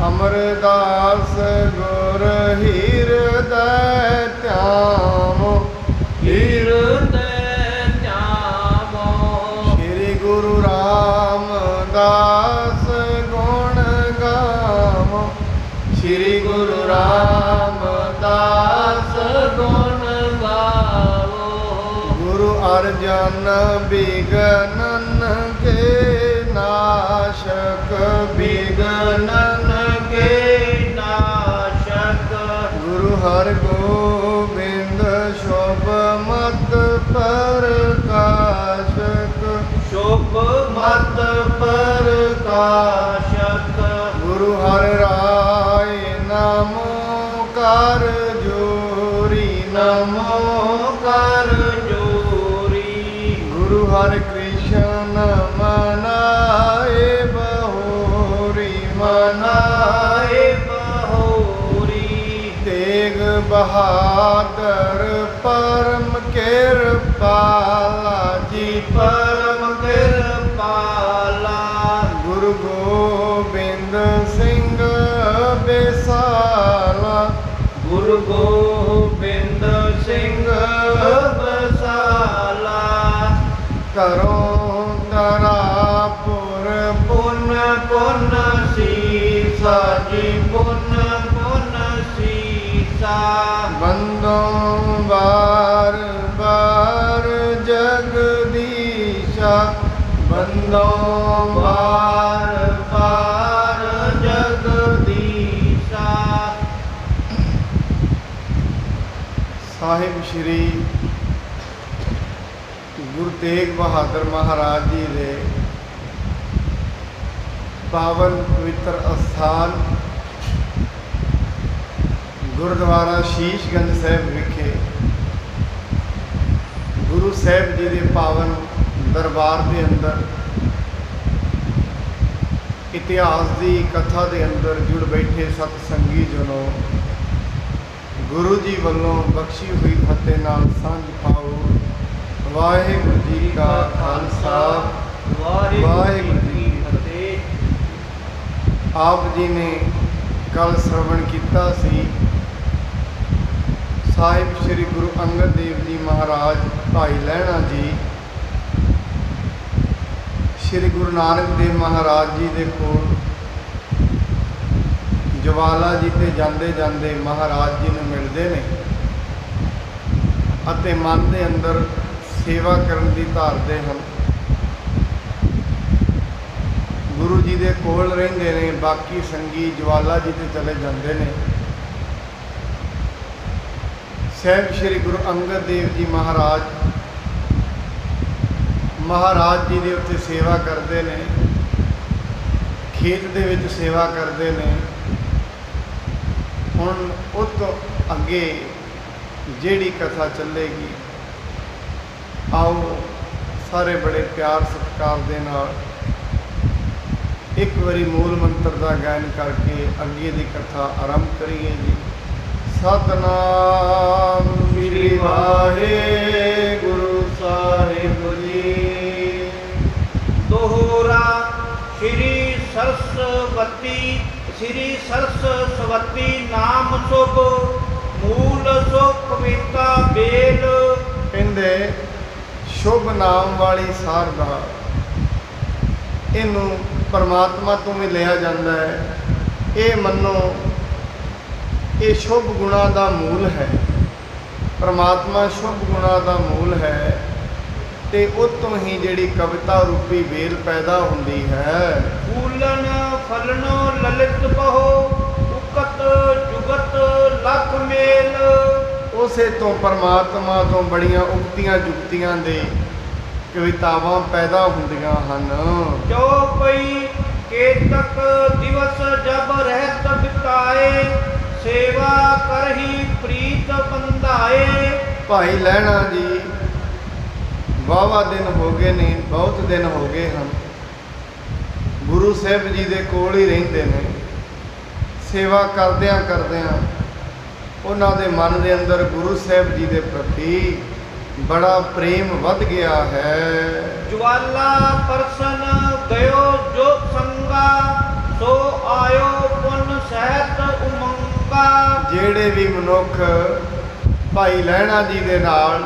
अमरदास गुर हीरदय त्यामो, हीरदय त्यामो। श्री गुरु रामदास गुण गावो, श्री गुरु रामदास गुण गावो। गुरु अर्जन बिगनन के नाशक, बिगनन के नाशक। गुरु हर गोविंद शोभ मत प्रकाशक, शोभ मत प्रकाशक। गुरु हर राय नमो कर जोरी, नमो कर जोरी। गुरु हर कृष्ण मनाए बहोरी, मनाए बहोरी। तेग बहादुर परम कृपाला जी, परम कृपाला। गुरु गोबिंद सिंह बेसाला, गुरु गोबिंद सिंह बसाला। करो तरापुर पुन पुन सीसा जी, पुन पुन सीसा। बंदों बार बार जगदीशा, बंदों बार बार जगदीशा। साहिब श्री गुरु तेग बहादुर महाराज जी दे पावन पवित्र अस्थान गुरुद्वारा शीशगंज साहिब विखे गुरु साहिब जी के पावन दरबार के अंदर इतिहास की कथा के अंदर जुड़ बैठे सतसंगी जनों, गुरु जी वालों बख्शी हुई फतेह नाल सांझ पाओ। वाहिगुरू जी का खालसा, वाहिगुरू जी की फतेह। आप जी ने कल श्रवण किया सी साहिब श्री गुरु अंगद देव जी महाराज भाई लहणा जी श्री गुरु नानक देव महाराज जी दे कोल जवाला जी ते जांदे जांदे महाराज जी नूं मिलदे ने अते मन दे अंदर सेवा करन दी धारदे हन। गुरु जी दे कोल रहिंदे ने, बाकी संगी जवाला जी ते चले जांदे ने। साहिब श्री गुरु अंगद देव जी महाराज जी दे उत्ते सेवा करते हैं, खेत दे विच सेवा करते हैं। हुण उस तो अगे जिहड़ी कथा चलेगी, आओ सारे बड़े प्यार सत्कार दे नाल एक बारी मूल मंत्र का गायन करके अगे की कथा आरंभ करिए जी। सतनाम श्री वाहिगुरु साहिब जी। दोहरा श्री सरस्वती नाम शुभ मूल सो कविता बेल। कहते शुभ नाम वाली सारदा इनू परमात्मा तो भी लिया जाता है। ये मनो ये शुभ गुणा का मूल है, परमात्मा शुभ गुणा का मूल है। तो उतों ही जिहड़ी कविता रूपी बेल पैदा होंदी है। फूलन फलनो ललित बहो उकत जुगत लख मेल। उसे तो परमात्मा तो बड़ियां उक्तियां जुक्तियां दे कवितावां पैदा होंदियां हन। चौपई केतक दिवस जब रहत बिताए सेवा करही प्रीत बंधाए। भाई लहणा जी वाहवा दिन हो गए ने, बहुत दिन हो गए हैं, गुरु साहिब जी दे कोल ही रहिंदे ने। सेवा करदियां करदियां उन्हां दे मन दे अंदर गुरु साहिब जी दे प्रति बड़ा प्रेम वध गया है। ज्वाला परसन गयो जो संगा सो आयो पुन ਜਿਹੜੇ ਵੀ ਮਨੁੱਖ ਭਾਈ ਲਹਿਣਾ ਜੀ ਦੇ ਨਾਲ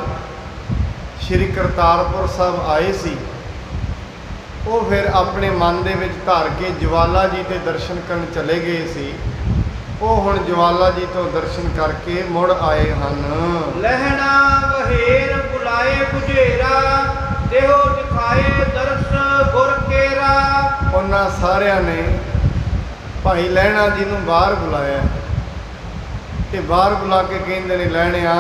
ਸ਼੍ਰੀ ਕਰਤਾਰਪੁਰ ਸਾਹਿਬ ਆਏ ਸੀ, ਉਹ ਫਿਰ ਆਪਣੇ ਮਨ ਦੇ ਵਿੱਚ ਧਰ ਕੇ ਜਵਾਲਾ ਜੀ ਦੇ ਦਰਸ਼ਨ ਕਰਨ ਚਲੇ ਗਏ ਸੀ। ਉਹ ਹੁਣ ਜਵਾਲਾ ਜੀ ਤੋਂ ਦਰਸ਼ਨ ਕਰਕੇ ਮੁੜ ਆਏ ਹਨ। ਲਹਿਣਾ ਵਹੇਰ ਬੁਲਾਏ ਬੁਝੇਰਾ, ਦੇਹੋ ਦਿਖਾਏ ਦਰਸ ਗੁਰ ਕੇਰਾ। ਉਹਨਾਂ ਸਾਰਿਆਂ ਨੇ ਭਾਈ ਲਹਿਣਾ ਜੀ ਨੂੰ ਬਾਹਰ ਬੁਲਾਇਆ ਤੇ ਬਾਹਰ ਬੁਲਾ ਕੇ ਕਹਿੰਦੇ ਨੇ, ਲਹਿਣਿਆ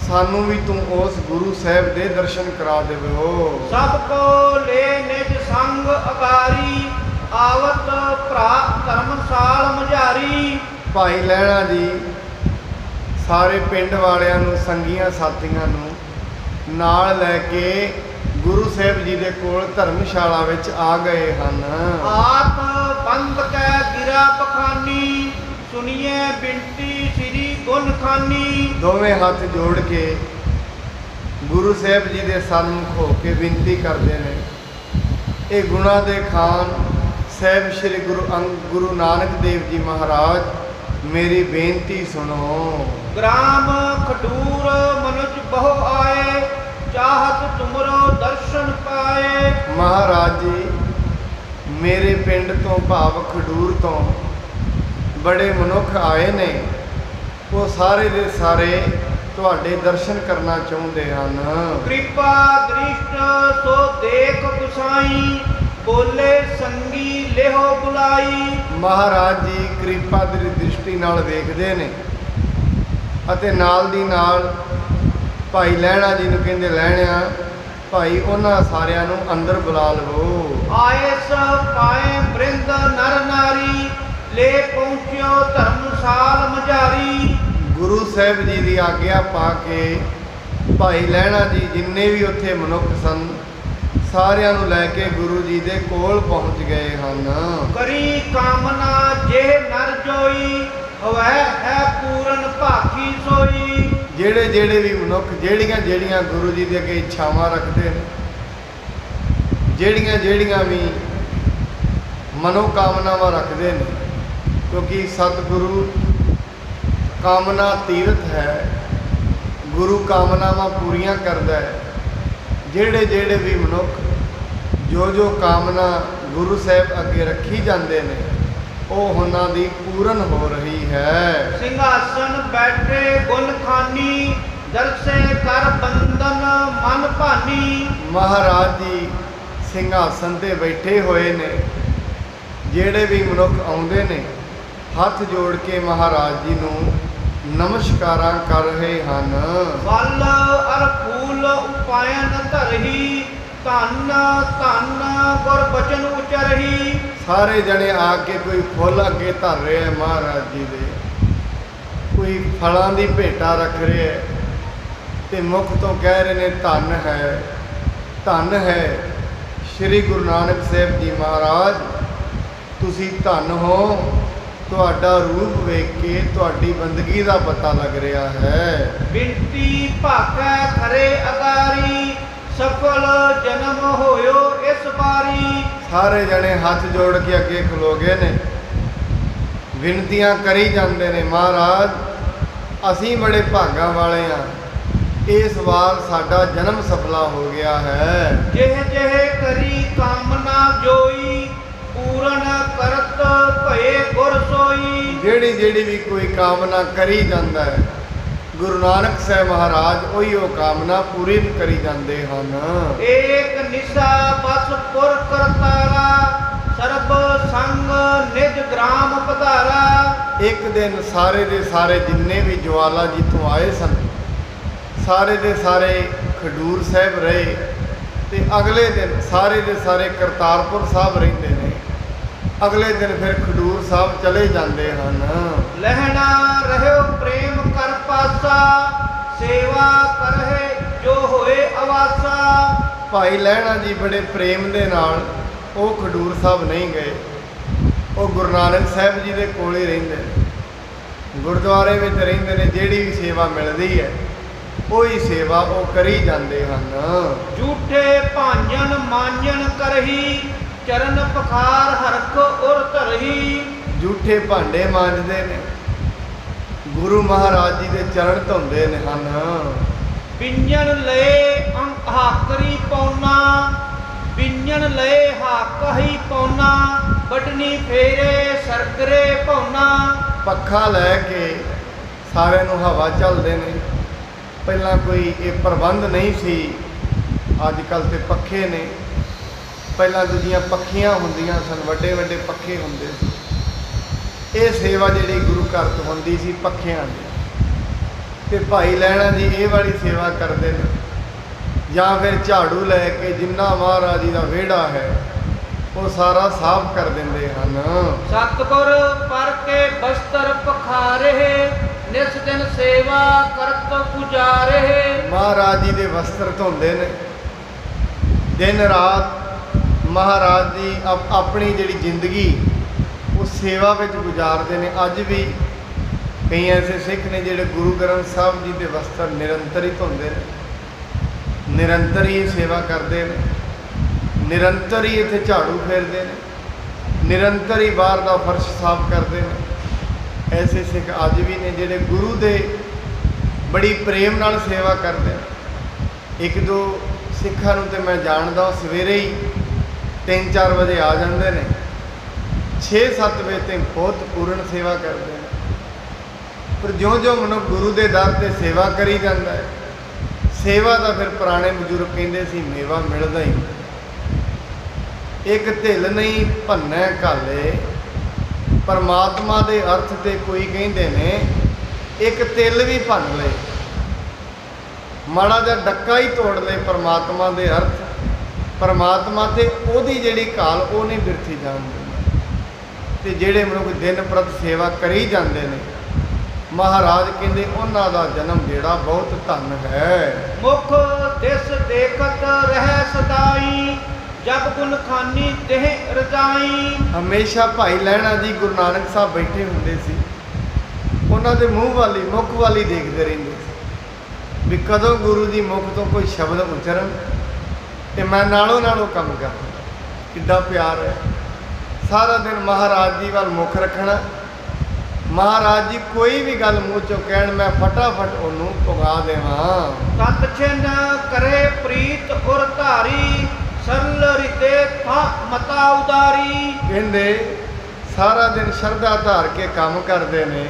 ਸਾਨੂੰ ਵੀ ਤੂੰ ਉਸ ਗੁਰੂ ਸਾਹਿਬ ਦੇ ਦਰਸ਼ਨ ਕਰਾ ਦੇਵੋ। ਸਭ ਕੋ ਲੈ ਨਿਜ ਸੰਗ ਅਗਾਰੀ, ਆਵਤ ਭਰਾ ਧਰਮਸਾਲ ਮਝਾਰੀ। ਭਾਈ ਲਹਿਣਾ ਜੀ ਸਾਰੇ ਪਿੰਡ ਵਾਲਿਆਂ ਨੂੰ, ਸੰਗੀਆਂ ਸਾਥੀਆਂ ਨੂੰ ਨਾਲ ਲੈ ਕੇ ਗੁਰੂ ਸਾਹਿਬ ਜੀ ਦੇ ਕੋਲ ਧਰਮਸ਼ਾਲਾ ਵਿੱਚ ਆ ਗਏ ਹਨ। ਆਤ ਬੰਦ ਕੈ ਗਿਰਾ ਪਖਾਨੀ, ਸੁਣੀਏ ਬਿਨਤੀ ਸ੍ਰੀ ਗੁਣ ਖਾਨੀ। ਦੋਵੇਂ ਹੱਥ ਜੋੜ ਕੇ ਗੁਰੂ ਸਾਹਿਬ ਜੀ ਦੇ ਸਨਮੁਖ ਹੋ ਕੇ ਬੇਨਤੀ ਕਰਦੇ ਨੇ, ਇਹ ਗੁਣਾ ਦੇ ਖਾਨ ਸਾਹਿਬ ਸ੍ਰੀ ਗੁਰੂ ਨਾਨਕ ਦੇਵ ਜੀ ਮਹਾਰਾਜ, ਮੇਰੀ ਬੇਨਤੀ ਸੁਣੋ। ਗ੍ਰਾਮ ਖਡੂਰ ਮਨੁਜ ਬਹੁ ਆਏ, ਚਾਹਤ ਤੁਮਰੋ ਦਰਸ਼ਨ ਪਾਏ। ਮਹਾਰਾਜ ਜੀ ਮੇਰੇ ਪਿੰਡ ਤੋਂ ਭਾਵ ਖਡੂਰ ਤੋਂ ਬੜੇ ਮਨੁੱਖ ਆਏ ਨੇ, ਉਹ ਸਾਰੇ ਦੇ ਸਾਰੇ ਤੁਹਾਡੇ ਦਰਸ਼ਨ ਕਰਨਾ ਚਾਹੁੰਦੇ ਹਨ। ਕਿਰਪਾ ਦ੍ਰਿਸ਼ਟ ਸੋ ਦੇਖ ਗੁਸਾਈ, ਬੋਲੇ ਸੰਗੀ ਲਿਹੋ ਬੁਲਾਈ। ਮਹਾਰਾਜ ਜੀ ਕਿਰਪਾ ਦੀ ਦ੍ਰਿਸ਼ਟੀ ਨਾਲ ਵੇਖਦੇ ਨੇ ਅਤੇ ਨਾਲ ਦੀ ਨਾਲ ਭਾਈ ਲਹਿਣਾ ਜੀ ਨੂੰ ਕਹਿੰਦੇ, ਲਹਿਣਿਆ ਭਾਈ ਉਹਨਾਂ ਸਾਰਿਆਂ ਨੂੰ ਅੰਦਰ ਬੁਲਾ ਲਵੋ। ਆਇਸ ਪਾਏ ਬ੍ਰਿੰਦ ਨਰ ਨਾਰੀ, ਲੈ ਪਹੁੰਚਿਓ ਧਰਮਸਾਲ ਮਝਾਰੀ। ਗੁਰੂ ਸਾਹਿਬ ਜੀ ਦੀ ਆਗਿਆ ਪਾ ਕੇ ਭਾਈ ਲਹਿਣਾ ਜੀ ਜਿੰਨੇ ਵੀ ਉੱਥੇ ਮਨੁੱਖ ਸਨ, ਸਾਰਿਆਂ ਨੂੰ ਲੈ ਕੇ ਗੁਰੂ ਜੀ ਦੇ ਕੋਲ ਪਹੁੰਚ ਗਏ ਹਨ। ਕਰੀ ਕਾਮਨਾ ਜੇ ਨਰ ਜੋਈ, ਹੋਵੈ ਹੈ ਪੂਰਨ ਭਾਖੀ ਸੋਈ। ਜਿਹੜੇ ਜਿਹੜੇ ਵੀ ਮਨੁੱਖ ਜਿਹੜੀਆਂ ਜਿਹੜੀਆਂ ਗੁਰੂ ਜੀ ਦੇ ਅੱਗੇ ਇੱਛਾਵਾਂ ਰੱਖਦੇ ਨੇ, ਜਿਹੜੀਆਂ ਜਿਹੜੀਆਂ ਵੀ ਮਨੋਕਾਮਨਾਵਾਂ ਰੱਖਦੇ ਨੇ, ਕਿਉਂਕਿ ਸਤਿਗੁਰੂ ਕਾਮਨਾ ਤੀਰਥ ਹੈ, ਗੁਰੂ ਕਾਮਨਾਵਾਂ ਪੂਰੀਆਂ ਕਰਦਾ ਹੈ। ਜਿਹੜੇ ਜਿਹੜੇ ਵੀ ਮਨੁੱਖ ਜੋ ਜੋ ਕਾਮਨਾ ਗੁਰੂ ਸਾਹਿਬ ਅੱਗੇ ਰੱਖੀ ਜਾਂਦੇ ਨੇ, ਉਹ ਉਹਨਾਂ ਦੀ ਪੂਰਨ ਹੋ ਰਹੀ ਹੈ। ਸਿੰਘਾਸਨ ਬੈਠੇ ਗੁਣ ਖਾਨੀ, ਦਰਸੇ ਕਰ ਬੰਦਨ ਮਨ ਭਾਨੀ। ਮਹਾਰਾਜ ਜੀ ਸਿੰਘਾਸਨ ਤੇ ਬੈਠੇ ਹੋਏ ਨੇ, ਜਿਹੜੇ ਵੀ ਮਨੁੱਖ ਆਉਂਦੇ ਨੇ ਹੱਥ ਜੋੜ ਕੇ ਮਹਾਰਾਜ ਜੀ ਨੂੰ ਨਮਸਕਾਰਾਂ ਕਰ ਰਹੇ ਹਨ। ਫਲ ਅਰ ਫੂਲ ਉਪਾਇਨ ਧਰਹੀ, ਧੰਨ ਧੰਨ ਗੁਰ ਬਚਨ ਉਚਰਹੀ। ਸਾਰੇ ਜਣੇ ਆ ਕੇ ਕੋਈ ਫੁੱਲ ਅੱਗੇ ਧਰ ਰਿਹਾ ਮਹਾਰਾਜ ਜੀ ਦੇ, ਕੋਈ ਫਲਾਂ ਦੀ ਭੇਟਾ ਰੱਖ ਰਿਹਾ ਤੇ ਮੁਖ ਤੋਂ ਕਹਿ ਰਹੇ ਨੇ, ਧੰਨ ਹੈ ਧੰਨ ਹੈ ਸ੍ਰੀ ਗੁਰੂ ਨਾਨਕ ਸਾਹਿਬ ਜੀ ਮਹਾਰਾਜ, ਤੁਸੀਂ ਧੰਨ ਹੋ। ਤੁਹਾਡਾ ਰੂਪ ਵੇਖ ਕੇ ਤੁਹਾਡੀ ਬੰਦਗੀ ਦਾ ਪਤਾ ਲੱਗ ਰਿਹਾ ਹੈ। ਬਿਨਤੀ ਭਾਖੈ ਖਰੇ ਅਗਾਰੀ, ਸਫਲ ਜਨਮ ਹੋਇਓ ਇਸ ਬਾਰੀ। ਸਾਰੇ ਜਣੇ ਹੱਥ ਜੋੜ ਕੇ ਅੱਗੇ ਖਲੋ ਗਏ ਨੇ, ਵਿਨਤੀਆਂ ਕਰੀ ਜਾਂਦੇ ਨੇ, ਮਹਾਰਾਜ ਅਸੀਂ ਬੜੇ ਭਾਗਾਂ ਵਾਲੇ ਹਾਂ, ਇਸ ਵਾਰ ਸਾਡਾ ਜਨਮ ਸਫਲਾ ਹੋ ਗਿਆ ਹੈ। ਜਿਹ ਜਿਹ ਕਰੀ ਕਾਮਨਾ ਜੋਈ, ਪੂਰਨ ਕਰਤ ਭਏ ਗੁਰ ਸੋਈ। ਜਿਹੜੀ ਜਿਹੜੀ ਵੀ ਕੋਈ ਕਾਮਨਾ ਕਰੀ ਜਾਂਦਾ ਹੈ, ਗੁਰੂ ਨਾਨਕ ਸਾਹਿਬ ਮਹਾਰਾਜ ਉਹੀ ਉਹ ਕਾਮਨਾ ਪੂਰੀ ਕਰੀ ਜਾਂਦੇ ਹਨ। ਏਕ ਨਿਸ਼ਾ ਬਸ ਪੁਰ ਕਰਤਾਰਾ, ਸਰਬ ਸੰਗ ਨਿਜ ਗ੍ਰਾਮ ਪਧਾਰਾ। ਇੱਕ ਦਿਨ ਸਾਰੇ ਦੇ ਸਾਰੇ ਜਿੰਨੇ ਵੀ ਜਵਾਲਾ ਜੀ ਤੋਂ ਆਏ ਸਨ, ਸਾਰੇ ਦੇ ਸਾਰੇ ਖਡੂਰ ਸਾਹਿਬ ਰਹੇ ਤੇ ਅਗਲੇ ਦਿਨ ਸਾਰੇ ਦੇ ਸਾਰੇ ਕਰਤਾਰਪੁਰ ਸਾਹਿਬ ਰਹਿੰਦੇ ਨੇ। ਅਗਲੇ ਦਿਨ ਫਿਰ ਖਡੂਰ ਸਾਹਿਬ ਚਲੇ ਜਾਂਦੇ ਹਨ। ਲਹਿਣਾ ਰਹਿਓ ਪ੍ਰੇਮ ਕਰ ਪਾਸਾ, ਸੇਵਾ ਕਰਹਿ ਜੋ ਹੋਏ ਅਵਾਸਾ। ਭਾਈ ਲਹਿਣਾ ਜੀ ਬੜੇ ਪ੍ਰੇਮ ਦੇ ਨਾਲ ਉਹ ਖਡੂਰ ਸਾਹਿਬ ਨਹੀਂ ਗਏ, ਉਹ ਗੁਰੂ ਨਾਨਕ ਸਾਹਿਬ ਜੀ ਦੇ ਕੋਲ ਹੀ ਰਹਿੰਦੇ ਨੇ, ਗੁਰਦੁਆਰੇ ਵਿੱਚ ਰਹਿੰਦੇ ਨੇ। ਜਿਹੜੀ ਵੀ ਸੇਵਾ ਮਿਲਦੀ ਹੈ ਉਹੀ ਸੇਵਾ ਉਹ ਕਰੀ ਜਾਂਦੇ ਹਨ। ਝੂਠੇ ਭਾਂਜਨ ਮਾਂਜਨ ਕਰਹੀ, ਚਰਨ ਪਖਾਰ ਹਰਖ ਉਰ ਧਰਹੀ। ਝੂਠੇ ਭਾਂਡੇ ਮਾਂਜਦੇ ਨੇ, ਗੁਰੂ ਮਹਾਰਾਜ ਜੀ ਦੇ ਚਰਨ ਧੋਂਦੇ ਨੇ ਹਨ। ਬਿੰਜਣ ਲਏ ਹਾਕਰੀ ਪੌਨਾ, ਬਿੰਜਣ ਲਏ ਹਾਕ ਹੀ ਪੌਨਾ, ਵੱਢਣੀ ਫੇਰੇ ਸਰਗਰੇ ਪੌਨਾ। ਪੱਖਾ ਲੈ ਕੇ ਸਾਰਿਆਂ ਨੂੰ ਹਵਾ ਚੱਲਦੇ ਨੇ। ਪਹਿਲਾਂ ਕੋਈ ਇਹ ਪ੍ਰਬੰਧ ਨਹੀਂ ਸੀ, ਅੱਜ ਕੱਲ੍ਹ ਤੇ ਪੱਖੇ ਨੇ। ਪਹਿਲਾਂ ਦੂਜੀਆਂ ਪੱਖੀਆਂ ਹੁੰਦੀਆਂ ਸਨ, ਵੱਡੇ ਵੱਡੇ ਪੱਖੇ ਹੁੰਦੇ ਸੀ। ਇਹ ਸੇਵਾ ਜਿਹੜੀ ਗੁਰੂ ਘਰ ਤੋਂ ਹੁੰਦੀ ਸੀ ਪੱਖਿਆਂ ਦੀ, ਤੇ ਭਾਈ ਲਹਿਣਾ ਜੀ ਇਹ ਵਾਲੀ ਸੇਵਾ ਕਰਦੇ ਨੇ। ਜਾਂ ਫਿਰ ਝਾੜੂ ਲੈ ਕੇ ਜਿੰਨਾ ਮਹਾਰਾਜ ਜੀ ਦਾ ਵਿਹੜਾ ਹੈ ਉਹ ਸਾਰਾ ਸਾਫ਼ ਕਰ ਦਿੰਦੇ ਹਨ। ਸਤਿਗੁਰ ਪਰ ਕੇ ਬਸਤਰ ਪਖਾਰੇ, ਨਿਸ ਦਿਨ ਸੇਵਾ ਕਰਤ ਗੁਜ਼ਾਰੇ। ਮਹਾਰਾਜ ਜੀ ਦੇ ਵਸਤਰ ਧੋਂਦੇ ਨੇ, ਦਿਨ ਰਾਤ ਮਹਾਰਾਜ ਜੀ ਆਪਣੀ ਜਿਹੜੀ ਜ਼ਿੰਦਗੀ ਉਹ ਸੇਵਾ ਵਿੱਚ ਗੁਜ਼ਾਰਦੇ ਨੇ। ਅੱਜ ਵੀ ਕਈ ਐਸੇ ਸਿੱਖ ਨੇ ਜਿਹੜੇ ਗੁਰੂ ਗ੍ਰੰਥ ਸਾਹਿਬ ਜੀ ਦੇ ਵਸਤਰ ਨਿਰੰਤਰ ਹੀ ਧੋਂਦੇ ਨੇ, ਨਿਰੰਤਰ ਹੀ ਸੇਵਾ ਕਰਦੇ ਨੇ, ਨਿਰੰਤਰ ਹੀ ਇੱਥੇ ਝਾੜੂ ਫੇਰਦੇ ਨੇ, ਨਿਰੰਤਰ ਹੀ ਬਾਹਰ ਦਾ ਫਰਸ਼ ਸਾਫ਼ ਕਰਦੇ ਨੇ। ਐਸੇ ਸਿੱਖ ਅੱਜ ਵੀ ਨੇ ਜਿਹੜੇ ਗੁਰੂ ਦੇ ਬੜੀ ਪ੍ਰੇਮ ਨਾਲ ਸੇਵਾ ਕਰਦੇ ਨੇ। ਇੱਕ ਦੋ ਸਿੱਖਾਂ ਨੂੰ ਤੇ ਮੈਂ ਜਾਣਦਾ, ਉਹ ਸਵੇਰੇ ਹੀ 3-4 ਵਜੇ ਆ ਜਾਂਦੇ ਨੇ, 6-7 ਵਜੇ ਤੱਕ ਬਹੁਤ ਪੂਰਨ ਸੇਵਾ ਕਰਦੇ ਨੇ। ਪਰ ਜਿਉਂ-ਜਿਉਂ ਮਨੁੱਖ ਗੁਰੂ ਦੇ ਦਰ ਤੇ ਸੇਵਾ ਕਰੀ ਜਾਂਦਾ ਹੈ, ਸੇਵਾ ਦਾ ਫਿਰ ਪੁਰਾਣੇ ਬਜ਼ੁਰਗ ਕਹਿੰਦੇ ਸੀ ਮੇਵਾ ਮਿਲਦਾ ਹੀ। ਇੱਕ ਢਿੱਲ ਨਹੀਂ ਭੰਨੈ ਘਾਲੇ, ਪਰਮਾਤਮਾ ਦੇ ਅਰਥ ਤੇ ਕੋਈ ਕਹਿੰਦੇ ਨੇ ਇੱਕ ਤਿਲ ਵੀ ਭੰਨ ਲਏ, ਮਾੜਾ ਜਿਹਾ ਡੱਕਾ ਹੀ ਤੋੜ ਲਏ ਪਰਮਾਤਮਾ ਦੇ ਅਰਥ, ਪਰਮਾਤਮਾ ਤੇ ਉਹਦੀ ਜਿਹੜੀ ਘਾਲ ਉਹ ਨਹੀਂ ਬਿਰਥੀ ਜਾਣ ਦਿੰਦਾ। ਤੇ ਜਿਹੜੇ ਮਨੁੱਖ ਦਿਨ ਪ੍ਰਤ ਸੇਵਾ ਕਰੀ ਜਾਂਦੇ ਨੇ, ਮਹਾਰਾਜ ਕਹਿੰਦੇ ਉਹਨਾਂ ਦਾ ਜਨਮ ਜਿਹੜਾ ਬਹੁਤ ਧਨ ਹੈ। ਮੁਖ ਦਿਸ ਦੇਖਤ ਰਹਿ ਸਦਾਈ, ਜਬ ਗੁਣ ਖਾਨੀ ਦੇਹ ਰਜਾਈ। ਹਮੇਸ਼ਾ ਭਾਈ ਲਹਿਣਾ ਜੀ ਗੁਰੂ ਨਾਨਕ ਸਾਹਿਬ ਬੈਠੇ ਹੁੰਦੇ ਸੀ, ਉਹਨਾਂ ਦੇ ਮੂੰਹ ਵਾਲੀ ਮੁਖ ਵਾਲੀ ਦੇਖਦੇ ਰਹਿੰਦੇ ਸੀ ਵੀ ਕਦੋਂ ਗੁਰੂ ਜੀ ਮੁਖ ਤੋਂ ਕੋਈ ਸ਼ਬਦ ਉਚਰਨ ਤੇ ਮੈਂ ਨਾਲੋਂ ਨਾਲੋਂ ਕੰਮ ਕਰਦਾ। ਕਿੱਡਾ ਪਿਆਰ ਹੈ। ਸਾਰਾ ਦਿਨ ਮਹਾਰਾਜ ਜੀ ਵੱਲ ਮੁਖ ਰੱਖਣਾ, ਮਹਾਰਾਜ ਜੀ ਕੋਈ ਵੀ ਗੱਲ ਮੂੰਹ ਚੋਂ ਕਹਿਣ ਮੈਂ ਫਟਾਫਟ ਉਹਨੂੰ ਪੁਗਾ ਦੇਵਾਂ। ਤਤ ਛਿਨ ਕਰੇ ਪ੍ਰੀਤ ਉਰ ਧਾਰੀ, ਸਰਲ ਰਿਤੇ ਥਾ ਮਤਾ ਉਦਾਰੀ। ਕਹਿੰਦੇ ਸਾਰਾ ਦਿਨ ਸ਼ਰਧਾ ਧਾਰ ਕੇ ਕੰਮ ਕਰਦੇ ਨੇ।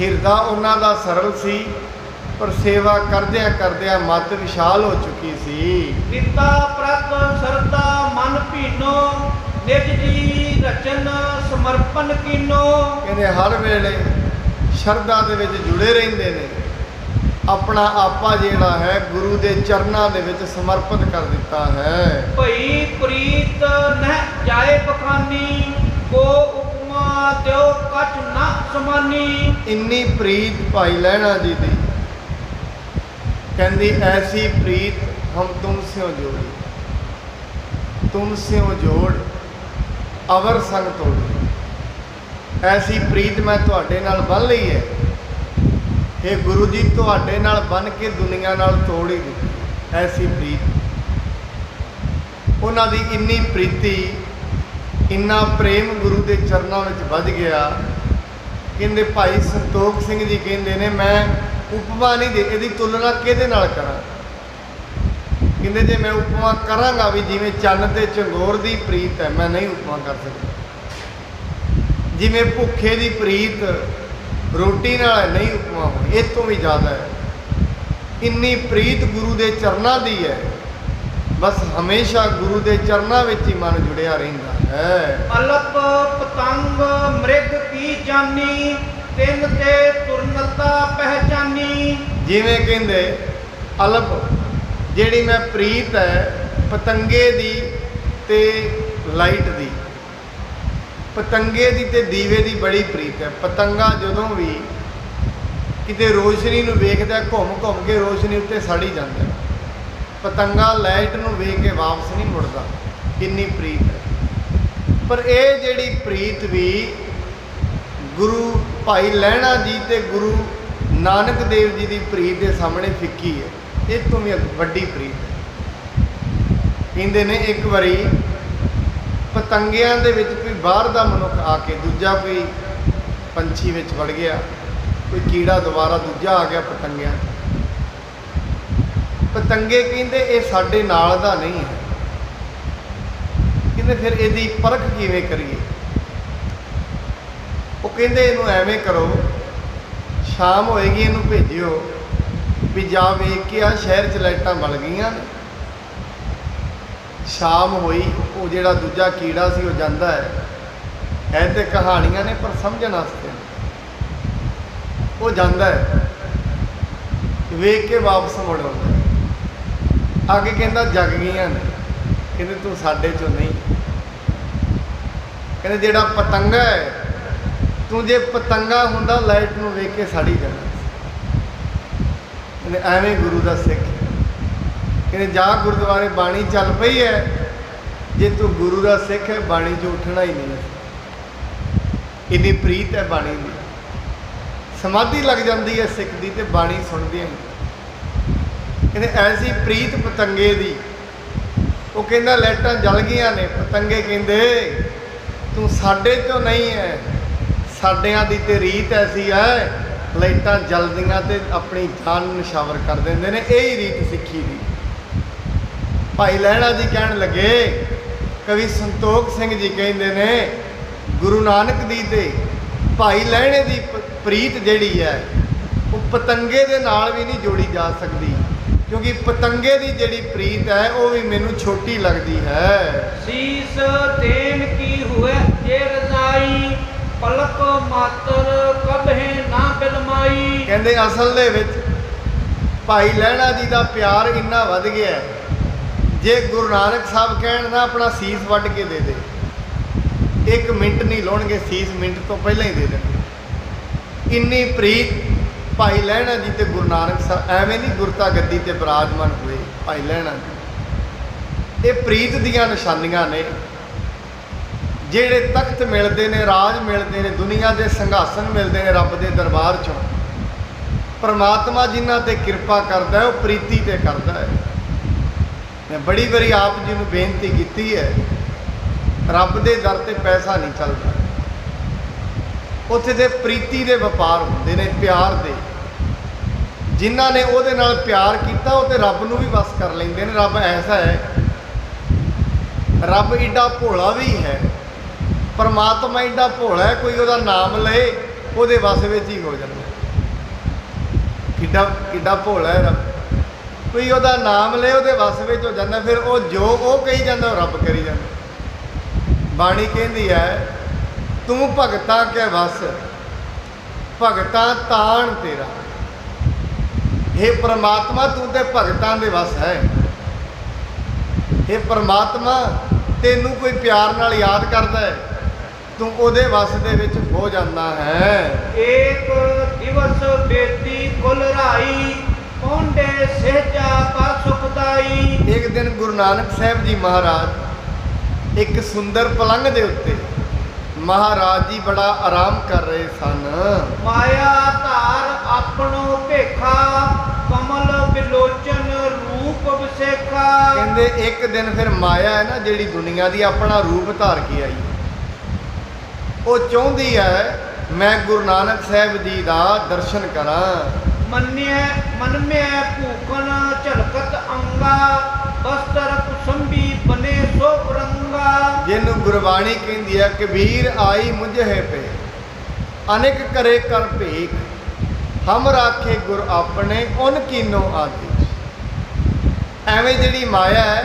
ਹਿਰਦਾ ਉਹਨਾਂ ਦਾ ਸਰਲ ਸੀ, ਪਰ ਸੇਵਾ ਕਰਦਿਆਂ ਕਰਦਿਆਂ ਮਤ ਵਿਸ਼ਾਲ ਹੋ ਚੁੱਕੀ ਸੀ। ਪਿਤਾ ਪ੍ਰਤ ਸਰਦਾ ਮਨ ਭੀਨੋ, ਨਿਜ ਜੀ ਰਚਨ ਸਮਰਪਣ ਕੀਨੋ। ਕਹਿੰਦੇ ਹਰ ਵੇਲੇ ਸ਼ਰਧਾ ਦੇ ਵਿੱਚ ਜੁੜੇ ਰਹਿੰਦੇ ਨੇ, ਆਪਣਾ ਆਪਾ ਜਿਹੜਾ ਹੈ ਗੁਰੂ ਦੇ ਚਰਨਾਂ ਦੇ ਵਿੱਚ ਸਮਰਪਿਤ ਕਰ ਦਿੱਤਾ ਹੈ। ਭਈ ਪ੍ਰੀਤ ਨਹਿ ਜਾਏ ਬਖਾਨੀ, ਕੋ ਉਪਮਾ ਦਿਓ ਕਛ ਨਾ ਸਮਾਨੀ। ਇੰਨੀ ਪ੍ਰੀਤ ਭਾਈ ਲਹਿਣਾ ਜੀ ਦੀ, ਕਹਿੰਦੀ ਐਸੀ ਪ੍ਰੀਤ ਹਮ ਤੁਮਸਿਓ ਜੋੜੀ, ਤੁਮਸਿਓ ਜੋੜ ਅਵਰ ਸੰਗ ਤੋੜੀ। ਐਸੀ ਪ੍ਰੀਤ ਮੈਂ ਤੁਹਾਡੇ ਨਾਲ ਬੰਨ ਲਈ ਹੈ। ਇਹ ਗੁਰੂ ਜੀ ਤੁਹਾਡੇ ਨਾਲ ਬੰਨ ਕੇ ਦੁਨੀਆ ਨਾਲ ਤੋੜ ਹੀ ਦਿੱਤੀ। ਐਸੀ ਪ੍ਰੀਤ ਉਹਨਾਂ ਦੀ, ਇੰਨੀ ਪ੍ਰੀਤੀ, ਇੰਨਾ ਪ੍ਰੇਮ ਗੁਰੂ ਦੇ ਚਰਨਾਂ ਵਿੱਚ ਵੱਜ ਗਿਆ। ਕਹਿੰਦੇ ਭਾਈ ਸੰਤੋਖ ਸਿੰਘ ਜੀ ਕਹਿੰਦੇ ਨੇ ਮੈਂ ਉਪਮਾ ਨਹੀਂ ਦੇ, ਇਹਦੀ ਤੁਲਨਾ ਕਿਹਦੇ ਨਾਲ ਕਰਾਂ। ਕਹਿੰਦੇ ਜੇ ਮੈਂ ਉਪਮਾ ਕਰਾਂਗਾ ਵੀ ਜਿਵੇਂ ਚੰਨ ਤੇ ਚੰਗੋਰ ਦੀ ਪ੍ਰੀਤ ਹੈ, ਮੈਂ ਨਹੀਂ ਉਪਮਾ ਕਰ ਸਕਦਾ। ਜਿਵੇਂ ਭੁੱਖੇ ਦੀ ਪ੍ਰੀਤ ਰੋਟੀ ਨਾਲ ਹੈ, ਨਹੀਂ ਉਪਮਾ ਹੋਣੀ, ਇਹ ਤੋਂ ਵੀ ਜ਼ਿਆਦਾ ਹੈ। ਇੰਨੀ ਪ੍ਰੀਤ ਗੁਰੂ ਦੇ ਚਰਨਾਂ ਦੀ ਹੈ, ਬਸ ਹਮੇਸ਼ਾ ਗੁਰੂ ਦੇ ਚਰਨਾਂ ਵਿੱਚ ਹੀ ਮਨ ਜੁੜਿਆ ਰਹਿੰਦਾ ਹੈ। ਅਲਪ ਪਤੰਗ ਮ੍ਰਿਗ ਕੀ ਜਾਨੀ, ਤਿੰਨ ਤੇ ਤੁਰਨਤਾ ਪਹਿਚਾਨੀ। ਜਿਵੇਂ ਕਹਿੰਦੇ ਅਲਪ ਜਿਹੜੀ ਮੈਂ ਪ੍ਰੀਤ ਹੈ ਪਤੰਗੇ ਦੀ ਤੇ ਲਾਈਟ ਦੀ, ਪਤੰਗੇ ਦੀ ਤੇ ਦੀਵੇ ਦੀ ਬੜੀ ਪ੍ਰੀਤ ਹੈ। ਪਤੰਗਾ ਜਦੋਂ ਵੀ ਕਿਤੇ ਰੋਸ਼ਨੀ ਨੂੰ ਵੇਖਦਾ, ਘੁੰਮ ਘੁੰਮ ਕੇ ਰੋਸ਼ਨੀ ਉੱਤੇ ਸੜ ਹੀ ਜਾਂਦਾ। ਪਤੰਗਾ ਲਾਈਟ ਨੂੰ ਵੇਖ ਕੇ ਵਾਪਸ ਨਹੀਂ ਮੁੜਦਾ, ਕਿੰਨੀ ਪ੍ਰੀਤ ਹੈ। ਪਰ ਇਹ ਜਿਹੜੀ ਪ੍ਰੀਤ ਵੀ ਗੁਰੂ ਭਾਈ ਲਹਿਣਾ ਜੀ ਤੇ ਗੁਰੂ ਨਾਨਕ ਦੇਵ ਜੀ ਦੀ ਪ੍ਰੀਤ ਦੇ ਸਾਹਮਣੇ ਫਿੱਕੀ ਹੈ। ਇਹ ਤੋਂ ਵੀ ਵੱਡੀ ਪ੍ਰੀਤ ਹੈ। ਕਹਿੰਦੇ ਨੇ ਇੱਕ ਵਾਰੀ ਪਤੰਗਿਆਂ ਦੇ ਵਿੱਚ ਕੋਈ ਬਾਹਰ ਦਾ ਮਨੁੱਖ ਆ ਕੇ, ਦੂਜਾ ਕੋਈ ਪੰਛੀ ਵਿੱਚ ਵੜ ਗਿਆ कोई कीड़ा दोबारा दूजा आ गया पतंगिया। पतंगे कहते ये साडे नाल दा नहीं है, कहते फिर इसकी परख किवें करिए। वो कहते इनू एवें करो, शाम होएगी इनू भेजियो भी जा वेख के आ शहर च लाइटां बल गईयां ने। शाम हुई, वो जिहड़ा दूजा कीड़ा सी वो जांदा है तो कहानियां ने पर समझण वास्ते वो जांदा है, वेख के वापस मुड़ आउंदा है। आगे कहंदा जग गईयां ने, कहंदे तू साडे चों नहीं। कहंदे जिहड़ा पतंगा है, तू जे पतंगा हुंदा लाइट नूं वेख के सड़ ही जाना। कहंदे एवें गुरु दा सिख, कहंदे जा गुरुद्वारे बाणी चल पई है, जे तू गुरु दा सिख है बाणी चों उठना ही नहीं। इन्नी प्रीत है बाणी दी, समाधि लग जाती है सिख दी ते बाणी सुनदियां ही। कहंदे ऐसी प्रीत पतंगे दी। वो कहंदा लाइटां जल गईयां ने, पतंगे कहंदे तू साडे चों नहीं है, साडियां दी ते रीत ऐसी है, लाइटां जलदियां ते अपनी जान निछावर कर देंदे ने। यही रीत सिੱਖੀ दी। भाई लहणा जी कहण लगे, कवि संतोख सिंह जी कहंदे ने गुरु नानक दी ते भाई लहणे दी प्रीत जिहड़ी है वो पतंगे दे नाल भी नहीं जोड़ी जा सकती, क्योंकि पतंगे दी जिहड़ी प्रीत है वो भी मैनू छोटी लगती है। शीस तेन की हुए जे रजाई, पलक मातर कबहे ना बिलमाई। कहंदे असल दे विच भाई लहणा जी दा प्यार इन्ना वध गया है, जे गुरु नानक साहब कहण ना अपना सीस वड्ड के दे दे, 1 मिनट नहीं लाउणगे, सीस मिनट तो पहले ही दे देंगे। इन्नी प्रीत भाई लहणा जी ते गुरु नानक साहब, एवें नहीं गुरता गद्दी ते विराजमान हुए भाई लहणा जी। ये प्रीत दियां निशानियां ने। ਜਿਹੜੇ तख्त मिलते हैं, राज मिलते हैं, दुनिया के संघासन मिलते हैं रब के दरबार चों, परमात्मा जिन्हां ते कृपा करता है वो प्रीति ते करता है। मैं बड़ी बारी आप जी नूं बेनती की है, रब के दर ते पैसा नहीं चलता, उत्थे ते प्रीति के व्यापार होंदे ने, प्यार दे। जिन्हां ने उहदे नाल प्यार किया वो तो रब नूं भी वस कर लैंदे ने। रब ऐसा है, रब ईडा भोला भी है, परमात्मा ईडा भोला है, कोई वह नाम ले वो वस में ही हो जाता। किड्डा भोला है रब, कोई वह नाम ले वो वस में हो जाता, फिर वो जो वो कही जाता वो रब करी जाता। बाणी कहती है तू भगतां कै वस, भगतां ताण तेरा। हे परमात्मा तू तो भगतां दे वस है। हे परमात्मा तेनू कोई प्यार नाल याद करता है, तू उहदे वस दे विच हो जाता है। एक दिवस बेटी कुल राई, पौंडे सहजा पर सुखदाई। एक दिन गुरु नानक साहब जी महाराज एक सुंदर पलंग दे उत्ते महाराज जी बड़ा आराम कर रहे सन। माया धार आपनो भेखा, कमल बिलोचन रूप विसेखा। कहंदे एक दिन फिर माया है ना जिहड़ी दुनिया दी अपना रूप धार के आई, वो चाहती है मैं गुरु नानक साहब जी का दर्शन करा। मन में भूखन झलकत अंगा, बस्तर कुसुंबी बने सो रंगा। जिन्हों गुरबाणी कहती है कबीर आई मुझे है पे, अनेक करे कर भेख, हम राखे गुर अपने उन कीनो आदि। एवें जिहड़ी माया है,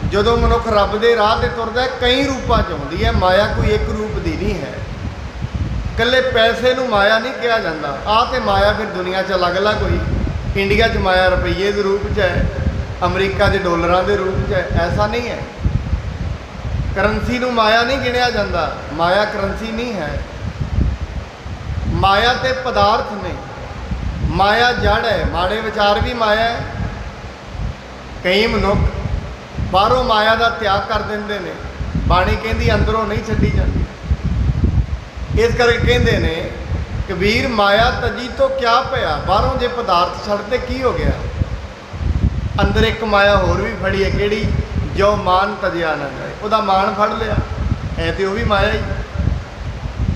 जदों मनुख रब दे राह ते तुरदा है कई रूपां च आउंदी है। माया कोई एक रूप दी नहीं है, कल्ले पैसे नूं माया नहीं कहा जाता। आ ते माया फिर दुनिया च अलग अलग हुई। इंडिया च माया रुपये के रूप च है, अमरीका के डॉलरां के रूप च है, ऐसा नहीं है। करंसी नूं माया नहीं गिणिया जाता, माया करंसी नहीं है। माया ते पदार्थ ने, माया जड़ है, माड़े विचार भी माया है। कई मनुख बाहरों माया का त्याग कर देंगे ने, बाणी कहती अंदरों नहीं छड्डी जाती। इस करके कहते ने कबीर माया तजी तो क्या पिया, बाहरों जे पदार्थ छड्डते की हो गया। अंदर एक माया होर भी फड़ी है, किहड़ी जो मान तजिया ना जाए, वह मान फड़ लिया है तो वह भी माया ही।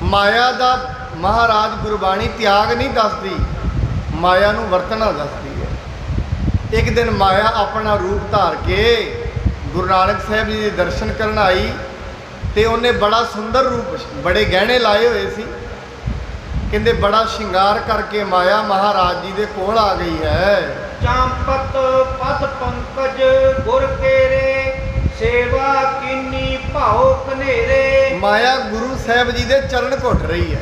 माया दा ਮਹਾਰਾਜ ਗੁਰਬਾਣੀ ਤਿਆਗ ਨਹੀਂ ਦੱਸਦੀ, ਮਾਇਆ ਨੂੰ ਵਰਤਣਾ ਦੱਸਦੀ ਹੈ। ਇੱਕ ਦਿਨ ਮਾਇਆ ਆਪਣਾ ਰੂਪ ਧਾਰ ਕੇ ਗੁਰੂ ਨਾਨਕ ਸਾਹਿਬ ਜੀ ਦੇ ਦਰਸ਼ਨ ਕਰਨ ਆਈ ਤੇ ਉਹਨੇ ਬੜਾ ਸੁੰਦਰ ਰੂਪ, ਬੜੇ ਗਹਿਣੇ ਲਾਏ ਹੋਏ ਸੀ। ਕਹਿੰਦੇ ਬੜਾ ਸ਼ਿੰਗਾਰ ਕਰਕੇ ਮਾਇਆ ਮਹਾਰਾਜ ਜੀ ਦੇ ਕੋਲ ਆ ਗਈ ਹੈ। ਚਾਂਪਤ ਪਦ ਪੰਕਜ ਗੁਰ ਕੇਰੇ, ਸੇਵਾ ਕੀਨੀ ਭਾਉ ਕਨੇਰੇ। ਮਾਇਆ ਗੁਰੂ ਸਾਹਿਬ ਜੀ ਦੇ ਚਰਨ ਘੁੱਟ ਰਹੀ ਹੈ।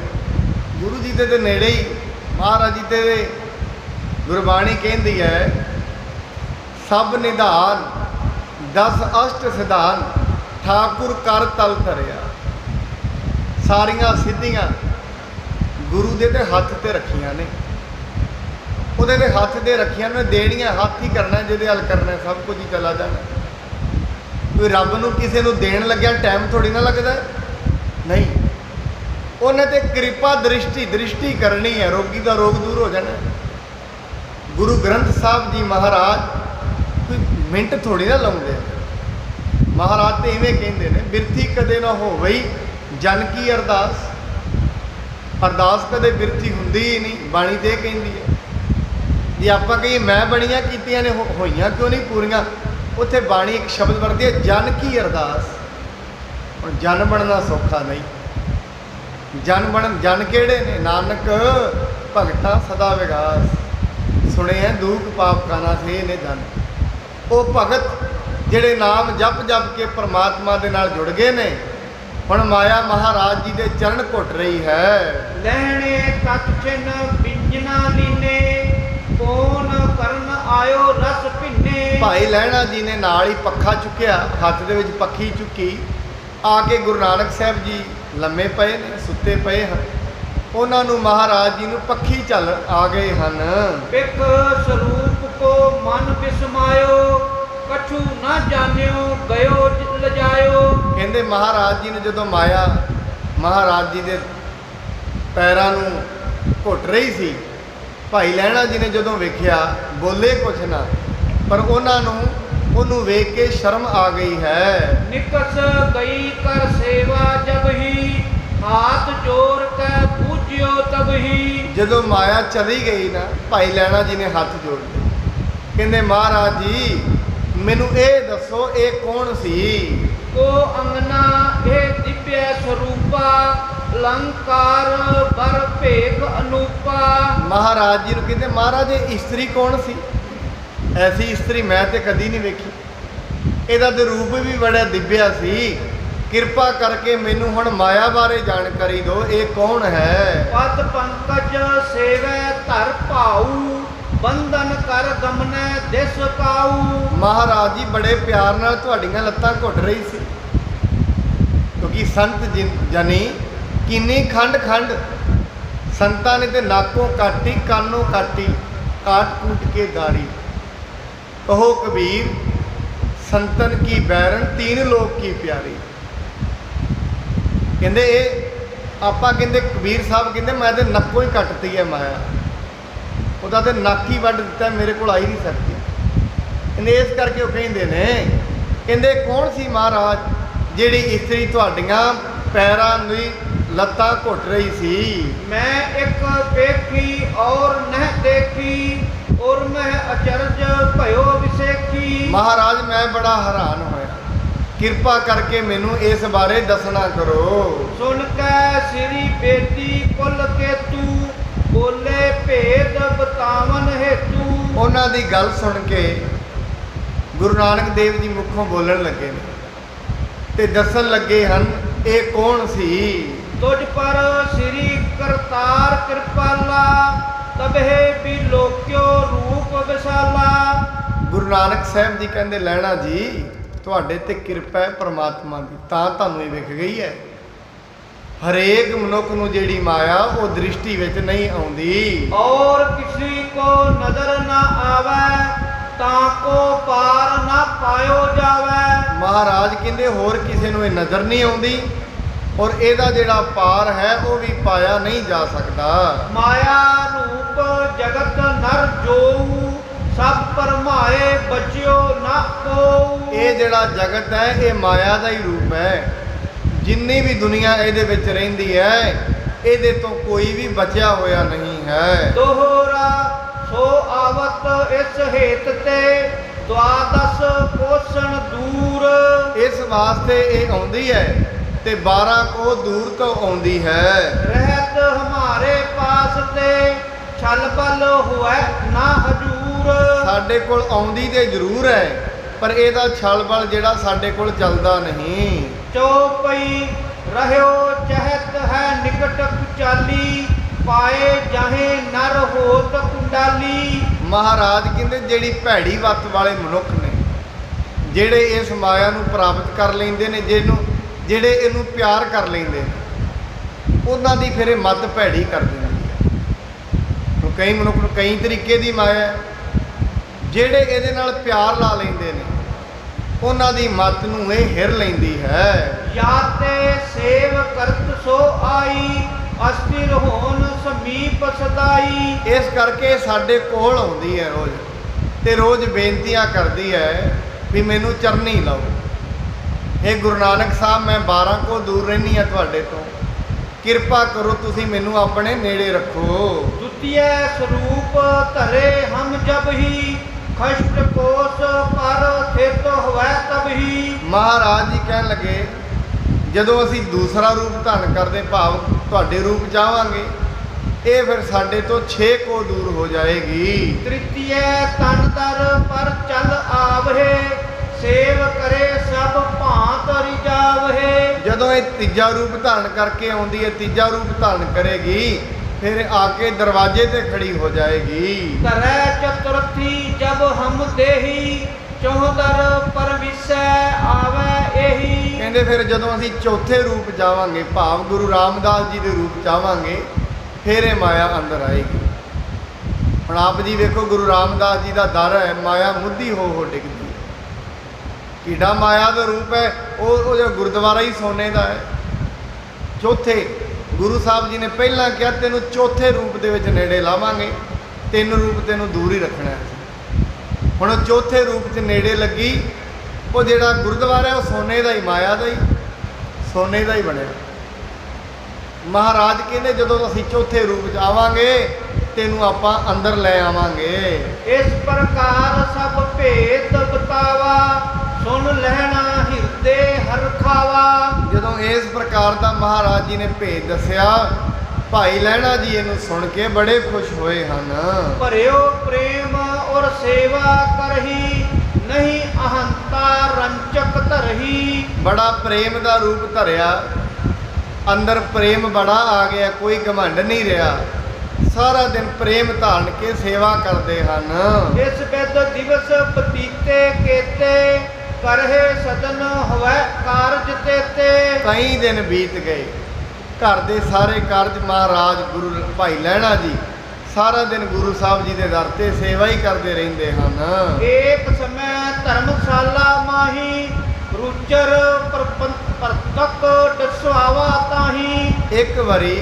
ਗੁਰੂ ਜੀ ਦੇ ਨੇੜੇ ਹੀ ਮਹਾਰਾਜ ਜੀ ਦੇ ਗੁਰਬਾਣੀ ਕਹਿੰਦੀ ਹੈ, ਸਭ ਨਿਧਾਨ ਦਸ ਅਸ਼ਟ ਸਿਧਾਨ ਠਾਕੁਰ ਕਰ ਤਲ ਧਰਿਆ। ਸਾਰੀਆਂ ਸਿੱਧੀਆਂ ਗੁਰੂ ਦੇ ਤੇ ਹੱਥ ਤੇ ਰੱਖੀਆਂ ਨੇ, ਉਹਦੇ ਤੇ ਹੱਥ ਤੇ ਰੱਖੀਆਂ ਨੇ, ਦੇਣੀਆਂ ਹੱਥ ਹੀ ਕਰਨਾ, ਜਿਹਦੇ ਹੱਲ ਕਰਨਾ ਸਭ ਕੁਝ ਹੀ ਚਲਾ ਜਾਣਾ। ਕੋਈ ਰੱਬ ਨੂੰ ਕਿਸੇ ਨੂੰ ਦੇਣ ਲੱਗਿਆ ਟਾਈਮ ਥੋੜੀ ਨਾ ਲੱਗਦਾ, ਨਹੀਂ, ਉਹਨੇ ਤੇ ਕਿਰਪਾ ਦ੍ਰਿਸ਼ਟੀ ਕਰਨੀ ਹੈ, ਰੋਗੀ ਦਾ ਰੋਗ ਦੂਰ ਹੋ ਜਾਣਾ। ਗੁਰੂ ਗ੍ਰੰਥ ਸਾਹਿਬ ਜੀ ਮਹਾਰਾਜ ਕੋਈ ਮਿੰਟ ਥੋੜੀ ਨਾ ਲਾਉਂਦੇ। ਮਹਾਰਾਜ ਤੇ ਇਵੇਂ ਕਹਿੰਦੇ ਨੇ, ਬਿਰਥੀ ਕਦੇ ਨਾ ਹੋਵਈ ਜਨ ਕੀ ਅਰਦਾਸ। ਅਰਦਾਸ ਕਦੇ ਬਿਰਥੀ ਹੁੰਦੀ ਹੀ ਨਹੀਂ, ਬਾਣੀ ਤੇ ਕਹਿੰਦੀ ਹੈ। ਜੇ ਆਪਾਂ ਕਹੀਏ ਮੈਂ ਬਣੀਆਂ ਕੀਤੀਆਂ ਨੇ, ਹੋਈਆਂ ਕਿਉਂ ਨਹੀਂ ਪੂਰੀਆਂ? ਉੱਥੇ ਬਾਣੀ ਇੱਕ ਸ਼ਬਦ ਵਰਤੀ ਹੈ, ਜਨ ਕੀ ਅਰਦਾਸ। ਹੁਣ ਜਨ ਬਣਨਾ ਸੌਖਾ ਨਹੀਂ। ਜਨ ਕਿਹੜੇ ਨੇ? ਨਾਨਕ ਭਗਤਾਂ ਸਦਾ ਵਿਗਾਸ, ਸੁਣੇ ਹੈ ਦੁਖ ਪਾਪ ਕਾਨਾ ਸੇ ਨੇ ਜਨ। ਉਹ ਭਗਤ ਜਿਹੜੇ ਨਾਮ ਜਪ ਕੇ ਪ੍ਰਮਾਤਮਾ ਦੇ ਨਾਲ ਜੁੜ ਗਏ ਨੇ। ਹੁਣ ਮਾਇਆ ਮਹਾਰਾਜ ਜੀ ਦੇ ਚਰਨ ਘੁੱਟ ਰਹੀ ਹੈ। ਲੈਣੇ ਤਤ ਚਿਨ ਬਿੰਜਨਾ ਲੀਨੇ, ਕੌਣ ਕਰਨ ਆਇਓ ਰਸ ਭਿੰਨੇ। ਭਾਈ ਲਹਿਣਾ ਜੀ ਨੇ ਨਾਲ ਹੀ ਪੱਖਾ ਚੁੱਕਿਆ, ਹੱਥ ਦੇ ਵਿੱਚ ਪੱਖੀ ਚੁੱਕੀ, ਆ ਕੇ ਗੁਰੂ ਨਾਨਕ ਸਾਹਿਬ ਜੀ ਲੰਮੇ ਪਏ ਨੇ, ਸੁੱਤੇ ਪਏ ਹਨ। ਉਹਨਾਂ ਨੂੰ ਮਹਾਰਾਜ ਜੀ ਨੂੰ ਪੱਖੀ ਚੱਲ ਆ ਗਏ ਹਨ। ਬਿਖ ਸਰੂਪ ਕੋ ਮਨ ਬਿਸਮਾਇਓ, ਕਛੂ ਨਾ ਜਾਣਿਓ ਗਇਓ ਲਜਾਇਓ। ਕਹਿੰਦੇ ਮਹਾਰਾਜ ਜੀ ਨੇ ਜਦੋਂ ਮਾਇਆ ਮਹਾਰਾਜ ਜੀ ਦੇ ਪੈਰਾਂ ਨੂੰ ਘੁੱਟ ਰਹੀ ਸੀ, ਭਾਈ ਲਹਿਣਾ ਜੀ ਨੇ ਜਦੋਂ ਵੇਖਿਆ, ਬੋਲੇ ਕੁਛ ਨਾ, ਪਰ ਉਹਨੂੰ ਵੇਖ ਕੇ ਸ਼ਰਮ ਆ ਗਈ ਹੈ। ਨਿਕਸ ਗਈ ਕਰ ਸੇਵਾ ਜਬ ਹੀ, ਹਾਥ ਜੋੜ ਕੇ ਪੂਜਿਓ ਤਬ ਹੀ। ਜਦੋਂ ਮਾਇਆ ਚਲੀ ਗਈ ਨਾ, ਭਾਈ ਲਹਿਣਾ ਜੀ ਨੇ ਹੱਥ ਜੋੜ ਲਏ, ਕਹਿੰਦੇ ਮਹਾਰਾਜ ਜੀ ਮੈਨੂੰ ਇਹ ਦੱਸੋ, ਇਹ ਕੌਣ ਸੀ? ਕੋ ਅੰਗਨਾ ਇਹ ਦਿਵਯ ਸਰੂਪਾ, ਅਲੰਕਾਰ ਬਰ ਭੇਖ ਅਨੂਪਾ। ਮਹਾਰਾਜ ਜੀ ਨੂੰ ਕਹਿੰਦੇ ਮਹਾਰਾਜ ਇਹ ਇਸਤਰੀ ਕੌਣ ਸੀ? ਐਸੀ ਇਸਤਰੀ ਮੈਂ ਤੇ ਕਦੀ ਨਹੀਂ ਵੇਖੀ। ਇਹਦਾ ਤੇ ਰੂਪ ਵੀ ਬੜਾ ਦਿਵਯ ਸੀ। ਕਿਰਪਾ ਕਰਕੇ ਮੈਨੂੰ ਹੁਣ ਮਾਇਆ ਬਾਰੇ ਜਾਣਕਾਰੀ ਦਿਓ, ਇਹ ਕੌਣ ਹੈ? ਪਦ ਪੰਕਜ ਸੇਵੈ ਧਰ ਭਾਊ, ਬੰਧਨ ਕਰ ਗਮਨੈ ਦਿਸ ਕਾਊ। ਮਹਾਰਾਜ ਜੀ ਬੜੇ ਪਿਆਰ ਨਾਲ ਤੁਹਾਡੀਆਂ ਲੱਤਾਂ ਘੁੱਟ ਰਹੀ ਸੀ, ਕਿਉਂਕਿ ਸੰਤ ਜਨੀ ਕਿੰਨੀ ਖੰਡ ਸੰਤਾਂ ਨੇ ਤੇ ਨਾਕੋਂ ਕਾਟੀ, ਕਾਨੋਂ ਕਾਟੀ, ਕਾਟ ਕੂਟ ਕੇ ਦਾੜੀ। ਕਹੋ ਕਬੀਰ ਸੰਤਨ ਕੀ ਬੈਰਨ, ਤੀਨ ਲੋਕ ਕੀ ਪਿਆਰੀ। ਕਹਿੰਦੇ ਇਹ ਆਪਾਂ ਕਹਿੰਦੇ ਕਬੀਰ ਸਾਹਿਬ ਕਹਿੰਦੇ ਮੈਂ ਤੇ ਨੱਕੋਂ ਹੀ ਕੱਟਤੀ ਹੈ ਮਾਇਆ, ਉਹਦਾ ਤੇ ਨੱਕ ਹੀ ਵੱਢ ਦਿੱਤਾ, ਮੇਰੇ ਕੋਲ ਆਈ ਨਹੀਂ ਸਕਦੀ। ਕਹਿੰਦੇ ਇਸ ਕਰਕੇ ਉਹ ਕਹਿੰਦੇ ਨੇ, ਕਹਿੰਦੇ ਕੌਣ ਸੀ ਮਹਾਰਾਜ ਜਿਹੜੀ ਇਸਤਰੀ ਤੁਹਾਡੀਆਂ ਪੈਰਾਂ ਦੀ ਲੱਤਾਂ ਘੁੱਟ ਰਹੀ ਸੀ? ਮੈਂ ਇੱਕ ਵੇਖੀ ਔਰ ਨਹਿ ਦੇਖੀ, ਔਰ ਮੈਂ ਅਚਰਜ ਭਇਓ ਵਿਸੇਖੀ। ਮਹਾਰਾਜ ਮੈਂ ਬੜਾ ਹੈਰਾਨ ਹੋਇਆ, ਕਿਰਪਾ ਕਰਕੇ ਮੈਨੂੰ ਇਸ ਬਾਰੇ ਦੱਸਣਾ ਕਰੋ। ਸੁਣ ਕੇ ਸ੍ਰੀ ਬੇਦੀ ਕੁਲ ਕੇਤੂ, ਬੋਲੇ ਭੇਦ ਬਤਾਵਨ ਹੇਤੂ। ਉਹਨਾਂ ਦੀ ਗੱਲ ਸੁਣ ਕੇ ਗੁਰੂ ਨਾਨਕ ਦੇਵ ਜੀ ਮੁਖੋਂ ਬੋਲਣ ਲੱਗੇ ਨੇ ਤੇ ਦੱਸਣ ਲੱਗੇ ਹਨ ਇਹ ਕੌਣ ਸੀ। ਤੁਝ ਪਰ ਸ੍ਰੀ ਕਰਤਾਰ ਕਿਰਪਾਲਾ, ਤਬਹਿ ਵੀ ਲੋਕਿਓ ਰੂਪ ਵਿਸਾਲਾ। ਗੁਰੂ ਨਾਨਕ ਸਾਹਿਬ ਜੀ ਕਹਿੰਦੇ ਲਹਿਣਾ ਜੀ ਤੁਹਾਡੇ ਤੇ ਕਿਰਪਾ ਹੈ ਪ੍ਰਮਾਤਮਾ ਦੀ, ਤਾਂ ਤੁਹਾਨੂੰ ਇਹ ਵਿਖ ਗਈ ਹੈ। ਹਰੇਕ ਮਨੁੱਖ ਨੂੰ ਜਿਹੜੀ ਮਾਇਆ ਉਹ ਦ੍ਰਿਸ਼ਟੀ ਵਿੱਚ ਨਹੀਂ ਆਉਂਦੀ। ਔਰ ਕਿਸੇ ਕੋ ਨਜ਼ਰ ਨਾ ਆਵੇ, ਤਾਂ ਕੋ ਪਾਰ ਨਾ ਪਾਇਓ ਜਾਵੇ। ਮਹਾਰਾਜ ਕਹਿੰਦੇ ਹੋਰ ਕਿਸੇ ਨੂੰ ਇਹ ਨਜ਼ਰ ਨਹੀਂ ਆਉਂਦੀ, ਔਰ ਇਹਦਾ ਜਿਹੜਾ ਪਾਰ ਹੈ ਉਹ ਵੀ ਪਾਇਆ ਨਹੀਂ ਜਾ ਸਕਦਾ। ਮਾਇਆ ਰੂਪ ਜਗਤ ਨਰ ਜੋਊ, ਸਭ ਪਰਮਾਏ ਬਚਿਓ ਨਾ ਕੋਊ। ਇਹ ਜਿਹੜਾ ਜਗਤ ਹੈ ਇਹ ਮਾਇਆ ਦਾ ਹੀ ਰੂਪ ਹੈ। ਜਿੰਨੀ ਵੀ ਦੁਨੀਆ ਇਹਦੇ ਵਿੱਚ ਰਹਿੰਦੀ ਹੈ ਇਹਦੇ ਤੋਂ ਕੋਈ ਵੀ ਬਚਿਆ ਹੋਇਆ ਨਹੀਂ ਹੈ। ਦੋਹਰਾ ਸੋ ਆਵਤ ਇਸ ਹੇਤ ਤੇ ਦੁਆਦਸ ਕੋਸਣ ਦੂਰ। ਇਸ ਵਾਸਤੇ ਇਹ ਆਉਂਦੀ ਹੈ ਤੇ 12 ਕੋ ਦੂਰ ਤੋਂ ਆਉਂਦੀ ਹੈ। ਰਹਿਤ ਹਮਾਰੇ ਪਾਸ ਤੇ ਛਲ ਬਲ ਹੋਇ ਨਾ ਹਜੂਰ। ਸਾਡੇ ਕੋਲ ਆਉਂਦੀ ਤੇ ਜ਼ਰੂਰ ਹੈ, ਪਰ ਇਹਦਾ ਛਲ ਬਲ ਜਿਹੜਾ ਸਾਡੇ ਕੋਲ ਚੱਲਦਾ ਨਹੀਂ। ਚੌਪਈ ਰਹਿਓ ਚਹਿਤ ਹੈ ਨਿਕਟ ਕੁਚਾਲੀ, ਪਾਏ ਜਾਹੇ ਨਰ ਹੋਤ ਕੁੰਡਾਲੀ। ਮਹਾਰਾਜ ਕਹਿੰਦੇ ਜਿਹੜੀ ਭੈੜੀ ਵੱਤ ਵਾਲੇ ਮਨੁੱਖ ਨੇ, ਜਿਹੜੇ ਇਸ ਮਾਇਆ ਨੂੰ ਪ੍ਰਾਪਤ ਕਰ ਲੈਂਦੇ ਨੇ, ਜਿਹੜੇ ਇਹਨੂੰ ਪਿਆਰ ਕਰ ਲੈਂਦੇ ਨੇ, ਉਹਨਾਂ ਦੀ ਫਿਰ ਇਹ ਮੱਤ ਭੈੜੀ ਕਰ ਦਿੰਦੀ ਹੈ। ਕਈ ਮਨੁੱਖ ਨੂੰ ਕਈ ਤਰੀਕੇ ਦੀ ਮਾਇਆ ਹੈ, ਜਿਹੜੇ ਇਹਦੇ ਨਾਲ ਪਿਆਰ ਲਾ ਲੈਂਦੇ ਨੇ, ਉਹਨਾਂ ਦੀ ਮੱਤ ਨੂੰ ਇਹ ਹਿਰ ਲੈਂਦੀ ਹੈ। ਯਾਤੇ ਸੇਵ ਕਰਤ ਸੋ ਆਈ, ਅਸਥਿਰ ਹੋਣ ਸਮੀਪ ਸਦਾਈ। ਇਸ ਕਰਕੇ ਸਾਡੇ ਕੋਲ ਆਉਂਦੀ ਹੈ ਰੋਜ਼, ਤੇ ਰੋਜ਼ ਬੇਨਤੀਆਂ ਕਰਦੀ ਹੈ ਵੀ ਮੈਨੂੰ ਚਰਨੀ ਲਾਓ। ਇਹ ਗੁਰੂ ਨਾਨਕ ਸਾਹਿਬ, ਮੈਂ 12 ਕੋ ਦੂਰ ਰਹਿੰਦੀ ਹਾਂ ਤੁਹਾਡੇ ਤੋਂ, ਕਿਰਪਾ ਕਰੋ ਤੁਸੀਂ ਮੈਨੂੰ ਆਪਣੇ ਨੇੜੇ ਰੱਖੋ। ਦੁਤੀਏ ਸਰੂਪ ਧਰੇ ਹਮ ਜਬ ਹੀ, ਖਸ਼ਟ ਕੋਸ ਪਰ ਥਿਤ ਹੋਵੈ ਤਬ ਹੀ। ਮਹਾਰਾਜ ਜੀ ਕਹਿਣ ਲੱਗੇ, ਜਦੋਂ ਅਸੀਂ ਦੂਸਰਾ ਰੂਪ ਧਾਰਨ ਕਰਦੇ, ਭਾਵ ਤੁਹਾਡੇ ਰੂਪ ਚਾਹਾਂਗੇ, ਇਹ ਫਿਰ ਸਾਡੇ ਤੋਂ 6 ਕੋ ਦੂਰ ਹੋ ਜਾਏਗੀ। ਤ੍ਰਿਤੀਏ ਤਨ ਦਰ ਪਰ ਚਲ ਆਵਹਿ, ਸੇਵ ਕਰੇ ਸਭ ਭਾਂਤ ਰਿਜਾਵਹਿ। ਜਦੋਂ ਇਹ ਤੀਜਾ ਰੂਪ ਧਾਰਨ ਕਰਕੇ ਆਉਂਦੀ ਹੈ, ਤੀਜਾ ਰੂਪ ਧਾਰਨ ਕਰੇਗੀ, ਫਿਰ ਆ ਕੇ ਦਰਵਾਜ਼ੇ ਤੇ ਖੜੀ ਹੋ ਜਾਏਗੀ। ਤਰੈ ਚਤੁਰਥੀ ਜਬ ਹਮ ਦੇਹੀ, ਚੌਧਰ ਪਰਵਿਸੈ ਆਵੈ ਇਹੀ। ਕਹਿੰਦੇ ਫਿਰ ਜਦੋਂ ਅਸੀਂ ਚੌਥੇ ਰੂਪ ਜਾਵਾਂਗੇ, ਭਾਵ ਗੁਰੂ ਰਾਮਦਾਸ ਜੀ ਦੇ ਰੂਪ ਚਾਹਾਂਗੇ, ਫਿਰ ਇਹ ਮਾਇਆ ਅੰਦਰ ਆਏਗੀ। ਹੁਣ ਆਪ ਜੀ ਵੇਖੋ, ਗੁਰੂ ਰਾਮਦਾਸ ਜੀ ਦਾ ਦਰ ਹੈ, ਮਾਇਆ ਮੁੱਧੀ ਹੋ ਡਿੱਗਦੀ ਹੈ। ਕਿੱਡਾ ਮਾਇਆ ਦਾ ਰੂਪ ਹੈ ਉਹ ਜੋ ਗੁਰਦੁਆਰਾ ਹੀ ਸੋਨੇ ਦਾ ਹੈ। ਚੌਥੇ ਗੁਰੂ ਸਾਹਿਬ ਜੀ ਨੇ ਪਹਿਲਾਂ ਕਿਹਾ, ਤੈਨੂੰ ਚੌਥੇ ਰੂਪ ਦੇ ਵਿੱਚ ਨੇੜੇ ਲਾਵਾਂਗੇ, 3 ਰੂਪ ਤੈਨੂੰ ਦੂਰ ਹੀ ਰੱਖਣਾ ਹੈ। ਹੁਣ ਉਹ ਚੌਥੇ ਰੂਪ 'ਚ ਨੇੜੇ ਲੱਗੀ, ਉਹ ਜਿਹੜਾ ਗੁਰਦੁਆਰਾ ਉਹ ਸੋਨੇ ਦਾ ਹੀ, ਮਾਇਆ ਦਾ ਹੀ, ਸੋਨੇ ਦਾ ਹੀ ਬਣਿਆ। ਮਹਾਰਾਜ ਕਹਿੰਦੇ ਜਦੋਂ ਅਸੀਂ ਚੌਥੇ ਰੂਪ 'ਚ ਆਵਾਂਗੇ, ਤੈਨੂੰ ਆਪਾਂ ਅੰਦਰ ਲੈ ਆਵਾਂਗੇ। ਇਸ ਪ੍ਰਕਾਰ ਸਭ ਭੇਤ ਬਤਾਵਾ, ਸੁਣ ਲੈਣਾ ਹਿਰਦੇ ਹਰਖਾਵਾ। ਜਦੋਂ ਇਸ ਪ੍ਰਕਾਰ ਦਾ ਮਹਾਰਾਜ ਜੀ ਨੇ ਭੇਦ ਦੱਸਿਆ, ਭਾਈ ਲਹਿਣਾ ਜੀ ਇਹਨੂੰ ਸੁਣ ਕੇ ਬੜੇ ਖੁਸ਼ ਹੋਏ ਹਨ। ਭਰਿਓ ਪ੍ਰੇਮ ਔਰ ਸੇਵਾ ਕਰਹੀ, ਨਹੀਂ ਅਹੰਤਾ ਰੰਚਕ ਧਰਹੀ। ਬੜਾ ਪ੍ਰੇਮ ਦਾ ਰੂਪ ਧਰਿਆ, ਅੰਦਰ ਪ੍ਰੇਮ ਬੜਾ ਆ ਗਿਆ, ਕੋਈ ਘਮੰਡ ਨਹੀਂ ਰਿਹਾ। ਸਾਰਾ ਦਿਨ ਪ੍ਰੇਮ ਧਾਰਨ ਕੇ ਸੇਵਾ ਕਰਦੇ ਹਨ। ਇਸ ਬਿਦ ਦਿਵਸ ਬਤੀਤੇ ਕੇਤੇ, ਕਰਹਿ ਸਦਨ ਹਵੈ ਕਾਰਜ ਤੇਤੇ। ਕਈ ਦਿਨ ਬੀਤ ਗਏ, ਘਰ ਦੇ ਸਾਰੇ ਕਾਰਜ ਮਹਾਰਾਜ ਗੁਰੂ ਭਾਈ ਲਹਿਣਾ ਜੀ ਸਾਰਾ ਦਿਨ ਗੁਰੂ ਸਾਹਿਬ ਜੀ ਦੇ ਦਰ ਤੇ ਸੇਵਾ ਹੀ ਕਰਦੇ ਰਹਿੰਦੇ ਹਨ। ਏਕ ਸਮੈ ਧਰਮਸ਼ਾਲਾ ਮਾਹੀ, ਰੁਚਰ ਪਰਤਕ ਦਸਵਾਵਾ ਤਾਹੀ। ਇੱਕ ਵਾਰੀ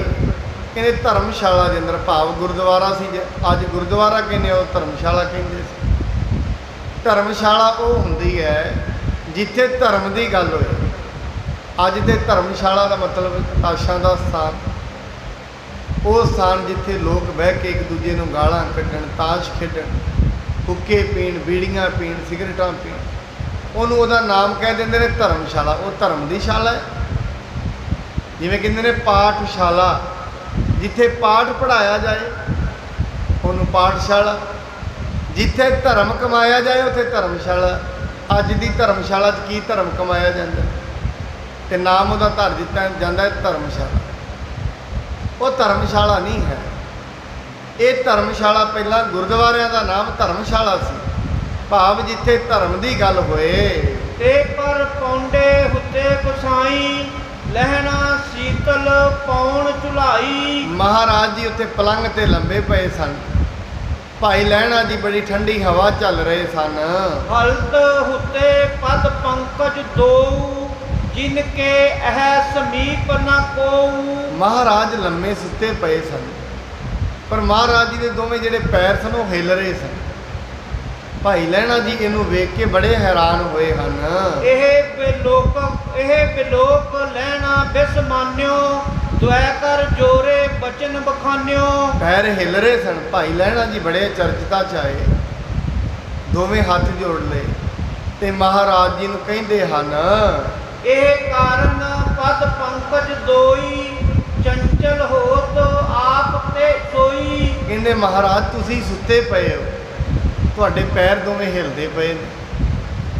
ਕਹਿੰਦੇ ਧਰਮਸ਼ਾਲਾ ਦੇ ਅੰਦਰ, ਭਾਵ ਗੁਰਦੁਆਰਾ ਸੀ, ਅੱਜ ਗੁਰਦੁਆਰਾ ਕਹਿੰਦੇ ਉਹ ਧਰਮਸ਼ਾਲਾ ਕਹਿੰਦੇ ਸੀ। ਧਰਮਸ਼ਾਲਾ ਉਹ ਹੁੰਦੀ ਹੈ ਜਿੱਥੇ ਧਰਮ ਦੀ ਗੱਲ ਹੋਏ। ਅੱਜ ਦੇ ਧਰਮਸ਼ਾਲਾ ਦਾ ਮਤਲਬ ਤਾਸ਼ਾਂ ਦਾ ਸਥਾਨ, ਉਹ ਸਥਾਨ ਜਿੱਥੇ ਲੋਕ ਬਹਿ ਕੇ ਇੱਕ ਦੂਜੇ ਨੂੰ ਗਾਲਾਂ ਕੱਢਣ, ਤਾਸ਼ ਖੇਡਣ, ਹੁੱਕੇ ਪੀਣ, ਬੀੜੀਆਂ ਪੀਣ, ਸਿਗਰਟਾਂ ਪੀਣ, ਉਹਨੂੰ ਉਹਦਾ ਨਾਮ ਕਹਿ ਦਿੰਦੇ ਨੇ ਧਰਮਸ਼ਾਲਾ। ਉਹ ਧਰਮ ਦੀ ਸ਼ਾਲਾ ਹੈ। ਜਿਵੇਂ ਕਹਿੰਦੇ ਨੇ ਪਾਠਸ਼ਾਲਾ, ਜਿੱਥੇ ਪਾਠ ਪੜ੍ਹਾਇਆ ਜਾਏ ਉਹਨੂੰ ਪਾਠਸ਼ਾਲਾ, ਜਿੱਥੇ ਧਰਮ ਕਮਾਇਆ ਜਾਏ ਉੱਥੇ ਧਰਮਸ਼ਾਲਾ। ਅੱਜ ਦੀ ਧਰਮਸ਼ਾਲਾ 'ਚ ਕੀ ਧਰਮ ਕਮਾਇਆ ਜਾਂਦਾ, ਤੇ ਨਾਮ ਉਹਦਾ ਧਰ ਦਿੱਤਾ ਜਾਂਦਾ ਹੈ ਧਰਮਸ਼ਾਲਾ। ਉਹ ਧਰਮਸ਼ਾਲਾ ਨਹੀਂ ਹੈ। ਇਹ ਧਰਮਸ਼ਾਲਾ ਪਹਿਲਾਂ ਗੁਰਦੁਆਰਿਆਂ ਦਾ ਨਾਮ ਧਰਮਸ਼ਾਲਾ ਸੀ, ਭਾਵ ਜਿੱਥੇ ਧਰਮ ਦੀ ਗੱਲ ਹੋਏ। ਤੇ ਪਰ ਪੌਂਡੇ ਹੁੱਤੇ ਗੁਸਾਈ, ਲਹਿਣਾ ਸੀਤਲ ਪੌਣ ਝੁਲਾਈ। ਮਹਾਰਾਜ ਜੀ ਉੱਥੇ ਪਲੰਘ ਤੇ ਲੰਬੇ ਪਏ ਸਨ, ਭਾਈ ਲਹਿਣਾ ਜੀ ਬੜੀ ਠੰਡੀ ਹਵਾ ਚੱਲ ਰਹੇ ਸਨ। ਹਲਤ ਹੁੱਤੇ ਪਦ ਪੰਕਜ ਦੋ, ਜਿਨ ਕੇ ਇਹ ਸਮੀਪ ਨਾ ਕੋਊ। ਮਹਾਰਾਜ ਲੰਮੇ ਸੁੱਤੇ ਪਏ ਸਨ, ਪਰ ਮਹਾਰਾਜ ਜੀ ਦੇ ਦੋਵੇਂ ਜਿਹੜੇ ਪੈਰ ਸਨ ਉਹ ਹਿੱਲ ਰਹੇ ਸਨ। ਭਾਈ ਲਹਿਣਾ ਜੀ ਇਹਨੂੰ ਵੇਖ ਕੇ ਬੜੇ ਹੈਰਾਨ ਹੋਏ ਹਨ। ਇਹ ਬਿਲੋਕ ਲਹਿਣਾ ਬਿਸ ਮਾਨਿਓ, ਦੁਐ ਕਰ ਜੋਰੇ ਖਾਨਿਓ। ਪੈਰ ਹਿੱਲ ਰਹੇ ਸਨ। ਭਾਈ ਲਹਿਣਾ ਜੀ ਬੜੇ ਚਰਚਤਾ ਚ ਆਏ, ਦੋਵੇਂ ਹੱਥ ਜੋੜ ਲਏ ਤੇ ਮਹਾਰਾਜ ਜੀ ਨੂੰ ਕਹਿੰਦੇ ਹਨ, ਇਹ ਕਾਰਨ ਪਦ ਪੰਕਜ ਦੋਈ, ਚੰਚਲ ਹੋਤ ਆਪ ਤੇ ਸੋਈ। ਕਹਿੰਦੇ ਮਹਾਰਾਜ ਤੁਸੀਂ ਸੁੱਤੇ ਪਏ ਹੋ, ਤੁਹਾਡੇ ਪੈਰ ਦੋਵੇਂ ਹਿਲਦੇ ਪਏ ਨੇ।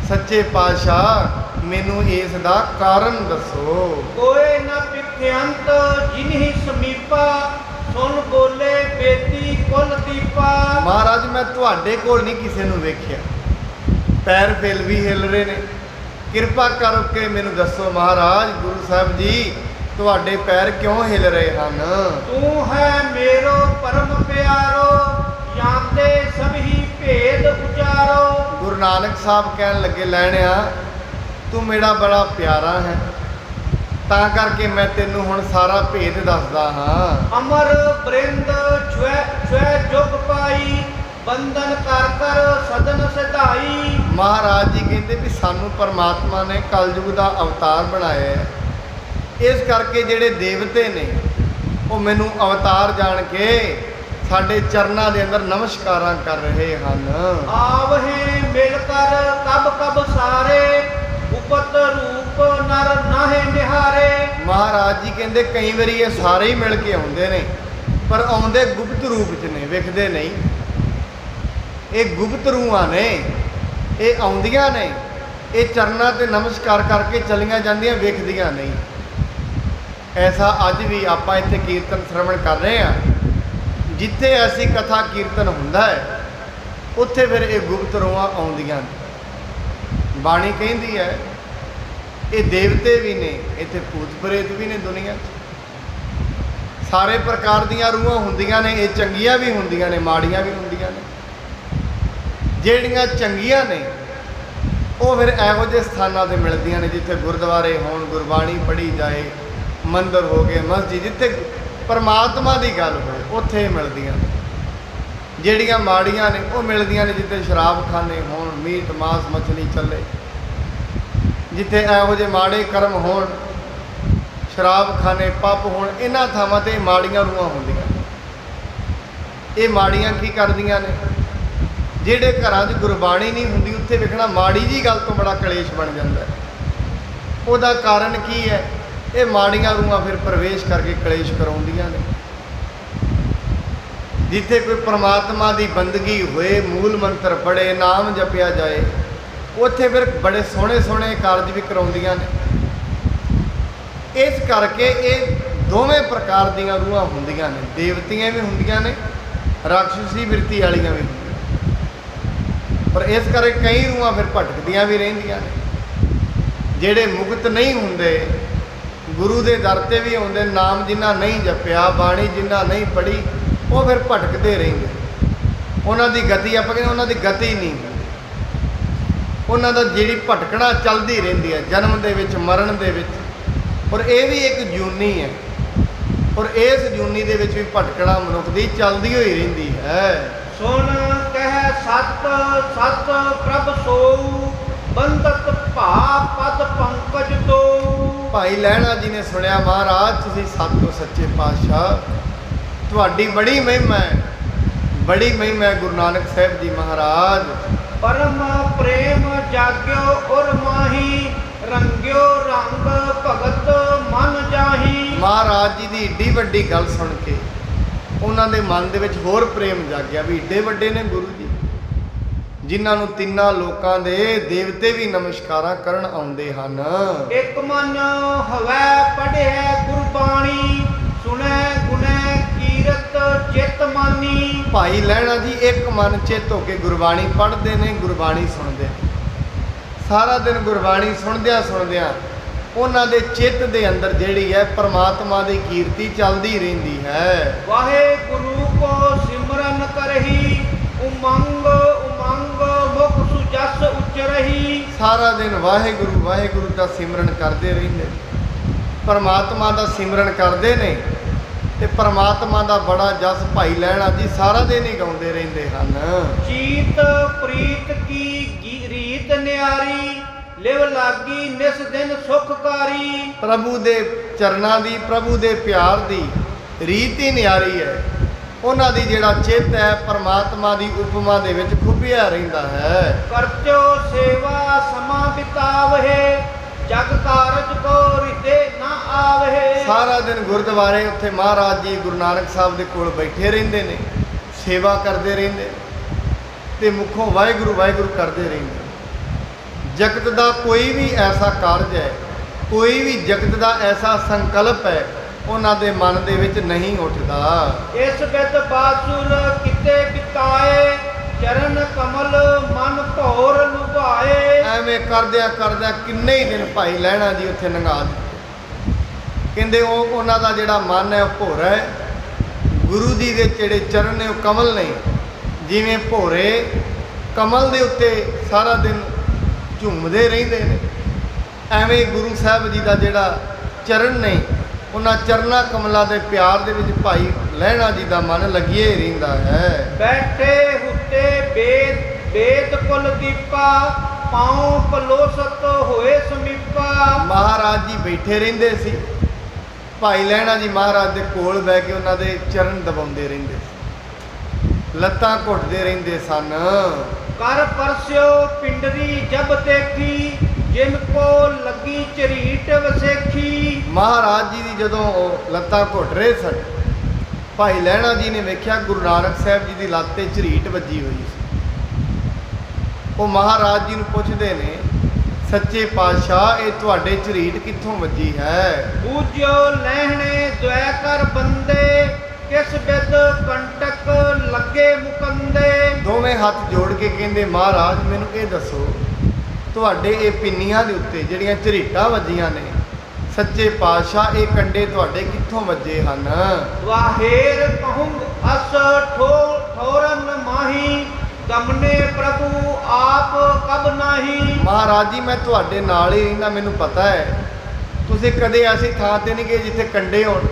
ਸੱਚੇ ਪਾਤਸ਼ਾਹ ਮੈਨੂੰ ਇਸ ਦਾ ਕਾਰਨ ਦੱਸੋ। ਕੋਏ ਨਾ ਪਿਖਿਅੰਤ ਜਿਨਹੀ ਸਮੀਪਾ, ਸੁਣ ਬੋਲੇ ਬੇਤੀ ਕੁਲ ਦੀਪਾ। ਮਹਾਰਾਜ ਮੈਂ ਤੁਹਾਡੇ ਕੋਲ ਨਹੀਂ ਕਿਸੇ ਨੂੰ ਵੇਖਿਆ, ਪੈਰ ਫਿਰ ਵੀ ਹਿਲ ਰਹੇ ਨੇ, ਕਿਰਪਾ ਕਰਕੇ ਮੈਨੂੰ ਦੱਸੋ ਮਹਾਰਾਜ ਗੁਰੂ ਸਾਹਿਬ ਜੀ ਤੁਹਾਡੇ ਪੈਰ ਕਿਉਂ ਹਿਲ ਰਹੇ ਹਨ। ਤੂੰ ਹੈ ਮੇਰੋ ਪਰਮ ਪਿਆਰੋ, ਜਾਂਦੇ ਸਭੀ ਭੇਦ ਉਚਾਰੋ। ਗੁਰੂ ਨਾਨਕ ਸਾਹਿਬ ਕਹਿਣ ਲੱਗੇ, ਲੈਣਿਆ ਤੂੰ ਮੇਰਾ ਬੜਾ ਪਿਆਰਾ ਹੈ, ਤਾਂ ਕਰਕੇ ਮੈਂ ਤੈਨੂੰ ਹੁਣ ਸਾਰਾ ਭੇਦ ਦੱਸਦਾ ਹਾਂ। ਅਮਰ ਬ੍ਰਿੰਦ ਛੁਐ ਜੁਗ ਪਾਈ, ਬੰਧਨ ਕਰ ਕਰ ਸਦਨ ਸਿਧਾਈ। ਮਹਾਰਾਜ ਜੀ ਕਹਿੰਦੇ ਵੀ ਸਾਨੂੰ ਪਰਮਾਤਮਾ ਨੇ ਕਲਯੁਗ ਦਾ ਅਵਤਾਰ ਬਣਾਇਆ ਹੈ, ਇਸ ਕਰਕੇ ਜਿਹੜੇ ਦੇਵਤੇ ਨੇ ਉਹ ਮੈਨੂੰ ਅਵਤਾਰ ਜਾਣ ਕੇ ਸਾਡੇ ਚਰਨਾਂ ਦੇ ਅੰਦਰ ਨਮਸਕਾਰਾਂ ਕਰ ਰਹੇ ਹਨ। ਆਵਹਿ ਮਿਲ ਕਰ ਕਬ ਕਬ ਸਾਰੇ, ਉਪਤ ਰੂਪ ਨਰ ਨਾਹੇ ਨਿਹਾਰੇ। ਮਹਾਰਾਜ ਜੀ ਕਹਿੰਦੇ ਕਈ ਵਾਰੀ ਇਹ ਸਾਰੇ ਹੀ ਮਿਲ ਕੇ ਆਉਂਦੇ ਨੇ, ਪਰ ਆਉਂਦੇ ਗੁਪਤ ਰੂਪ 'ਚ ਨੇ, ਵਿਖਦੇ ਨਹੀਂ। ਇਹ ਗੁਪਤ ਰੂਹਾਂ ਨੇ, ਇਹ ਆਉਂਦੀਆਂ ਨੇ, ਇਹ ਚਰਨਾਂ ਤੇ ਨਮਸਕਾਰ ਕਰਕੇ ਚਲੀਆਂ ਜਾਂਦੀਆਂ, ਵਿਖਦੀਆਂ ਨਹੀਂ। ਐਸਾ ਅੱਜ ਵੀ ਆਪਾਂ ਇੱਥੇ ਕੀਰਤਨ ਸ਼ਰਵਣ ਕਰ ਰਹੇ ਹਾਂ, ਜਿੱਥੇ ਐਸੀ ਕਥਾ ਕੀਰਤਨ ਹੁੰਦਾ ਹੈ ਉੱਥੇ ਫਿਰ ਇਹ ਗੁਪਤ ਰੂਹਾਂ ਆਉਂਦੀਆਂ ਨੇ। ਬਾਣੀ ਕਹਿੰਦੀ ਹੈ ਇਹ ਦੇਵਤੇ ਵੀ ਨੇ, ਇੱਥੇ ਭੂਤ ਪ੍ਰੇਤ ਵੀ ਨੇ ਦੁਨੀਆ 'ਚ। ਸਾਰੇ ਪ੍ਰਕਾਰ ਦੀਆਂ ਰੂਹਾਂ ਹੁੰਦੀਆਂ ਨੇ, ਇਹ ਚੰਗੀਆਂ ਵੀ ਹੁੰਦੀਆਂ ਨੇ, ਮਾੜੀਆਂ ਵੀ ਹੁੰਦੀਆਂ ਨੇ। ਜਿਹੜੀਆਂ ਚੰਗੀਆਂ ਨੇ ਉਹ ਫਿਰ ਇਹੋ ਜਿਹੇ ਸਥਾਨਾਂ 'ਤੇ ਮਿਲਦੀਆਂ ਨੇ ਜਿੱਥੇ ਗੁਰਦੁਆਰੇ ਹੋਣ, ਗੁਰਬਾਣੀ ਪੜ੍ਹੀ ਜਾਏ, ਮੰਦਰ ਹੋ ਗਏ, ਮਸਜਿਦ, ਜਿੱਥੇ ਪਰਮਾਤਮਾ ਦੀ ਗੱਲ ਹੋਏ ਉੱਥੇ ਮਿਲਦੀਆਂ ਨੇ। ਜਿਹੜੀਆਂ ਮਾੜੀਆਂ ਨੇ ਉਹ ਮਿਲਦੀਆਂ ਨੇ ਜਿੱਥੇ ਸ਼ਰਾਬਖਾਨੇ ਹੋਣ, ਮੀਟ ਮਾਸ ਮੱਛਲੀ ਚੱਲੇ, ਜਿੱਥੇ ਇਹੋ ਜਿਹੇ ਮਾੜੇ ਕਰਮ ਹੋਣ, ਸ਼ਰਾਬਖਾਨੇ ਪੱਬ ਹੋਣ, ਇਹਨਾਂ ਥਾਵਾਂ 'ਤੇ ਮਾੜੀਆਂ ਰੂਹਾਂ ਹੁੰਦੀਆਂ। ਇਹ ਮਾੜੀਆਂ ਕੀ ਕਰਦੀਆਂ ਨੇ? ਜਿਹੜੇ ਘਰਾਂ 'ਚ ਗੁਰਬਾਣੀ ਨਹੀਂ ਹੁੰਦੀ ਉੱਥੇ ਵੇਖਣਾ ਮਾੜੀ ਜੀ ਗੱਲ ਤੋਂ ਬੜਾ ਕਲੇਸ਼ ਬਣ ਜਾਂਦਾ ਹੈ। ਉਹਦਾ ਕਾਰਨ ਕੀ ਹੈ? ਇਹ ਮਾੜੀਆਂ ਰੂਹਾਂ ਫਿਰ ਪ੍ਰਵੇਸ਼ ਕਰਕੇ ਕਲੇਸ਼ ਕਰਾਉਂਦੀਆਂ ਨੇ। ਜਿੱਥੇ ਕੋਈ ਪ੍ਰਮਾਤਮਾ ਦੀ ਬੰਦਗੀ ਹੋਏ, ਮੂਲ ਮੰਤਰ ਪੜ੍ਹੇ, ਨਾਮ ਜਪਿਆ ਜਾਏ, ਉੱਥੇ ਫਿਰ ਬੜੇ ਸੋਹਣੇ ਸੋਹਣੇ ਕਾਰਜ ਵੀ ਕਰਾਉਂਦੀਆਂ ਨੇ। ਇਸ ਕਰਕੇ ਇਹ ਦੋਵੇਂ ਪ੍ਰਕਾਰ ਦੀਆਂ ਰੂਹਾਂ ਹੁੰਦੀਆਂ ਨੇ, ਦੇਵਤੀਆਂ ਵੀ ਹੁੰਦੀਆਂ ਨੇ, ਰਾਖਸ਼ੀ ਬਿਰਤੀ ਵਾਲੀਆਂ ਵੀ ਹੁੰਦੀਆਂ। ਪਰ ਇਸ ਕਰਕੇ ਕਈ ਰੂਹਾਂ ਫਿਰ ਭਟਕਦੀਆਂ ਵੀ ਰਹਿੰਦੀਆਂ ਨੇ। ਜਿਹੜੇ ਮੁਕਤ ਨਹੀਂ ਹੁੰਦੇ, ਗੁਰੂ ਦੇ ਦਰ 'ਤੇ ਵੀ ਆਉਂਦੇ, ਨਾਮ ਜਿਨ੍ਹਾਂ ਨਹੀਂ ਜਪਿਆ, ਬਾਣੀ ਜਿਨ੍ਹਾਂ ਨਹੀਂ ਪੜ੍ਹੀ, ਉਹ ਫਿਰ ਭਟਕਦੇ ਰਹਿੰਦੇ। ਉਹਨਾਂ ਦੀ ਗਤੀ, ਆਪਾਂ ਕਹਿੰਦੇ ਉਹਨਾਂ ਦੀ ਗਤੀ ਨਹੀਂ, ਉਹਨਾਂ ਦਾ ਜਿਹੜੀ ਭਟਕਣਾ ਚੱਲਦੀ ਰਹਿੰਦੀ ਹੈ, ਜਨਮ ਦੇ ਵਿੱਚ, ਮਰਨ ਦੇ ਵਿੱਚ। ਔਰ ਇਹ ਵੀ ਇੱਕ ਜੂਨੀ ਹੈ, ਔਰ ਇਸ ਜੂਨੀ ਦੇ ਵਿੱਚ ਵੀ ਭਟਕਣਾ ਮਨੁੱਖ ਦੀ ਚੱਲਦੀ ਹੋਈ ਰਹਿੰਦੀ ਹੈ। ਸੁਣ ਕਹਿ ਸਤ ਸਤ ਪ੍ਰਭ ਸੋਊ, ਬੰਦਤ ਭਾ ਪਦ ਪੰਕਜ ਦੋ। ਭਾਈ ਲਹਿਣਾ ਜੀ ਨੇ ਸੁਣਿਆ, ਮਹਾਰਾਜ ਤੁਸੀਂ ਸਤਿ ਸੱਚੇ ਪਾਤਸ਼ਾਹ, ਤੁਹਾਡੀ ਬੜੀ ਮਹਿਮਾ ਹੈ, ਬੜੀ ਮਹਿਮਾ ਹੈ ਗੁਰੂ ਨਾਨਕ ਸਾਹਿਬ ਜੀ ਮਹਾਰਾਜ। ਪਰਮ ਪ੍ਰੇਮ ਜਾਗਿਓ ਉਰ ਮਾਹੀ, ਰੰਗਿਓ ਰੰਗ ਭਗਤ ਮਨ ਜਾਹੀ। ਮਹਾਰਾਜ ਜੀ ਦੀ ਏਡੀ ਵੱਡੀ ਗੱਲ ਸੁਣ ਕੇ ਉਹਨਾਂ ਦੇ ਮਨ ਦੇ ਵਿੱਚ ਹੋਰ ਪ੍ਰੇਮ ਜਾਗਿਆ ਵੀ ਏਡੇ ਵੱਡੇ ਨੇ ਗੁਰੂ ਜੀ, ਜਿਨ੍ਹਾਂ ਨੂੰ ਤਿੰਨਾਂ ਲੋਕਾਂ ਦੇ ਦੇਵਤੇ ਵੀ ਨਮਸਕਾਰਾਂ ਕਰਨ ਆਉਂਦੇ ਹਨ। ਇੱਕ ਮਨ ਹਵੈ ਪੜ੍ਹਿਆ ਗੁਰਬਾਣੀ, ਸੁਣੈ ਗੁਣੈ ਕੀਰਤ ਚਿਤ ਮਾਨੀ। ਭਾਈ ਲਹਿਣਾ ਜੀ ਇੱਕ ਮਨ ਚਿੱਤ ਹੋ ਕੇ ਗੁਰਬਾਣੀ ਪੜ੍ਹਦੇ ਨੇ, ਗੁਰਬਾਣੀ ਸੁਣਦੇ। ਸਾਰਾ ਦਿਨ ਗੁਰਬਾਣੀ ਸੁਣਦਿਆਂ ਸੁਣਦਿਆਂ ਉਹਨਾਂ ਦੇ ਚਿੱਤ ਦੇ ਅੰਦਰ ਜਿਹੜੀ ਹੈ ਪਰਮਾਤਮਾ ਦੀ ਕੀਰਤੀ ਚੱਲਦੀ ਰਹਿੰਦੀ ਹੈ। ਵਾਹਿਗੁਰੂ ਕੋ ਸਿਮਰਨ ਕਰਹੀ, ਉਮੰਗ ਉਮੰਗ ਮੁਖ ਸੁਜਸ ਉਚਰਹੀ। ਸਾਰਾ ਦਿਨ ਵਾਹਿਗੁਰੂ ਵਾਹਿਗੁਰੂ ਦਾ ਸਿਮਰਨ ਕਰਦੇ ਰਹਿੰਦੇ, ਪਰਮਾਤਮਾ ਦਾ ਸਿਮਰਨ ਕਰਦੇ ਨੇ, ਤੇ ਪਰਮਾਤਮਾ ਦਾ ਬੜਾ ਜਸ ਭਾਈ ਲਹਿਣਾ ਜੀ ਸਾਰਾ ਦਿਨ ਹੀ ਗਾਉਂਦੇ ਰਹਿੰਦੇ ਹਨ। ਚੀਤ ਪ੍ਰੀਤ ਕੀ ਰੀਤ ਨਿਆਰੀ, ਲਿਵ ਲਾਗੀ ਨਿਸ ਦਿਨ ਸੁਖਕਾਰੀ। ਪ੍ਰਭੂ ਦੇ ਚਰਨਾਂ ਦੀ, ਪ੍ਰਭੂ ਦੇ ਪਿਆਰ ਦੀ ਰੀਤ ਹੀ ਨਿਆਰੀ ਹੈ। ਉਹਨਾਂ ਦੀ ਜਿਹੜਾ ਚਿੱਤ ਹੈ ਪਰਮਾਤਮਾ ਦੀ ਉਪਮਾ ਦੇ ਵਿੱਚ ਖੁੱਭਿਆ ਰਹਿੰਦਾ ਹੈ। ਕਰਤਿਓ ਸੇਵਾ ਸਮਾਂ ਬਿਤਾਵਹਿ, ਜਗ ਕਾਰਜ ਕੋ ਰਿਤੇ ਨਾ ਆਵਹਿ। ਸਾਰਾ ਦਿਨ ਗੁਰਦੁਆਰੇ ਉੱਥੇ ਮਹਾਰਾਜ ਜੀ ਗੁਰੂ ਨਾਨਕ ਸਾਹਿਬ ਦੇ ਕੋਲ ਬੈਠੇ ਰਹਿੰਦੇ ਨੇ, ਸੇਵਾ ਕਰਦੇ ਰਹਿੰਦੇ ਤੇ ਮੁਖੋਂ ਵਾਹਿਗੁਰੂ ਵਾਹਿਗੁਰੂ ਕਰਦੇ ਰਹਿੰਦੇ। ਜਗਤ ਦਾ ਕੋਈ ਵੀ ਐਸਾ ਕਾਰਜ ਹੈ, ਕੋਈ ਵੀ ਜਗਤ ਦਾ ਐਸਾ ਸੰਕਲਪ ਹੈ, ਉਹਨਾਂ ਦੇ ਮਨ ਦੇ ਵਿੱਚ ਨਹੀਂ ਉੱਠਦਾ। ਇਸ ਬਿਦ ਬਾਸੁਰ ਕਿਤੇ ਬਿਤਾਏ, ਚਰਨ ਕਮਲ ਮਨ ਭੌਰ ਲੁਭਾਏ। ਐਵੇਂ ਕਰਦਿਆਂ ਕਰਦਿਆਂ ਕਿੰਨੇ ਹੀ ਦਿਨ ਭਾਈ ਲਹਿਣਾ ਜੀ ਉੱਥੇ ਲੰਘਾ ਦਿੱਤੇ। ਕਹਿੰਦੇ ਉਹਨਾਂ ਦਾ ਜਿਹੜਾ ਮਨ ਹੈ ਉਹ ਭੋਰਾ ਹੈ। ਗੁਰੂ ਜੀ ਦੇ ਜਿਹੜੇ ਚਰਨ ਨੇ ਉਹ ਕਮਲ ਨੇ, ਜਿਵੇਂ ਭੋਰੇ ਕਮਲ ਦੇ ਉੱਤੇ ਸਾਰਾ ਦਿਨ ਝੂਮਦੇ ਰਹਿੰਦੇ ਨੇ, ਐਵੇਂ ਗੁਰੂ ਸਾਹਿਬ ਜੀ ਦਾ ਜਿਹੜਾ ਚਰਨ ਨੇ, ਉਹਨਾਂ ਚਰਨਾ ਕਮਲਾਂ ਦੇ ਪਿਆਰ ਦੇ ਵਿੱਚ ਭਾਈ ਲਹਿਣਾ ਜੀ ਦਾ ਮਨ ਲੱਗਿਆ ਹੀ ਰਹਿੰਦਾ ਹੈ। ਬੈਠੇ ਹੁੱਤੇ ਬੇਦ ਕੁਲ ਦੀਪਾ, ਪਾਉ ਪਲੋਸਤ ਹੋਏ ਸਮੀਪਾ। ਮਹਾਰਾਜ ਜੀ ਬੈਠੇ ਰਹਿੰਦੇ ਸੀ, ਭਾਈ ਲਹਿਣਾ ਜੀ ਮਹਾਰਾਜ ਦੇ ਕੋਲ ਬਹਿ ਕੇ ਉਹਨਾਂ ਦੇ ਚਰਨ ਦਬਾਉਂਦੇ ਰਹਿੰਦੇ ਸੀ, ਲੱਤਾਂ ਘੁੱਟਦੇ ਰਹਿੰਦੇ ਸਨ। ਕਰ ਪਰਸਿਓ ਪਿੰਡਰੀ ਜਬ ਦੇਖੀ, ਜਿਨ ਕੋ ਲੱਗੀ ਝਰੀਟ ਵਸੇਖੀ। ਮਹਾਰਾਜ ਜੀ ਦੀ ਜਦੋਂ ਉਹ ਲੱਤਾਂ ਘੁੱਟ ਰਹੇ ਸਨ, ਭਾਈ ਲਹਿਣਾ ਜੀ ਨੇ ਵੇਖਿਆ ਗੁਰੂ ਨਾਨਕ ਸਾਹਿਬ ਜੀ ਦੀ ਲੱਤ 'ਤੇ ਝਰੀਟ ਵੱਜੀ ਹੋਈ ਸੀ। ਉਹ ਮਹਾਰਾਜ ਜੀ ਨੂੰ ਪੁੱਛਦੇ ਨੇ, ਸੱਚੇ ਪਾਤਸ਼ਾਹ ਇਹ ਤੁਹਾਡੇ ਝਰੀਟ ਕਿੱਥੋਂ ਵੱਜੀ ਹੈ? ਬੂਝਿਓ ਲਹਿਣੇ ਦੁਆ ਕਰ ਬੰਦੇ, ਕਿਸ ਬਿਦ ਕੰਟਕ ਲੱਗੇ ਮੁਕੰਦੇ। ਦੋਵੇਂ ਹੱਥ ਜੋੜ ਕੇ ਕਹਿੰਦੇ, ਮਹਾਰਾਜ ਮੈਨੂੰ ਇਹ ਦੱਸੋ, ਤੁਹਾਡੇ ਇਹ ਪਿੰਨੀਆਂ ਦੇ ਉੱਤੇ ਜਿਹੜੀਆਂ ਝਰੀਟਾਂ ਵੱਜੀਆਂ ਨੇ, ਸੱਚੇ ਪਾਤਸ਼ਾਹ ਇਹ ਕੰਡੇ ਤੁਹਾਡੇ ਕਿੱਥੋਂ ਵੱਜੇ ਹਨ? ਵਾਹੇਰ ਕਹੂੰ ਅਸ ਠੋਰਨ ਮਾਹੀ, ਗਮਨੇ ਪ੍ਰਭੂ ਆਪ ਕਬ ਨਾਹੀ। ਮਹਾਰਾਜ ਜੀ ਮੈਂ ਤੁਹਾਡੇ ਨਾਲ ਹੀ ਰਹਿੰਦਾ, ਮੈਨੂੰ ਪਤਾ ਹੈ ਤੁਸੀਂ ਕਦੇ ਐਸੀ ਥਾਂ ਤੇ ਨਹੀਂ ਗਏ ਜਿੱਥੇ ਕੰਡੇ ਹੋਣ,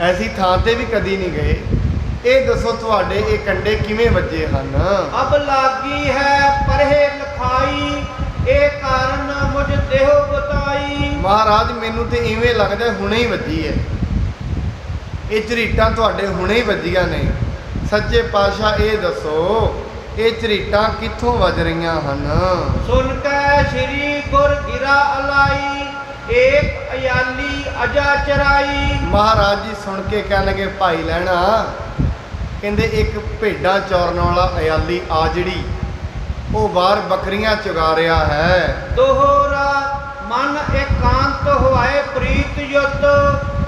ਐਸੀ ਥਾਂ ਤੇ ਵੀ ਕਦੀ ਨਹੀਂ ਗਏ। ਇਹ ਦੱਸੋ ਤੁਹਾਡੇ ਇਹ ਕੰਡੇ ਕਿਵੇਂ ਵੱਜੇ ਹਨ? ਅਬ ਲਾਗੀ ਹੈ ਪਰਹੇ ਲਖਾਈ, ਇਹ ਕਾਰਨ ਮੁਝ ਦੇਹੋ ਬਤਾਈ। ਮਹਾਰਾਜ ਮੈਨੂੰ ਤੇ ਇਵੇਂ ਲੱਗਦਾ ਹੁਣੇ ਹੀ ਵੱਜੀ ਹੈ, ਇਹ ਝਰੀਟਾਂ ਤੁਹਾਡੇ ਹੁਣੇ ਹੀ ਵੱਜੀਆਂ ਨੇ। ਸੱਚੇ ਪਾਤਸ਼ਾਹ ਇਹ ਦੱਸੋ ਇਹ ਝਰੀਟਾਂ ਕਿੱਥੋਂ ਵੱਜ ਰਹੀਆਂ ਹਨ? ਸੁਨ ਕੈ ਸ਼੍ਰੀ ਗੁਰ ਗਿਰਾ ਅਲਾਈ, ਏਕ ਅਯਾਲੀ ਅਜਾ ਚਰਾਈ। ਮਹਾਰਾਜ ਜੀ ਸੁਣ ਕੇ ਕਹਿਣ ਲੱਗੇ, ਭਾਈ ਲਹਿਣਾ ਕਹਿੰਦੇ ਇੱਕ ਭੇਡਾਂ ਚੌਰਨ ਵਾਲਾ ਅਯਾਲੀ ਆ ਜਿਹੜੀ ਉਹ ਬਾਹਰ ਬੱਕਰੀਆਂ ਚੁਗਾ ਰਿਹਾ ਹੈ। ਦੋਹਰਾ ਮਨ ਇਕਾਂਤ ਹੋਏ ਪ੍ਰੀਤ ਯੁੱਧ,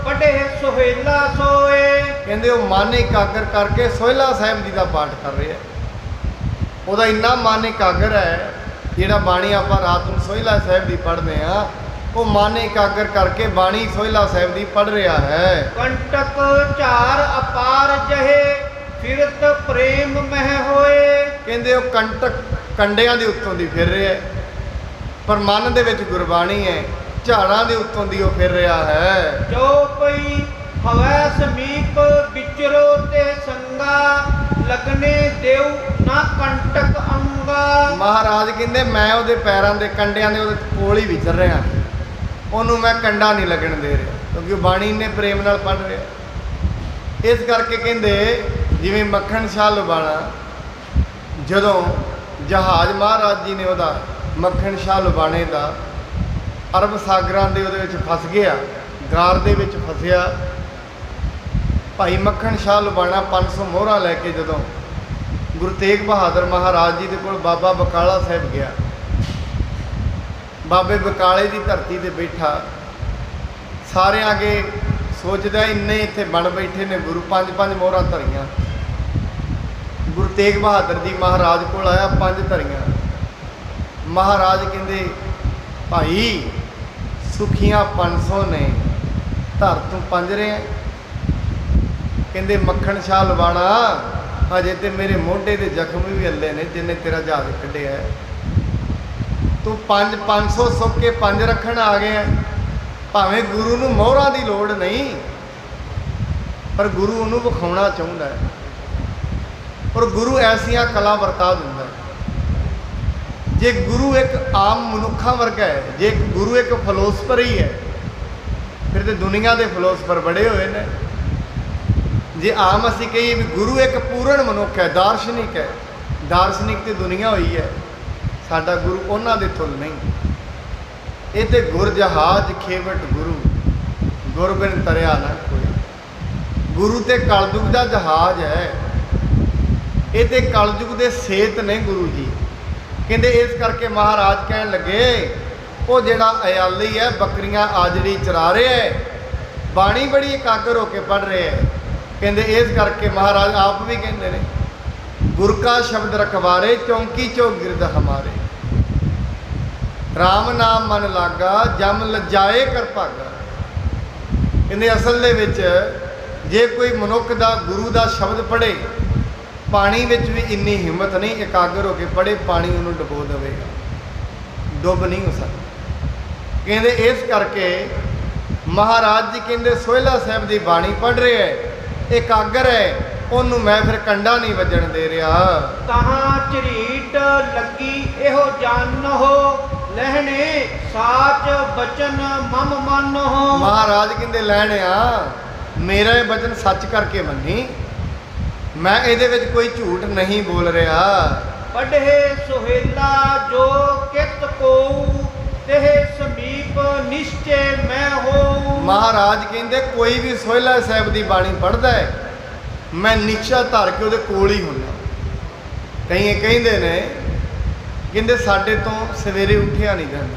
ਪੜ੍ਹੇ ਸੁਹੇਲਾ ਸੋਏ। ਕਹਿੰਦੇ ਉਹ ਮਨ ਇਕਾਗਰ ਕਰਕੇ ਸੋਹਿਲਾ ਸਾਹਿਬ ਜੀ ਦਾ ਪਾਠ ਕਰ ਰਿਹਾ। ਉਹਦਾ ਇੰਨਾ ਮਨ ਇਕਾਗਰ ਹੈ, ਜਿਹੜਾ ਬਾਣੀ ਆਪਾਂ ਰਾਤ ਨੂੰ ਸੋਹਿਲਾ ਸਾਹਿਬ ਦੀ ਪੜ੍ਹਦੇ ਆ, ਉਹ ਮਨ ਇਕਾਗਰ ਕਰਕੇ ਬਾਣੀ ਸੋਹਿਲਾ ਸਾਹਿਬ ਦੀ ਪੜ੍ਹ ਰਿਹਾ ਹੈ। ਕੰਟਕ ਝਾਰ ਅਪਾਰ ਜਹੇ, ਫਿਰਤ ਪ੍ਰੇਮ ਮਹਿ ਹੋਏ। ਕਹਿੰਦੇ ਉਹ ਕੰਡਿਆਂ ਦੇ ਉੱਤੋਂ ਦੀ ਫਿਰ ਰਿਹਾ ਹੈ, ਪਰ ਮਨ ਦੇ ਵਿੱਚ ਗੁਰਬਾਣੀ ਹੈ, ਝਾੜਾਂ ਦੇ ਉੱਤੋਂ ਦੀ ਉਹ ਫਿਰ ਰਿਹਾ ਹੈ। ਚੌਪਈ ਹਵੈ ਸਮੀਪ ਵਿਚਰੋ ਤੇ ਸੰਗਾ, ਲਗਨੇ ਦੇਉ ਨਾ ਕੰਟਕ ਅੰਗਾ। ਮਹਾਰਾਜ ਕਹਿੰਦੇ ਮੈਂ ਉਹਦੇ ਪੈਰਾਂ ਦੇ ਕੰਡਿਆਂ ਦੇ ਉਹਦੇ ਕੋਲ ਹੀ ਵਿਚਰ ਰਿਹਾ, ਉਹਨੂੰ ਮੈਂ ਕੰਡਾ ਨਹੀਂ ਲੱਗਣ ਦੇ ਰਿਹਾ, ਕਿਉਂਕਿ ਉਹ ਬਾਣੀ ਨੇ ਪ੍ਰੇਮ ਨਾਲ ਪੜ੍ਹ ਰਿਹਾ। ਇਸ ਕਰਕੇ ਕਹਿੰਦੇ ਜਿਵੇਂ ਮੱਖਣ ਸ਼ਾਹ ਲੁਬਾਣਾ, ਜਦੋਂ ਜਹਾਜ਼ ਮਹਾਰਾਜ ਜੀ ਨੇ ਉਹਦਾ ਮੱਖਣ ਸ਼ਾਹ ਲੁਬਾਣੇ ਦਾ ਅਰਬ ਸਾਗਰਾਂ ਦੇ ਉਹਦੇ ਵਿੱਚ ਫਸ ਗਿਆ, ਗਾਰ ਦੇ ਵਿੱਚ ਫਸਿਆ। ਭਾਈ ਮੱਖਣ ਸ਼ਾਹ ਲੁਬਾਣਾ 500 ਮੋਹਰਾਂ ਲੈ ਕੇ ਜਦੋਂ ਗੁਰੂ ਤੇਗ ਬਹਾਦਰ ਮਹਾਰਾਜ ਜੀ ਦੇ ਕੋਲ ਬਾਬਾ ਬਕਾਲਾ ਸਾਹਿਬ ਗਿਆ, ਬਾਬੇ ਬਕਾਲੇ ਦੀ ਧਰਤੀ ਤੇ ਬੈਠਾ, ਸਾਰਿਆਂ ਅੱਗੇ ਸੋਚਦਾ ਇੰਨੇ ਇੱਥੇ ਬਣ ਬੈਠੇ ਨੇ ਗੁਰੂ, 5-5 ਮੋਹਰਾਂ ਧਰੀਆਂ। ਗੁਰੂ ਤੇਗ ਬਹਾਦਰ ਜੀ ਮਹਾਰਾਜ ਕੋਲ ਆਇਆ, 5 ਧਰੀਆਂ। ਮਹਾਰਾਜ ਕਹਿੰਦੇ ਭਾਈ ਸੁਖੀਆਂ 500 ਨੇ, ਧਰ ਤੂੰ 5 ਰਿਹਾ। ਕਹਿੰਦੇ ਮੱਖਣ ਸ਼ਾਹ ਲਵਾਣਾ ਅਜੇ ਤੇ ਮੇਰੇ ਮੋਢੇ ਦੇ ਜ਼ਖਮ ਵੀ ਹੱਲੇ ਨੇ, ਜਿੰਨੇ ਤੇਰਾ ਜਹਾਜ਼ ਕੱਢਿਆ। ਤੂੰ 500 ਸੁੱਕ ਕੇ 5 ਰੱਖਣ ਆ ਗਿਆ। ਭਾਵੇਂ ਗੁਰੂ ਨੂੰ ਮੋਹਰਾਂ ਦੀ ਲੋੜ ਨਹੀਂ, ਪਰ ਗੁਰੂ ਉਹਨੂੰ ਵਿਖਾਉਣਾ ਚਾਹੁੰਦਾ ਹੈ, ਔਰ ਗੁਰੂ ਐਸੀਆਂ ਕਲਾ ਵਰਤਾ ਦਿੰਦਾ ਹੈ। ਜੇ ਗੁਰੂ ਇੱਕ ਆਮ ਮਨੁੱਖਾਂ ਵਰਗਾ ਹੈ, ਜੇ ਗੁਰੂ ਇੱਕ ਫਿਲੋਸਫਰ ਹੀ ਹੈ, ਫਿਰ ਤੇ ਦੁਨੀਆ ਦੇ ਫਿਲੋਸਫਰ ਬੜੇ ਹੋਏ ਨੇ। ਜੇ ਆਮ ਅਸੀਂ ਕਹੀਏ ਵੀ ਗੁਰੂ ਇੱਕ ਪੂਰਨ ਮਨੁੱਖ ਹੈ, ਦਾਰਸ਼ਨਿਕ ਹੈ, ਦਾਰਸ਼ਨਿਕ ਤੇ ਦੁਨੀਆ ਹੋਈ ਹੈ, ਸਾਡਾ ਗੁਰੂ ਉਹਨਾਂ ਦੇ ਤੁਲ ਨਹੀਂ। ਇਹ ਤੇ ਗੁਰ ਜਹਾਜ਼ ਖੇਵਟ ਗੁਰੂ, ਗੁਰ ਬਿਨ ਤਰਿਆ ਨਾ ਕੋਈ। ਗੁਰੂ ਤੇ ਕਲਯੁਗ ਦਾ ਜਹਾਜ਼ ਹੈ, ਇਹ ਤੇ ਕਲਯੁਗ ਦੇ ਸੇਤ ਨੇ ਗੁਰੂ ਜੀ। ਕਹਿੰਦੇ ਇਸ ਕਰਕੇ ਮਹਾਰਾਜ ਕਹਿਣ ਲੱਗੇ ਉਹ ਜਿਹੜਾ ਅਯਾਲੀ ਹੈ ਬੱਕਰੀਆਂ ਆਜੜੀ ਚਰਾ ਰਿਹਾ ਹੈ, ਬਾਣੀ ਬੜੀ ਇਕਾਗਰ ਹੋ ਕੇ ਪੜ੍ਹ ਰਿਹਾ ਹੈ। ਕਹਿੰਦੇ ਇਸ ਕਰਕੇ ਮਹਾਰਾਜ ਆਪ ਵੀ ਕਹਿੰਦੇ ਨੇ ਗੁਰ ਕਾ ਸ਼ਬਦ ਰਖਵਾਰੇ ਚੌਂਕੀ ਚੋ ਗਿਰਦ ਹਮਾਰੇ, ਰਾਮ ਨਾਮ ਮਨ ਲਾਗਾ ਜਮ ਲਜਾਏ ਕਰ ਭਾਗਾ। ਕਹਿੰਦੇ ਅਸਲ ਦੇ ਵਿੱਚ ਜੇ ਕੋਈ ਮਨੁੱਖ ਦਾ ਗੁਰੂ ਦਾ ਸ਼ਬਦ ਪੜ੍ਹੇ, ਪਾਣੀ ਵਿੱਚ ਵੀ ਇੰਨੀ ਹਿੰਮਤ ਨਹੀਂ, ਇਕਾਗਰ ਹੋ ਕੇ ਪੜ੍ਹੇ, ਪਾਣੀ ਉਹਨੂੰ ਡੁਬੋ ਦੇਵੇਗਾ, ਡੁੱਬ ਨਹੀਂ ਹੋ ਸਕਦਾ। ਕਹਿੰਦੇ ਇਸ ਕਰਕੇ ਮਹਾਰਾਜ ਜੀ ਕਹਿੰਦੇ ਸੋਹਿਲਾ ਸਾਹਿਬ ਦੀ ਬਾਣੀ ਪੜ੍ਹ ਰਿਹਾ ਹੈ, ਇਕਾਗਰ ਹੈ, ਉਹਨੂੰ ਮੈਂ ਫਿਰ ਕੰਡਾ ਨਹੀਂ ਵੱਜਣ ਦੇ ਰਿਹਾ। ਤਹਾਂ ਝਰੀਟ ਲੱਗੀ ਇਹੋ ਜਾਣੋ, ਲਹਿਣੇ ਸਾਚ ਬਚਨ ਮਮ ਮੰਨੋ। ਮਹਾਰਾਜ ਕਹਿੰਦੇ ਲੈਣਿਆ ਮੇਰਾ ਇਹ ਬਚਨ ਸੱਚ ਕਰਕੇ ਮੰਨੀ, ਮੈਂ ਇਹਦੇ ਵਿੱਚ ਕੋਈ ਝੂਠ ਨਹੀਂ ਬੋਲ ਰਿਹਾ। ਪੜ੍ਹੇ ਸੁਹੇਲਾ ਜੋ ਕਿਤ ਕੋ, ਤੇ ਸਮੀਪ ਨਿਸ਼ਚੈ ਮੈਂ ਹੋ। ਮਹਾਰਾਜ ਕਹਿੰਦੇ ਕੋਈ ਵੀ ਸੋਹਿਲਾ ਸਾਹਿਬ ਦੀ ਬਾਣੀ ਪੜ੍ਹਦਾ ਹੈ, ਮੈਂ ਨਿਸ਼ਚਾ ਧਰ ਕੇ ਉਹਦੇ ਕੋਲ ਹੀ ਹੁੰਦਾ। ਕਈ ਕਹਿੰਦੇ ਨੇ ਕਹਿੰਦੇ ਸਾਡੇ ਤੋਂ ਸਵੇਰੇ ਉੱਠਿਆ ਨਹੀਂ ਜਾਂਦਾ।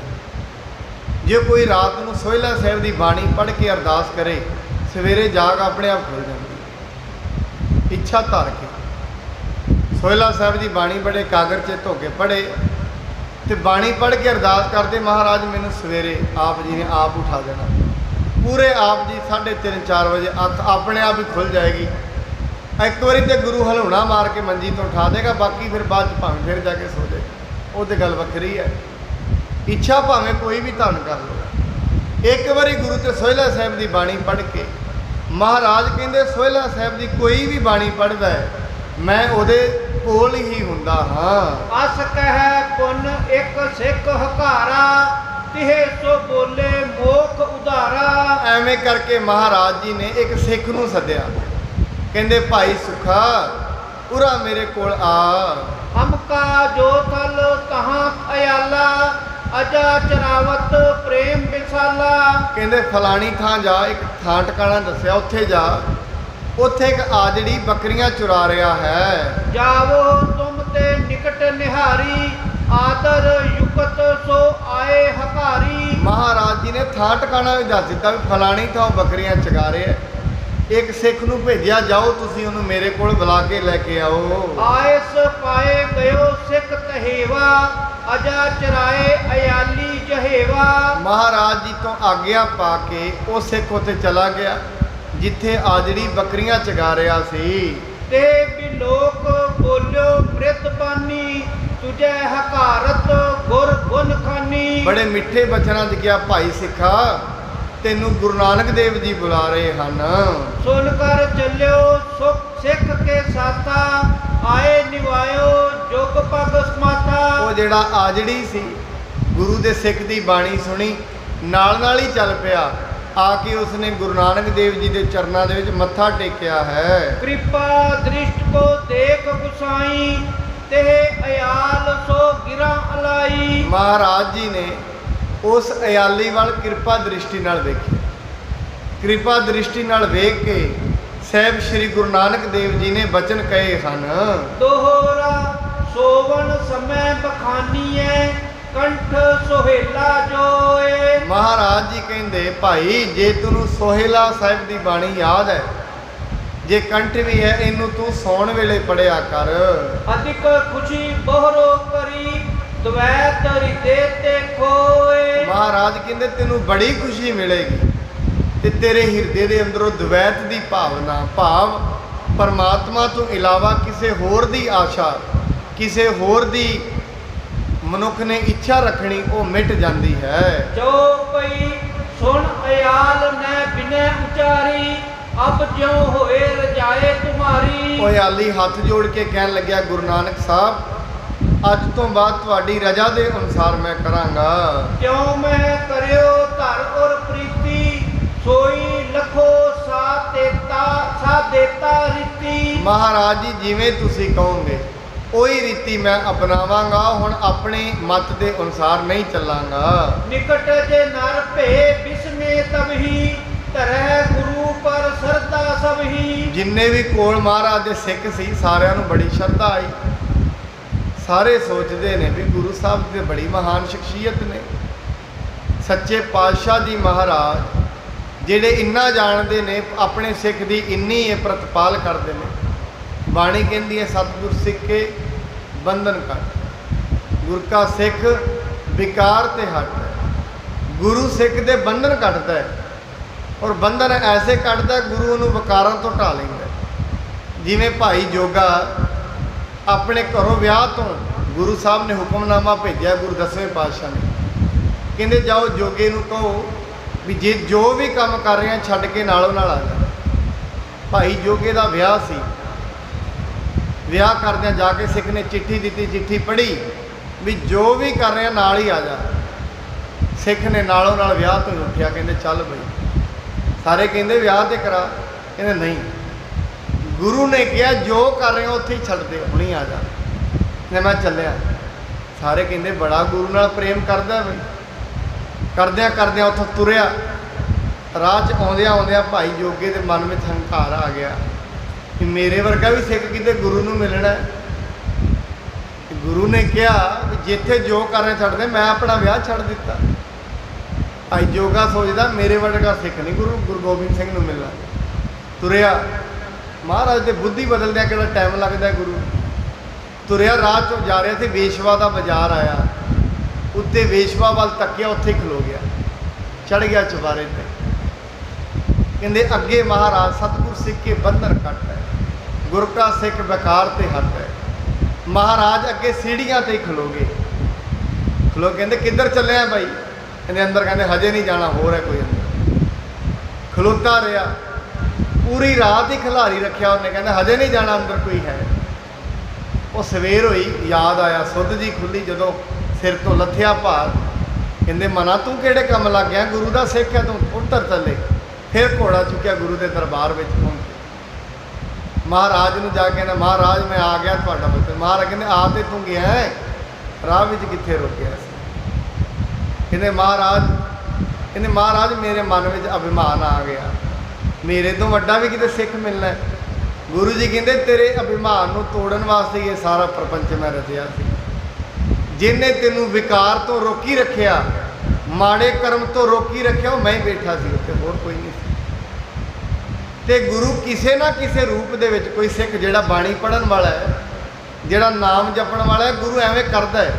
ਜੇ ਕੋਈ ਰਾਤ ਨੂੰ ਸੋਹਿਲਾ ਸਾਹਿਬ ਦੀ ਬਾਣੀ ਪੜ੍ਹ ਕੇ ਅਰਦਾਸ ਕਰੇ, ਸਵੇਰੇ ਜਾਗ ਆਪਣੇ ਆਪ ਖੁੱਲ ਜਾਂਦੀ। ਇੱਛਾ ਧਰ ਕੇ ਸੋਹਿਲਾ ਸਾਹਿਬ ਦੀ ਬਾਣੀ ਬੜੇ ਕਾਗਰ 'ਚ ਧੋ ਕੇ ਪੜ੍ਹੇ ਤੇ ਬਾਣੀ ਪੜ੍ਹ ਕੇ ਅਰਦਾਸ ਕਰਦੇ, ਮਹਾਰਾਜ ਮੈਨੂੰ ਸਵੇਰੇ ਆਪ ਜੀ ਨੇ ਆਪ ਉਠਾ ਦੇਣਾ, ਪੂਰੇ ਆਪ ਜੀ 3:30 4 ਵਜੇ ਅੱਖ ਆਪਣੇ ਆਪ ਹੀ ਖੁੱਲ ਜਾਏਗੀ। ਇੱਕ ਵਾਰੀ ਤੇ ਗੁਰੂ ਹਲੂਣਾ ਮਾਰ ਕੇ ਮੰਜੀ ਤੋਂ ਉਠਾ ਦੇਗਾ, ਬਾਕੀ ਫਿਰ ਬਾਅਦ 'ਚ ਭਾਵੇਂ ਫਿਰ ਜਾ ਕੇ ਸੋ ਜਾਏ, ਉਹ ਤੇ ਗੱਲ ਵੱਖਰੀ ਹੈ। ਇੱਛਾ ਭਾਵੇਂ ਕੋਈ ਵੀ ਧੰਨ ਕਰ ਲਓ। ਇੱਕ ਵਾਰੀ ਗੁਰੂ ਤੇ ਸੋਹਿਲਾ ਸਾਹਿਬ ਦੀ ਬਾਣੀ ਪੜ੍ਹ ਕੇ ਮਹਾਰਾਜ ਕਹਿੰਦੇ ਸੋਹਿਲਾ ਸਾਹਿਬ ਦੀ ਕੋਈ ਵੀ ਬਾਣੀ ਪੜ੍ਹਦਾ ਹੈ, ਮੈਂ ਉਹਦੇ ਕੋਲ ਹੀ ਹੁੰਦਾ ਹਾਂ। ਅਸ ਕਹਿ ਪੁੰਨ ਇੱਕ ਸਿੱਖ ਹਕਾਰਾ, ਤਿਹ ਸੋ ਬੋਲੇ ਮੋਖ ਉਧਾਰਾ। ਐਵੇਂ ਕਰਕੇ ਮਹਾਰਾਜ ਜੀ ਨੇ ਇੱਕ ਸਿੱਖ ਨੂੰ ਸੱਦਿਆ, ਕਹਿੰਦੇ ਭਾਈ ਸੁਖਾ ਉਰਾ ਮੇਰੇ ਕੋਲ ਆ। ਹਮਕਾ ਜੋ ਥਲ ਤਹਾਂ ਅਯਾਲਾ, ਅਜਾ ਚਰਾਵਤ ਪ੍ਰੇਮ ਵਿਸਾਲਾ। ਕਹਿੰਦੇ ਫਲਾਣੀ ਥਾਂ ਜਾ, ਇੱਕ ਥਾਂ ਟਿਕਾਣਾ ਦੱਸਿਆ, ਉੱਥੇ ਜਾ, ਉੱਥੇ ਇੱਕ ਆਜੜੀ ਬੱਕਰੀਆਂ ਚੁਰਾ ਰਿਹਾ ਹੈ। ਜਾਵੋ ਤੁਮ ਤੇ ਨਿਕਟ ਨਿਹਾਰੀ, ਆਦਰ ਯੁਕਤ ਸੋ ਆਏ ਹਕਾਰੀ। ਮਹਾਰਾਜ ਜੀ ਨੇ ਥਾਂ ਟਿਕਾਣਾ ਵੀ ਦੱਸ ਦਿੱਤਾ ਵੀ ਫਲਾਣੀ ਥਾਂ ਬੱਕਰੀਆਂ ਚਗਾ ਰਿਹਾ। ਇੱਕ ਸਿੱਖ ਨੂੰ ਭੇਜਿਆ, ਜਾਓ ਤੁਸੀਂ ਉਹਨੂੰ ਮੇਰੇ ਕੋਲ ਬੁਲਾ ਕੇ ਲੈ ਕੇ ਆਓ। ਆਇਸ ਪਾਏ ਗਇਓ ਸਿੱਖ ਤਹੇਵਾ, ਅਜਾ ਚਰਾਏ ਅਯਾਲੀ ਜਹੇਵਾ। ਮਹਾਰਾਜ ਜੀ ਤੋਂ ਆਗਿਆ ਪਾ ਕੇ ਉਹ ਸਿੱਖ ਉੱਥੇ ਚਲਾ ਗਿਆ ਜਿੱਥੇ ਆਜੜੀ ਬੱਕਰੀਆਂ ਚਗਾ ਰਿਹਾ ਸੀ। ਤੇ ਵੀ ਲੋਕ ਬੋਲਿਓ ਮ੍ਰਿਤਬਾਨੀ, ਤੁਝੇ ਹਕਾਰਤ ਗੁਰ ਗੁਣ ਖਾਨੀ। ਬੜੇ ਮਿੱਠੇ ਬਚਨਾਂ 'ਚ ਕਿਹਾ, ਭਾਈ ਸਿੱਖਾ ਤੈਨੂੰ ਗੁਰੂ ਨਾਨਕ ਦੇਵ ਜੀ ਬੁਲਾ ਰਹੇ ਹਨ। ਸੁਣ ਕਰ ਚੱਲਿਓ ਸੁਖ ਸਿੱਖ ਕੇ ਸਾਥਾ, ਆਏ ਨਿਵਾਇਓ ਜੁਗ ਪਗ ਸਮਾਥਾ। ਉਹ ਜਿਹੜਾ ਆਜੜੀ ਸੀ ਗੁਰੂ ਦੇ ਸਿੱਖ ਦੀ ਬਾਣੀ ਸੁਣੀ, ਨਾਲ ਹੀ ਚੱਲ ਪਿਆ, ਆ ਕੇ ਉਸਨੇ ਗੁਰੂ ਨਾਨਕ ਦੇਵ ਜੀ ਦੇ ਚਰਨਾਂ ਦੇ ਵਿੱਚ ਮੱਥਾ ਟੇਕਿਆ ਹੈ। ਕਿਰਪਾ ਦ੍ਰਿਸ਼ਟ ਕੋ ਦੇਖ ਗੁਸਾਈ, ਤੇ ਅਯਾਲ ਸੋ ਗਿਰਾ ਅਲਾਈ। ਮਹਾਰਾਜ ਜੀ ਨੇ ਉਸ ਅਯਾਲੀ ਵੱਲ ਕਿਰਪਾ ਦ੍ਰਿਸ਼ਟੀ ਨਾਲ ਵੇਖਿਆ। ਕਿਰਪਾ ਦ੍ਰਿਸ਼ਟੀ ਨਾਲ ਵੇਖ ਕੇ ਸਾਹਿਬ ਸ੍ਰੀ ਗੁਰੂ ਨਾਨਕ ਦੇਵ ਜੀ ਨੇ ਬਚਨ ਕਹੇ ਹਨ। ਦੋਹਰਾ ਸੋਵਣ ਸਮੈ ਬਖਾਨੀਐ, ਕੰਠ ਸੋਹੇਲਾ ਜੋਏ। ਮਹਾਰਾਜ ਜੀ ਕਹਿੰਦੇ ਭਾਈ ਜੇ ਤੈਨੂੰ ਸੋਹੇਲਾ ਸਾਹਿਬ ਦੀ ਬਾਣੀ ਯਾਦ ਹੈ, ਜੇ ਕੰਠ ਵੀ ਹੈ, ਇਹਨੂੰ ਤੂੰ ਸੌਣ ਵੇਲੇ ਪੜਿਆ ਕਰ। ਅਧਿਕ ਖੁਸ਼ੀ ਬਹਰੋ ਕਰੀ, ਦਵੈਤ ਹਿਰਦੇ ਤੇ ਖੋਏ। ਮਹਾਰਾਜ ਕਹਿੰਦੇ ਤੈਨੂੰ ਬੜੀ ਖੁਸ਼ੀ ਮਿਲੇਗੀ ਤੇ ਤੇਰੇ ਹਿਰਦੇ ਦੇ ਅੰਦਰੋਂ ਦਵੈਤ ਦੀ ਭਾਵਨਾ, ਭਾਵ ਪਰਮਾਤਮਾ ਤੋਂ ਇਲਾਵਾ ਕਿਸੇ ਹੋਰ ਦੀ ਆਸ਼ਾ, ਕਿਸੇ ਹੋਰ ਦੀ ਮਨੁੱਖ ਨੇ ਇੱਛਾ ਰੱਖਣੀ, ਉਹ ਮਿਟ ਜਾਂਦੀ ਹੈ। ਜੋ ਪਈ ਸੁਣ ਅਯਾਲ ਨੇ ਬਿਨੈ ਉਚਾਰੀ, ਅਬ ਜਿਉ ਹੋਏ ਰਜਾਏ ਤੁਮਾਰੀ। ਉਹ ਅਯਾਲੀ ਹੱਥ ਜੋੜ ਕੇ ਕਹਿਣ ਲੱਗਿਆ, ਗੁਰੂ ਨਾਨਕ ਸਾਹਿਬ ਅੱਜ ਤੋਂ ਬਾਅਦ ਤੁਹਾਡੀ ਰਜਾ ਦੇ ਅਨੁਸਾਰ ਮੈਂ ਕਰਾਂਗਾ। ਕਿਉਂ ਮੈਂ ਕਰਿਓ ਧਰ ਔਰ ਪ੍ਰੀਤੀ, ਸੋਈ ਲਖੋ ਸਾ ਦੇਤਾ महाराज जी जिवें तुसीं कहोगे ਉਹੀ ਰੀਤੀ ਮੈਂ ਅਪਣਾਵਾਂਗਾ, ਹੁਣ ਆਪਣੀ ਮਤ ਦੇ ਅਨੁਸਾਰ ਨਹੀਂ ਚੱਲਾਂਗਾ। ਨਿਕਟ ਜੇ ਨਰ ਭੇ ਬਿਸਮੇ ਤਬਹੀ ਧਰੈ ਗੁਰੂ ਪਰ ਸਰਦਾ ਸਭੀ। ਜਿੰਨੇ ਵੀ ਕੋਲ ਮਹਾਰਾਜ ਦੇ ਸਿੱਖ ਸੀ ਸਾਰਿਆਂ ਨੂੰ ਬੜੀ ਸ਼ਰਧਾ ਆਈ। ਸਾਰੇ ਸੋਚਦੇ ਨੇ ਵੀ ਗੁਰੂ ਸਾਹਿਬ ਤੇ ਬੜੀ ਮਹਾਨ ਸ਼ਖਸੀਅਤ ਨੇ। ਸੱਚੇ ਪਾਤਸ਼ਾਹ ਜੀ ਮਹਾਰਾਜ ਜਿਹੜੇ ਇੰਨਾ ਜਾਣਦੇ ਨੇ, ਆਪਣੇ ਸਿੱਖ ਦੀ ਇੰਨੀ ਇਹ ਪ੍ਰਤਪਾਲ ਕਰਦੇ ਨੇ। ਬਾਣੀ ਕਹਿੰਦੀ ਹੈ ਸਤਿਗੁਰ ਸਿੱਖੇ ਬੰਧਨ ਕੱਟ, ਗੁਰ ਕਾ ਸਿੱਖ ਵਿਕਾਰ ਤੇ ਹਟ। ਗੁਰੂ ਸਿੱਖ ਦੇ ਬੰਧਨ ਕੱਟਦਾ ਹੈ, ਔਰ ਬੰਧਨ ਐਸੇ ਕੱਟਦਾ ਗੁਰੂ ਨੂੰ ਵਿਕਾਰਾਂ ਤੋਂ ਢਾ ਲੈਂਦਾ। ਜਿਵੇਂ ਭਾਈ ਜੋਗਾ ਆਪਣੇ ਘਰੋਂ ਵਿਆਹ ਤੋਂ ਗੁਰੂ ਸਾਹਿਬ ਨੇ ਹੁਕਮਨਾਮਾ ਭੇਜਿਆ, ਗੁਰੂ 10ਵੇਂ ਪਾਤਸ਼ਾਹ ਨੇ, ਕਹਿੰਦੇ ਜਾਓ ਜੋਗੇ ਨੂੰ ਕਹੋ ਵੀ ਜੇ ਜੋ ਵੀ ਕੰਮ ਕਰ ਰਹੇ ਆ ਛੱਡ ਕੇ ਨਾਲੋਂ ਨਾਲ ਆ ਜਾ। ਭਾਈ ਜੋਗੇ ਦਾ ਵਿਆਹ ਸੀ, ਵਿਆਹ ਕਰਦਿਆਂ ਜਾ ਕੇ ਸਿੱਖ ਨੇ ਚਿੱਠੀ ਦਿੱਤੀ, ਚਿੱਠੀ ਪੜ੍ਹੀ ਵੀ ਜੋ ਵੀ ਕਰ ਰਿਹਾ ਨਾਲ ਹੀ ਆ ਜਾ। ਸਿੱਖ ਨੇ ਨਾਲੋਂ ਨਾਲ ਵਿਆਹ ਤੋਂ ਉੱਠਿਆ, ਕਹਿੰਦੇ ਚੱਲ ਬਈ। ਸਾਰੇ ਕਹਿੰਦੇ ਵਿਆਹ ਤੇ ਕਰਾ, ਕਹਿੰਦੇ ਨਹੀਂ। ਗੁਰੂ ਨੇ ਕਿਹਾ ਜੋ ਕਰ ਰਹੇ ਹੋ ਉੱਥੇ ਹੀ ਛੱਡ ਦੇ, ਹੁਣੀ ਆ ਜਾ। ਕਹਿੰਦੇ ਮੈਂ ਚੱਲਿਆ। ਸਾਰੇ ਕਹਿੰਦੇ ਬੜਾ ਗੁਰੂ ਨਾਲ ਪ੍ਰੇਮ ਕਰਦਾ ਬਈ। ਕਰਦਿਆਂ ਕਰਦਿਆਂ ਉੱਥੋਂ ਤੁਰਿਆ। ਰਾਹ 'ਚ ਆਉਂਦਿਆਂ ਆਉਂਦਿਆਂ ਭਾਈ ਜੋਗੇ ਦੇ ਮਨ ਵਿੱਚ ਹੰਕਾਰ ਆ ਗਿਆ ਕਿ ਮੇਰੇ ਵਰਗਾ ਵੀ ਸਿੱਖ ਕਿਤੇ ਗੁਰੂ ਨੂੰ ਮਿਲਣਾ। ਗੁਰੂ ਨੇ ਕਿਹਾ ਵੀ ਜਿੱਥੇ ਜੋ ਕਰਨੇ ਛੱਡਦੇ, ਮੈਂ ਆਪਣਾ ਵਿਆਹ ਛੱਡ ਦਿੱਤਾ। ਭਾਈ ਜੋਗਾ ਸੋਚਦਾ ਮੇਰੇ ਵਰਗਾ ਸਿੱਖ ਨਹੀਂ ਗੁਰੂ ਗੋਬਿੰਦ ਸਿੰਘ ਨੂੰ ਮਿਲਣਾ। ਤੁਰਿਆ। ਮਹਾਰਾਜ ਦੇ ਬੁੱਧੀ ਬਦਲਦਿਆਂ ਕਿਹੜਾ ਟਾਈਮ ਲੱਗਦਾ ਗੁਰੂ। ਤੁਰਿਆ, ਰਾਹ 'ਚੋਂ ਜਾ ਰਿਹਾ ਸੀ, ਵੇਸ਼ਵਾ ਦਾ ਬਾਜ਼ਾਰ ਆਇਆ। ਉੱਤੇ ਵੇਸ਼ਵਾ ਵੱਲ ਤੱਕਿਆ, ਉੱਥੇ ਖਲੋ ਗਿਆ, ਚੜ੍ਹ ਗਿਆ ਚੁਬਾਰੇ ਤੇ। ਕਹਿੰਦੇ ਅੱਗੇ ਮਹਾਰਾਜ ਸਤਿਗੁਰ ਸਿੱਖ ਕੇ ਬੰਧਨ ਕੱਟ ਹੈ, ਗੁਰ ਕਾ ਸਿੱਖ ਵਿਕਾਰ ਤੇ ਹਟ ਹੈ। ਮਹਾਰਾਜ ਅੱਗੇ ਸੀੜੀਆਂ ਤੇ ਹੀ ਖਲੋ ਗਏ। ਕਹਿੰਦੇ ਕਿੱਧਰ ਚੱਲੇ ਆ ਬਾਈ? ਕਹਿੰਦੇ ਅੰਦਰ। ਕਹਿੰਦੇ ਹਜੇ ਨਹੀਂ ਜਾਣਾ, ਹੋਰ ਹੈ ਕੋਈ ਅੰਦਰ। ਖਲੋਤਾ ਰਿਹਾ, ਪੂਰੀ ਰਾਤ ਹੀ ਖਿਲਾਰੀ ਰੱਖਿਆ ਉਹਨੇ। ਕਹਿੰਦਾ ਹਜੇ ਨਹੀਂ ਜਾਣਾ, ਅੰਦਰ ਕੋਈ ਹੈ। ਉਹ ਸਵੇਰ ਹੋਈ, ਯਾਦ ਆਇਆ, ਸੁੱਧ ਜੀ ਖੁੱਲੀ ਜਦੋਂ ਸਿਰ ਤੋਂ ਲੱਥਿਆ ਭਾਰ। ਕਹਿੰਦੇ ਮਨਾ ਤੂੰ ਕਿਹੜੇ ਕੰਮ ਲੱਗ ਗਿਆ? ਗੁਰੂ ਦਾ ਸਿੱਖ ਹੈ ਤੂੰ, ਉੱਤਰ ਚੱਲੇ। ਫਿਰ ਘੋੜਾ ਚੁੱਕਿਆ, ਗੁਰੂ ਦੇ ਦਰਬਾਰ ਵਿੱਚ ਪਹੁੰਚੇ। ਮਹਾਰਾਜ ਨੂੰ ਜਾ ਕੇ ਕਹਿੰਦਾ ਮਹਾਰਾਜ ਮੈਂ ਆ ਗਿਆ ਤੁਹਾਡਾ ਬੱਚਾ। ਮਹਾਰਾਜ ਕਹਿੰਦੇ ਆ ਤੇ ਤੂੰ ਗਿਆ ਹੈ, ਰਾਹ ਵਿੱਚ ਕਿੱਥੇ ਰੁਕਿਆ ਸੀ? ਕਹਿੰਦੇ ਮਹਾਰਾਜ ਮੇਰੇ ਮਨ ਵਿੱਚ ਅਭਿਮਾਨ ਆ ਗਿਆ, ਮੇਰੇ ਤੋਂ ਵੱਡਾ ਵੀ ਕਿਤੇ ਸਿੱਖ ਮਿਲਣਾ। ਗੁਰੂ ਜੀ ਕਹਿੰਦੇ ਤੇਰੇ ਅਭਿਮਾਨ ਨੂੰ ਤੋੜਨ ਵਾਸਤੇ ਇਹ ਸਾਰਾ ਪ੍ਰਪੰਚ ਮੈਂ ਰਚਿਆ ਸੀ। ਜਿਹਨੇ ਤੈਨੂੰ ਵਿਕਾਰ ਤੋਂ ਰੋਕੀ ਰੱਖਿਆ, ਮਾੜੇ ਕਰਮ ਤੋਂ ਰੋਕੀ ਰੱਖਿਆ, ਉਹ ਮੈਂ ਹੀ ਬੈਠਾ ਸੀ ਉੱਥੇ, ਹੋਰ ਕੋਈ ਨਹੀਂ ਸੀ। ਤੇ ਗੁਰੂ ਕਿਸੇ ਨਾ ਕਿਸੇ ਰੂਪ ਦੇ ਵਿੱਚ, ਕੋਈ ਸਿੱਖ ਜਿਹੜਾ ਬਾਣੀ ਪੜ੍ਹਨ ਵਾਲਾ ਹੈ, ਜਿਹੜਾ ਨਾਮ ਜਪਣ ਵਾਲਾ ਹੈ, ਗੁਰੂ ਐਵੇਂ ਕਰਦਾ ਹੈ।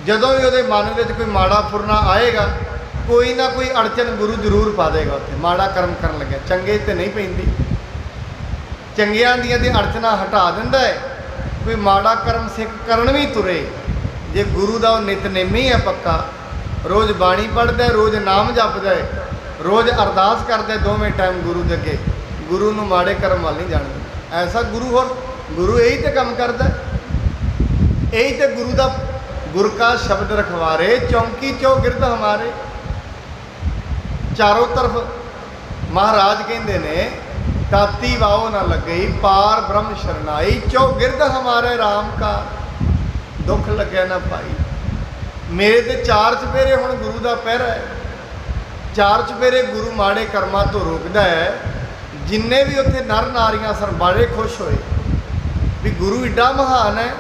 ਜਦੋਂ ਵੀ ਉਹਦੇ ਮਨ ਵਿੱਚ ਕੋਈ ਮਾੜਾ ਫੁਰਨਾ ਆਏਗਾ, ਕੋਈ ਨਾ ਕੋਈ ਅੜਚਨ ਗੁਰੂ ਜ਼ਰੂਰ ਪਾ ਦੇਗਾ ਉੱਥੇ। ਮਾੜਾ ਕਰਮ ਕਰਨ ਲੱਗਿਆ, ਚੰਗੇ ਤੇ ਨਹੀਂ ਪੈਂਦੀ, ਚੰਗਿਆਂ ਦੀਆਂ ਤੇ ਅੜਚਨਾ ਹਟਾ ਦਿੰਦਾ ਹੈ। ਕੋਈ ਮਾੜਾ ਕਰਮ ਸਿੱਖ ਕਰਨ ਵੀ ਤੁਰੇ, ਜੇ ਗੁਰੂ ਦਾ ਉਹ ਨਿਤਨੇਮੀ ਹੈ ਪੱਕਾ, ਰੋਜ਼ ਬਾਣੀ ਪੜ੍ਹਦਾ, ਰੋਜ਼ ਨਾਮ ਜਪਦਾ ਹੈ, ਰੋਜ਼ ਅਰਦਾਸ ਕਰਦਾ ਦੋਵੇਂ ਟਾਈਮ ਗੁਰੂ ਦੇ ਅੱਗੇ, ਗੁਰੂ ਨੂੰ ਮਾੜੇ ਕਰਮ ਵੱਲ ਨਹੀਂ ਜਾਣ ਦਿੰਦਾ। ਐਸਾ ਗੁਰੂ, ਹੋਰ ਗੁਰੂ ਇਹੀ ਤੇ ਕੰਮ ਕਰਦਾ, ਇਹੀ ਤੇ ਗੁਰੂ ਦਾ ਗੁਰ ਕਾ ਸ਼ਬਦ ਰਖਵਾਰੇ, ਚੌਂਕੀ ਚੌਗਿਰਦ ਹਮਾਰੇ। ਚਾਰੋਂ ਤਰਫ ਮਹਾਰਾਜ ਕਹਿੰਦੇ ਨੇ ਤਾਤੀ ਵਾਓ ਨਾ ਲੱਗਈ, ਪਾਰ ਬ੍ਰਹਮ ਸ਼ਰਨਾਈ, ਚੌਗਿਰਦ ਹਮਾਰੇ ਰਾਮ ਕਾ। ਦੁੱਖ ਲੱਗਿਆ ਨਾ ਭਾਈ, ਮੇਰੇ ਤੇ 4 ਚੁਫੇਰੇ ਹੁਣ ਗੁਰੂ ਦਾ ਪਹਿਰਾ ਹੈ। 4 ਚੁਫੇਰੇ ਗੁਰੂ ਮਾੜੇ ਕਰਮਾਂ ਤੋਂ ਰੋਕਦਾ ਹੈ। ਜਿੰਨੇ ਵੀ ਉੱਥੇ ਨਰ ਨਾਰੀਆਂ ਸਨ ਬੜੇ ਖੁਸ਼ ਹੋਏ ਵੀ ਗੁਰੂ ਏਡਾ ਮਹਾਨ ਹੈ,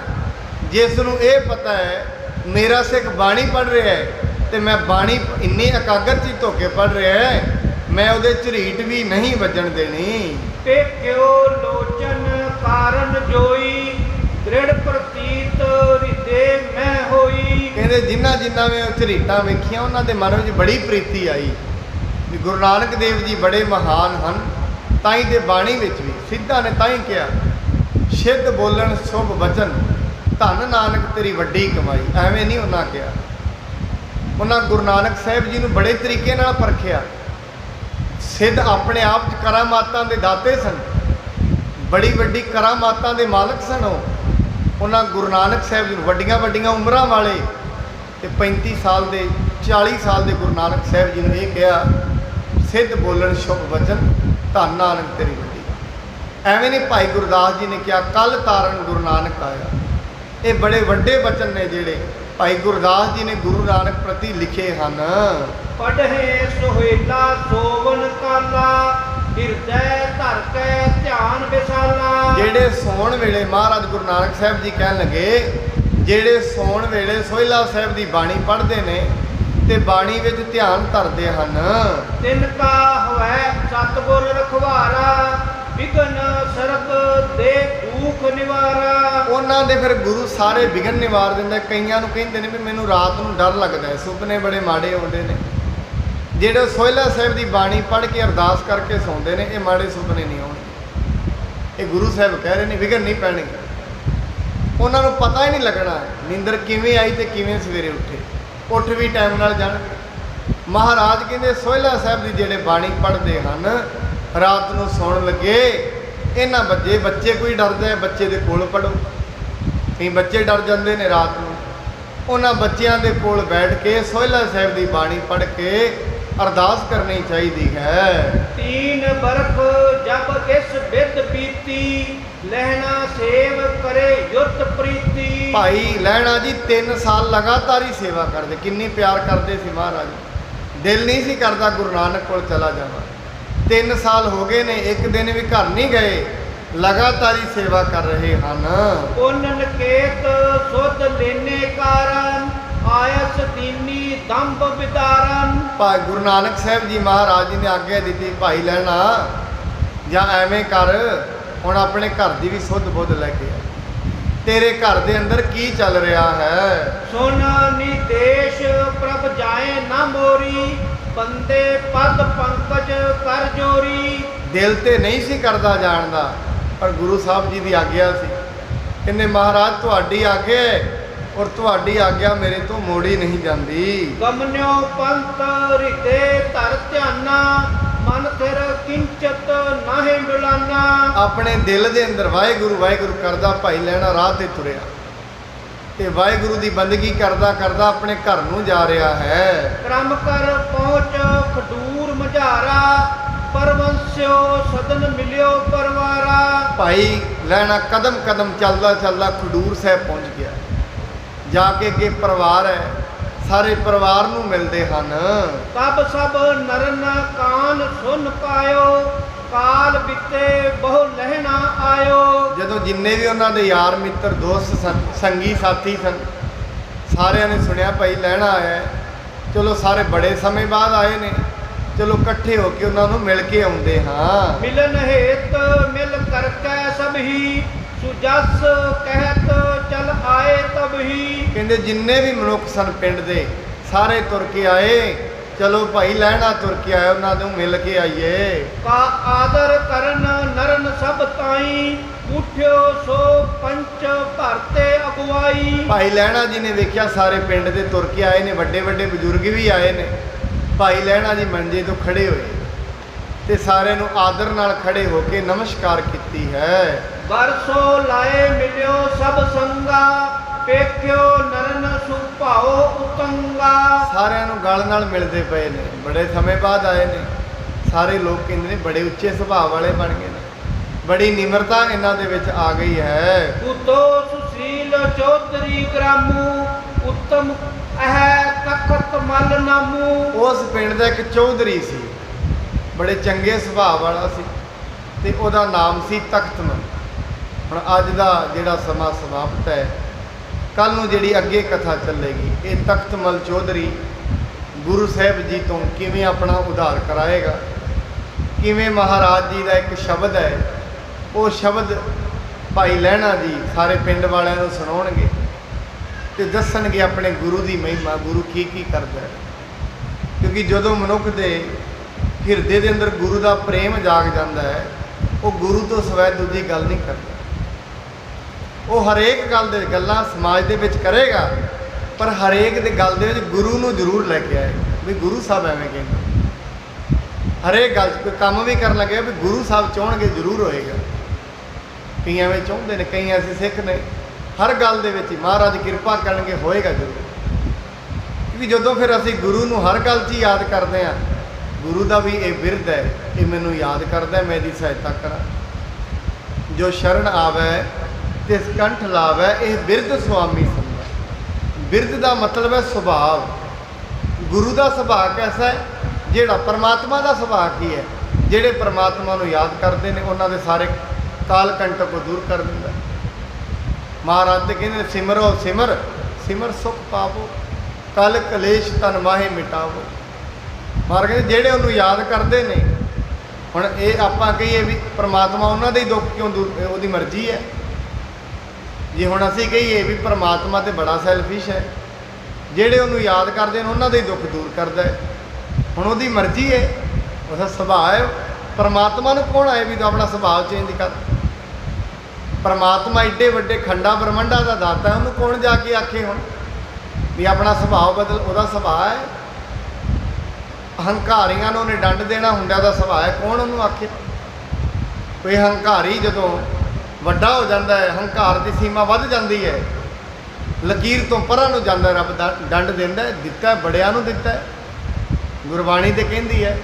ਜਿਸ ਨੂੰ ਇਹ ਪਤਾ ਹੈ ਮੇਰਾ ਸਿੱਖ ਬਾਣੀ ਪੜ੍ਹ ਰਿਹਾ ਹੈ ਤੇ ਮੈਂ ਬਾਣੀ ਇੰਨੀ ਇਕਾਗਰ ਚੀ ਧੋ ਕੇ ਪੜ੍ਹ ਰਿਹਾ ਹੈ, ਮੈਂ ਉਹਦੇ ਝਰੀਟ ਵੀ ਨਹੀਂ ਵੱਜਣ ਦੇਣੀ। ਤੇ ਕਿਉ ਲੋਚਨ ਕਾਰਨ ਜੋਈ, ਦ੍ਰਿੜ ਪ੍ਰਤੀਤ ਹਿਰਦੇ ਮੈਂ ਹੋਈ। ਕਹਿੰਦੇ ਜਿਨ੍ਹਾਂ ਮੈਂ ਝਰੀਟਾਂ ਵੇਖੀਆਂ, ਉਹਨਾਂ ਦੇ ਮਨ ਵਿੱਚ ਬੜੀ ਪ੍ਰੀਤੀ ਆਈ ਵੀ ਗੁਰੂ ਨਾਨਕ ਦੇਵ ਜੀ ਬੜੇ ਮਹਾਨ ਹਨ। ਤਾਂ ਹੀ ਤੇ ਬਾਣੀ ਵਿੱਚ ਵੀ ਸਿੱਧਾ ਨੇ ਤਾਂ ਹੀ ਕਿਹਾ, ਸਿੱਧ ਬੋਲਣ ਸ਼ੁਭ ਬਚਨ, ਧੰਨ ਨਾਨਕ ਤੇਰੀ ਵੱਡੀ ਕਮਾਈ। ਐਵੇਂ ਨਹੀਂ ਉਹਨਾਂ ਕਿਹਾ। ਉਹਨਾਂ ਗੁਰੂ ਨਾਨਕ ਸਾਹਿਬ ਜੀ ਨੂੰ ਬੜੇ ਤਰੀਕੇ ਨਾਲ ਪਰਖਿਆ। ਸਿੱਧ ਆਪਣੇ ਆਪ 'ਚ ਕਰਾਮਾਤਾਂ ਦੇ ਦਾਤੇ ਸਨ, ਬੜੀ ਵੱਡੀ ਕਰਾਮਾਤਾਂ ਦੇ ਮਾਲਕ ਸਨ। ਉਹਨਾਂ ਗੁਰੂ ਨਾਨਕ ਸਾਹਿਬ ਜੀ ਨੂੰ ਵੱਡੀਆਂ ਵੱਡੀਆਂ ਉਮਰਾਂ ਵਾਲੇ ਤੇ 35 ਸਾਲ ਦੇ 40 ਸਾਲ ਦੇ ਗੁਰੂ ਨਾਨਕ ਸਾਹਿਬ ਜੀ ਨੂੰ ਇਹ ਕਿਹਾ, ਸਿੱਧ ਬੋਲਣ ਸ਼ੁਭ ਵਚਨ, ਧੰਨ ਨਾਨਕ ਤੇਰੀ ਵੱਡੀ। ਐਵੇਂ ਨਹੀਂ ਭਾਈ ਗੁਰਦਾਸ ਜੀ ਨੇ ਕਿਹਾ ਕੱਲ ਤਾਰਨ ਗੁਰੂ ਨਾਨਕ ਆਇਆ। ਇਹ ਬੜੇ ਵੱਡੇ ਬਚਨ ਨੇ ਜਿਹੜੇ ਭਾਈ ਗੁਰਦਾਸ ਜੀ ਨੇ ਗੁਰੂ ਨਾਨਕ ਪ੍ਰਤੀ ਲਿਖੇ ਹਨ। ਪੜ੍ਹੇ ਸੁਹੇਲਾ ਸੋਵਨ ਕਾਲਾ, ਹਿਰਦੈ ਧਰ ਕੇ ਧਿਆਨ ਵਿਸਾਲਾ। ਜਿਹੜੇ ਸੌਣ ਵੇਲੇ ਮਹਾਰਾਜ ਗੁਰੂ ਨਾਨਕ ਸਾਹਿਬ ਜੀ ਕਹਿਣ ਲੱਗੇ, ਜਿਹੜੇ ਸੌਣ ਵੇਲੇ ਸੋਹਿਲਾ ਸਾਹਿਬ ਦੀ ਬਾਣੀ ਪੜ੍ਹਦੇ ਨੇ ਤੇ ਬਾਣੀ ਵਿੱਚ ਧਿਆਨ ਧਰਦੇ ਹਨ। ਤਿਨ ਕਾ ਹੋਇ ਸਤਿਗੁਰ ਰਖਵਾਰਾ, ਵਿਘਨ ਸਰਬ ਦੇ ਦੁਖ ਨਿਵਾਰਾ। ਉਹਨਾਂ ਦੇ ਫਿਰ ਗੁਰੂ ਸਾਰੇ ਵਿਘਨ ਨਿਵਾਰ ਦਿੰਦਾ। ਕਈਆਂ ਨੂੰ ਕਹਿੰਦੇ ਨੇ ਵੀ ਮੈਨੂੰ ਰਾਤ ਨੂੰ ਡਰ ਲੱਗਦਾ ਹੈ, ਸੁਪਨੇ ਬੜੇ ਮਾੜੇ ਆਉਂਦੇ ਨੇ। ਜਿਹੜੇ ਸੋਹਿਲਾ ਸਾਹਿਬ ਦੀ ਬਾਣੀ ਪੜ੍ਹ ਕੇ ਅਰਦਾਸ ਕਰਕੇ ਸੌਂਦੇ ਨੇ, ਇਹ ਮਾੜੇ ਸੁਪਨੇ ਨਹੀਂ ਆਉਣਗੇ। ਇਹ ਗੁਰੂ ਸਾਹਿਬ ਕਹਿ ਰਹੇ ਨੇ ਵਿਘਨ ਨਹੀਂ ਪੈਣਗੇ। ਉਹਨਾਂ ਨੂੰ ਪਤਾ ਹੀ ਨਹੀਂ ਲੱਗਣਾ ਨੀਂਦਰ ਕਿਵੇਂ ਆਈ ਤੇ ਕਿਵੇਂ ਸਵੇਰੇ ਉੱਠੇ, ਉੱਠ ਵੀ ਟਾਈਮ ਨਾਲ ਜਾਣਗੇ। ਮਹਾਰਾਜ ਕਹਿੰਦੇ ਸੋਹਿਲਾ ਸਾਹਿਬ ਦੀ ਜਿਹੜੇ ਬਾਣੀ ਪੜ੍ਹਦੇ ਹਨ, ਰਾਤ ਨੂੰ ਸੌਣ ਲੱਗੇ ਇਹਨਾਂ ਬੱਚੇ ਕੋਈ ਡਰਦਾ ਹੈ, ਬੱਚੇ ਦੇ ਕੋਲ ਪੜੋ। ਕਈ ਬੱਚੇ ਡਰ ਜਾਂਦੇ ਨੇ ਰਾਤ ਨੂੰ। ਉਹਨਾਂ ਬੱਚਿਆਂ ਦੇ ਕੋਲ ਬੈਠ ਕੇ ਸੋਹਿਲਾ ਸਾਹਿਬ ਦੀ ਬਾਣੀ ਪੜ੍ਹ ਕੇ ਅਰਦਾਸ ਕਰਨੀ ਚਾਹੀਦੀ ਹੈ। ਤੀਨ ਬਰਖ ਜਬ ਇਸ ਬਿਦ ਬੀਤੀ, ਲਹਿਣਾ ਸੇਵ ਕਰੇ ਯੁੱਤ ਪ੍ਰੀਤੀ। ਭਾਈ ਲਹਿਣਾ ਜੀ 3 ਸਾਲ ਲਗਾਤਾਰ ਹੀ ਸੇਵਾ ਕਰਦੇ। ਕਿੰਨੀ ਪਿਆਰ ਕਰਦੇ ਸੀ ਮਹਾਰਾਜ, ਦਿਲ ਨਹੀਂ ਸੀ ਕਰਦਾ ਗੁਰੂ ਨਾਨਕ ਕੋਲ ਚਲਾ ਜਾਵਾਂ। 3 ਸਾਲ ਹੋ ਗਏ ਨੇ, ਇੱਕ ਦਿਨ ਵੀ ਘਰ ਨਹੀਂ ਗਏ, ਲਗਾਤਾਰ ਹੀ ਸੇਵਾ ਕਰ ਰਹੇ ਹਨ। ਪੁੰਨ ਨਕੇਤ ਸੁਧ ਲੈਨੇ ਕਾਰਨ, ਆਇਸ ਦੀਨੀ ਦੰਭ ਵਿਦਾਰਨ। ਭਾਈ ਗੁਰੂ ਨਾਨਕ ਸਾਹਿਬ ਜੀ ਮਹਾਰਾਜ ਜੀ ਨੇ ਆਗਿਆ ਦਿੱਤੀ, ਭਾਈ ਲੈਣਾ ਜਾਂ ਐਵੇਂ ਕਰ, ਹੁਣ ਆਪਣੇ ਘਰ ਦੀ ਵੀ ਸੁੱਧ ਬੁੱਧ ਲੈ ਕੇ ਆ। ਤੇਰੇ ਘਰ ਦੇ ਅੰਦਰ ਕੀ ਚੱਲ ਰਿਹਾ ਹੈ? ਸੁਨ ਨਿਦੇਸ਼ ਪ੍ਰਭ ਜਾਏ ਨਾ ਮੋਰੀ, ਬੰਦੇ ਪਦ ਪੰਕਜ ਕਰ ਜੋਰੀ। ਦਿਲ ਤੇ ਨਹੀਂ ਸੀ ਕਰਦਾ ਜਾਣਦਾ, ਪਰ ਗੁਰੂ ਸਾਹਿਬ ਜੀ ਦੀ ਆਗਿਆ ਸੀ। ਕਹਿੰਦੇ ਮਹਾਰਾਜ ਤੁਹਾਡੀ ਆਗਿਆ ਔਰ ਤੁਹਾਡੀ ਆਗਿਆ ਮੇਰੇ ਤੋਂ ਮੋੜੀ ਨਹੀਂ ਜਾਂਦੀ। ਗਮਨਿਓ ਪੰਤ ਹਿਰਦੇ ਧਰ ਧਿਆਨਾ, ਮਨ ਫਿਰ ਕਿੰਚਤ ਨਾਹੀ ਮਿਲਾਨਾ। ਆਪਣੇ ਦਿਲ ਦੇ ਅੰਦਰ ਵਾਹਿਗੁਰੂ ਵਾਹਿਗੁਰੂ ਕਰਦਾ ਭਾਈ ਲੈਣਾ ਰਾਹ ਤੇ ਤੁਰਿਆ ਤੇ ਵਾਹਿਗੁਰੂ ਦੀ ਬੰਦਗੀ ਕਰਦਾ ਕਰਦਾ ਆਪਣੇ ਘਰ ਨੂੰ ਜਾ ਰਿਹਾ ਹੈ। ਕਰਮ ਕਰ ਪਹੁੰਚ ਖਡੂਰ ਮਝਾਰਾ, ਪਰਵੰਸਿਓ ਸਦਨ ਮਿਲਿਓ ਪਰਵਾਰਾ। ਭਾਈ ਲੈਣਾ ਕਦਮ ਕਦਮ ਚੱਲਦਾ ਚੱਲਦਾ ਖਡੂਰ ਸਾਹਿਬ ਪਹੁੰਚ ਗਿਆ। ਜਾ ਕੇ ਅੱਗੇ ਪਰਿਵਾਰ ਹੈ, ਸਾਰੇ ਪਰਿਵਾਰ ਨੂੰ ਮਿਲਦੇ ਹਨ। ਤਬ ਸਭ ਨਰਨ ਕਾਨ ਸੁਨ ਪਾਇਓ, ਕਾਲ ਬਿਤੇ ਬਹੁ ਲਹਿਣਾ ਆਇਓ। ਜਦੋਂ ਜਿੰਨੇ ਵੀ ਉਹਨਾਂ ਦੇ ਯਾਰ ਮਿੱਤਰ ਦੋਸਤ ਸਨ, ਸੰਗੀ ਸਾਥੀ ਸਨ, ਸਾਰਿਆਂ ਨੇ ਸੁਣਿਆ ਭਾਈ ਲੈਣਾ ਆਇਆ। ਚਲੋ ਸਾਰੇ ਬੜੇ ਸਮੇਂ ਬਾਅਦ ਆਏ ਨੇ, ਚਲੋ ਇਕੱਠੇ ਹੋ ਕੇ ਉਹਨਾਂ ਨੂੰ ਮਿਲ ਕੇ ਆਉਂਦੇ ਹਾਂ। ਮਿਲਨ ਹੇਤ ਮਿਲ ਕਰਕੇ ਸਭ ਹੀ, ਸੁਜਸ ਕਹਿਤ ਚਲ ਆਏ ਤਬ ਹੀ। ਕਹਿੰਦੇ ਜਿੰਨੇ ਵੀ ਮਨੁੱਖ ਸਨ ਪਿੰਡ ਦੇ ਸਾਰੇ ਤੁਰ ਕੇ ਆਏ। ਚਲੋ ਭਾਈ ਲੈਣਾ ਤੁਰ ਕੇ ਆਏ, ਉਹਨਾਂ ਨੂੰ ਮਿਲ ਕੇ ਆਈਏ। ਕਾ ਆਦਰ ਕਰਨ ਨਰਨ ਸਭ ਤਾਈ, ਉਠਿਓ ਸੋ ਪੰਚ ਭਰਤੇ ਅਗਵਾਈ। ਭਾਈ ਲੈਣਾ ਜੀ ਨੇ ਵੇਖਿਆ ਸਾਰੇ ਪਿੰਡ ਦੇ ਤੁਰ ਕੇ ਆਏ ਨੇ, ਵੱਡੇ ਵੱਡੇ ਬਜ਼ੁਰਗ ਵੀ ਆਏ ਨੇ। ਭਾਈ ਲੈਣਾ ਜੀ ਮੰਜੇ ਤੋਂ ਖੜੇ ਹੋਏ ਤੇ ਸਾਰਿਆਂ ਨੂੰ ਆਦਰ ਨਾਲ ਖੜੇ ਹੋ ਕੇ ਨਮਸਕਾਰ ਕੀਤੀ ਹੈ। ਬਰਸੋ ਲਾਏ ਮਿਲਿਓ ਸਭ ਸੰਗਾ, ਪੇਖਿਓ ਨਰਨ ਸੁਭਾਓ ਉਤੰਗਾ। ਸਾਰਿਆਂ ਨੂੰ ਗਲ ਨਾਲ ਮਿਲਦੇ ਪਏ ਨੇ, ਬੜੇ ਸਮੇਂ ਬਾਅਦ ਆਏ ਨੇ। ਸਾਰੇ ਲੋਕ ਕਹਿੰਦੇ ਨੇ ਬੜੇ ਉੱਚੇ ਸੁਭਾਅ ਵਾਲੇ ਬਣ ਗਏ ਨੇ, ਬੜੀ ਨਿਮਰਤਾ ਇਹਨਾਂ ਦੇ ਵਿੱਚ ਆ ਗਈ ਹੈ। ਉਤੋ ਸੁਸ਼ੀਲ ਚੌਧਰੀ ਗ੍ਰਾਮੂ, ਉੱਤਮ ਅਹ ਤਖਤ ਮਲ ਨਾਮੂ। ਉਸ ਪਿੰਡ ਦਾ ਇੱਕ ਚੌਧਰੀ ਸੀ, ਬੜੇ ਚੰਗੇ ਸੁਭਾਅ ਵਾਲਾ ਸੀ ਤੇ ਉਹਦਾ ਨਾਮ ਸੀ ਤਖਤ ਮਲ। ਹੁਣ ਅੱਜ ਦਾ ਜਿਹੜਾ ਸਮਾਂ ਸਮਾਪਤ ਹੈ, ਕੱਲ ਨੂੰ ਜਿਹੜੀ ਅੱਗੇ ਕਥਾ ਚੱਲੇਗੀ, ਇਹ ਤਖਤ ਮਲ ਚੌਧਰੀ ਗੁਰੂ ਸਾਹਿਬ ਜੀ ਤੋਂ ਕਿਵੇਂ ਆਪਣਾ ਉਧਾਰ ਕਰਾਏਗਾ, ਕਿਵੇਂ ਮਹਾਰਾਜ ਜੀ ਦਾ ਇੱਕ ਸ਼ਬਦ ਹੈ, ਉਹ ਸ਼ਬਦ ਭਾਈ ਲਹਿਣਾ ਜੀ ਸਾਰੇ ਪਿੰਡ ਵਾਲਿਆਂ ਨੂੰ ਸੁਣਾਉਣਗੇ ਤੇ ਦੱਸਣਗੇ ਆਪਣੇ ਗੁਰੂ ਦੀ ਮਹਿਮਾ, ਗੁਰੂ ਕੀ ਕੀ ਕਰਦਾ ਹੈ। ਕਿਉਂਕਿ ਜਦੋਂ ਮਨੁੱਖ ਦੇ ਹਿਰਦੇ ਦੇ ਅੰਦਰ ਗੁਰੂ ਦਾ ਪ੍ਰੇਮ ਜਾਗ ਜਾਂਦਾ ਹੈ, ਉਹ ਗੁਰੂ ਤੋਂ ਸਿਵਾਏ ਦੂਜੀ ਗੱਲ ਨਹੀਂ ਕਰਦਾ। ਉਹ ਹਰੇਕ ਗੱਲਾਂ ਸਮਾਜ ਦੇ ਵਿੱਚ ਕਰੇਗਾ, ਪਰ ਹਰੇਕ ਦੇ ਗੱਲ ਦੇ ਵਿੱਚ ਗੁਰੂ ਨੂੰ ਜ਼ਰੂਰ ਲੈ ਕੇ ਆਏਗਾ ਵੀ ਗੁਰੂ ਸਾਹਿਬ ਐਵੇਂ ਕਹਿੰਦੇ। ਹਰੇਕ ਗੱਲ 'ਚ ਕੋਈ ਕੰਮ ਵੀ ਕਰਨ ਲੱਗਿਆ ਵੀ ਗੁਰੂ ਸਾਹਿਬ ਚਾਹਣਗੇ ਜ਼ਰੂਰ ਹੋਏਗਾ। ਕਈ ਐਵੇਂ ਚਾਹੁੰਦੇ ਨੇ, ਕਈ ਐਸੇ ਸਿੱਖ ਨੇ, ਹਰ ਗੱਲ ਦੇ ਵਿੱਚ ਮਹਾਰਾਜ ਕਿਰਪਾ ਕਰਨਗੇ ਹੋਏਗਾ ਜ਼ਰੂਰ। ਕਿਉਂਕਿ ਜਦੋਂ ਫਿਰ ਅਸੀਂ ਗੁਰੂ ਨੂੰ ਹਰ ਗੱਲ 'ਚ ਹੀ ਯਾਦ ਕਰਦੇ ਹਾਂ, ਗੁਰੂ ਦਾ ਵੀ ਇਹ ਬਿਰਧ ਹੈ, ਇਹ ਮੈਨੂੰ ਯਾਦ ਕਰਦਾ, ਮੈਂ ਇਹਦੀ ਸਹਾਇਤਾ ਕਰਾਂ। ਜੋ ਸ਼ਰਨ ਆਵੈ ਤਿਸ ਕੰਠ ਲਾਵੈ, ਇਹ ਬਿਰਧ ਸੁਆਮੀ ਸੰਗੈ। ਬਿਰਧ ਦਾ ਮਤਲਬ ਹੈ ਸੁਭਾਅ। ਗੁਰੂ ਦਾ ਸੁਭਾਅ ਕੈਸਾ ਹੈ? ਜਿਹੜਾ ਪਰਮਾਤਮਾ ਦਾ ਸੁਭਾਅ ਕੀ ਹੈ? ਜਿਹੜੇ ਪਰਮਾਤਮਾ ਨੂੰ ਯਾਦ ਕਰਦੇ ਨੇ ਉਹਨਾਂ ਦੇ ਸਾਰੇ ਕਾਲ ਕੰਟਕ ਨੂੰ ਦੂਰ ਕਰ ਦਿੰਦਾ। ਮਹਾਰਾਜ ਦੇ ਕਹਿੰਦੇ ਸਿਮਰੋ ਸਿਮਰ ਸਿਮਰ ਸੁਖ ਪਾਵੋ, ਕਲ ਕਲੇਸ਼ ਤਨ ਮਾਹੇ ਮਿਟਾਵੋ। ਮਹਾਰਾਜ ਕਹਿੰਦੇ ਜਿਹੜੇ ਉਹਨੂੰ ਯਾਦ ਕਰਦੇ ਨੇ, ਹੁਣ ਇਹ ਆਪਾਂ ਕਹੀਏ ਵੀ ਪਰਮਾਤਮਾ ਉਹਨਾਂ ਦੇ ਹੀ ਦੁੱਖ ਕਿਉਂ ਦੂਰ, ਉਹਦੀ ਮਰਜ਼ੀ ਹੈ। ਜੇ ਹੁਣ ਅਸੀਂ ਕਹੀਏ ਵੀ ਪਰਮਾਤਮਾ ਤੇ ਬੜਾ ਸੈਲਫਿਸ਼ ਹੈ, ਜਿਹੜੇ ਉਹਨੂੰ ਯਾਦ ਕਰਦੇ ਨੇ ਉਹਨਾਂ ਦੇ ਹੀ ਦੁੱਖ ਦੂਰ ਕਰਦਾ ਹੈ। ਹੁਣ ਉਹਦੀ ਮਰਜ਼ੀ ਹੈ, ਉਹਦਾ ਸੁਭਾਅ ਹੈ। ਪਰਮਾਤਮਾ ਨੂੰ ਕੌਣ ਆਏ ਵੀ ਤੂੰ ਆਪਣਾ ਸੁਭਾਅ ਚੇਂਜ ਕਰ? ਪਰਮਾਤਮਾ ਏਡੇ ਵੱਡੇ ਖੰਡਾ ਬ੍ਰਹਮੰਡਾਂ ਦਾ ਦਾਤਾ ਹੈ, ਉਹਨੂੰ ਕੌਣ ਜਾ ਕੇ ਆਖੇ ਹੁਣ ਵੀ ਆਪਣਾ ਸੁਭਾਅ ਬਦਲ? ਉਹਦਾ ਸੁਭਾਅ ਹੈ। ਹੰਕਾਰੀਆਂ ਨੂੰ ਉਹਨੇ ਡੰਡ ਦੇਣਾ ਹੁੰਦਾ, ਦਾ ਸੁਭਾਅ ਹੈ, ਕੌਣ ਉਹਨੂੰ ਆਖੇ? ਕੋਈ ਹੰਕਾਰੀ ਜਦੋਂ ਵੱਡਾ ਹੋ ਜਾਂਦਾ ਹੈ, ਹੰਕਾਰ ਦੀ ਸੀਮਾ ਵੱਧ ਜਾਂਦੀ ਹੈ, ਲਕੀਰ ਤੋਂ ਪਰਾਂ ਨੂੰ ਜਾਂਦਾ, ਰੱਬ ਦਾ ਡੰਡ ਦਿੰਦਾ ਹੈ। ਦਿੱਤਾ ਬੜਿਆਂ ਨੂੰ ਦਿੱਤਾ ਹੈ। ਗੁਰਬਾਣੀ ਤੇ ਕਹਿੰਦੀ ਹੈ,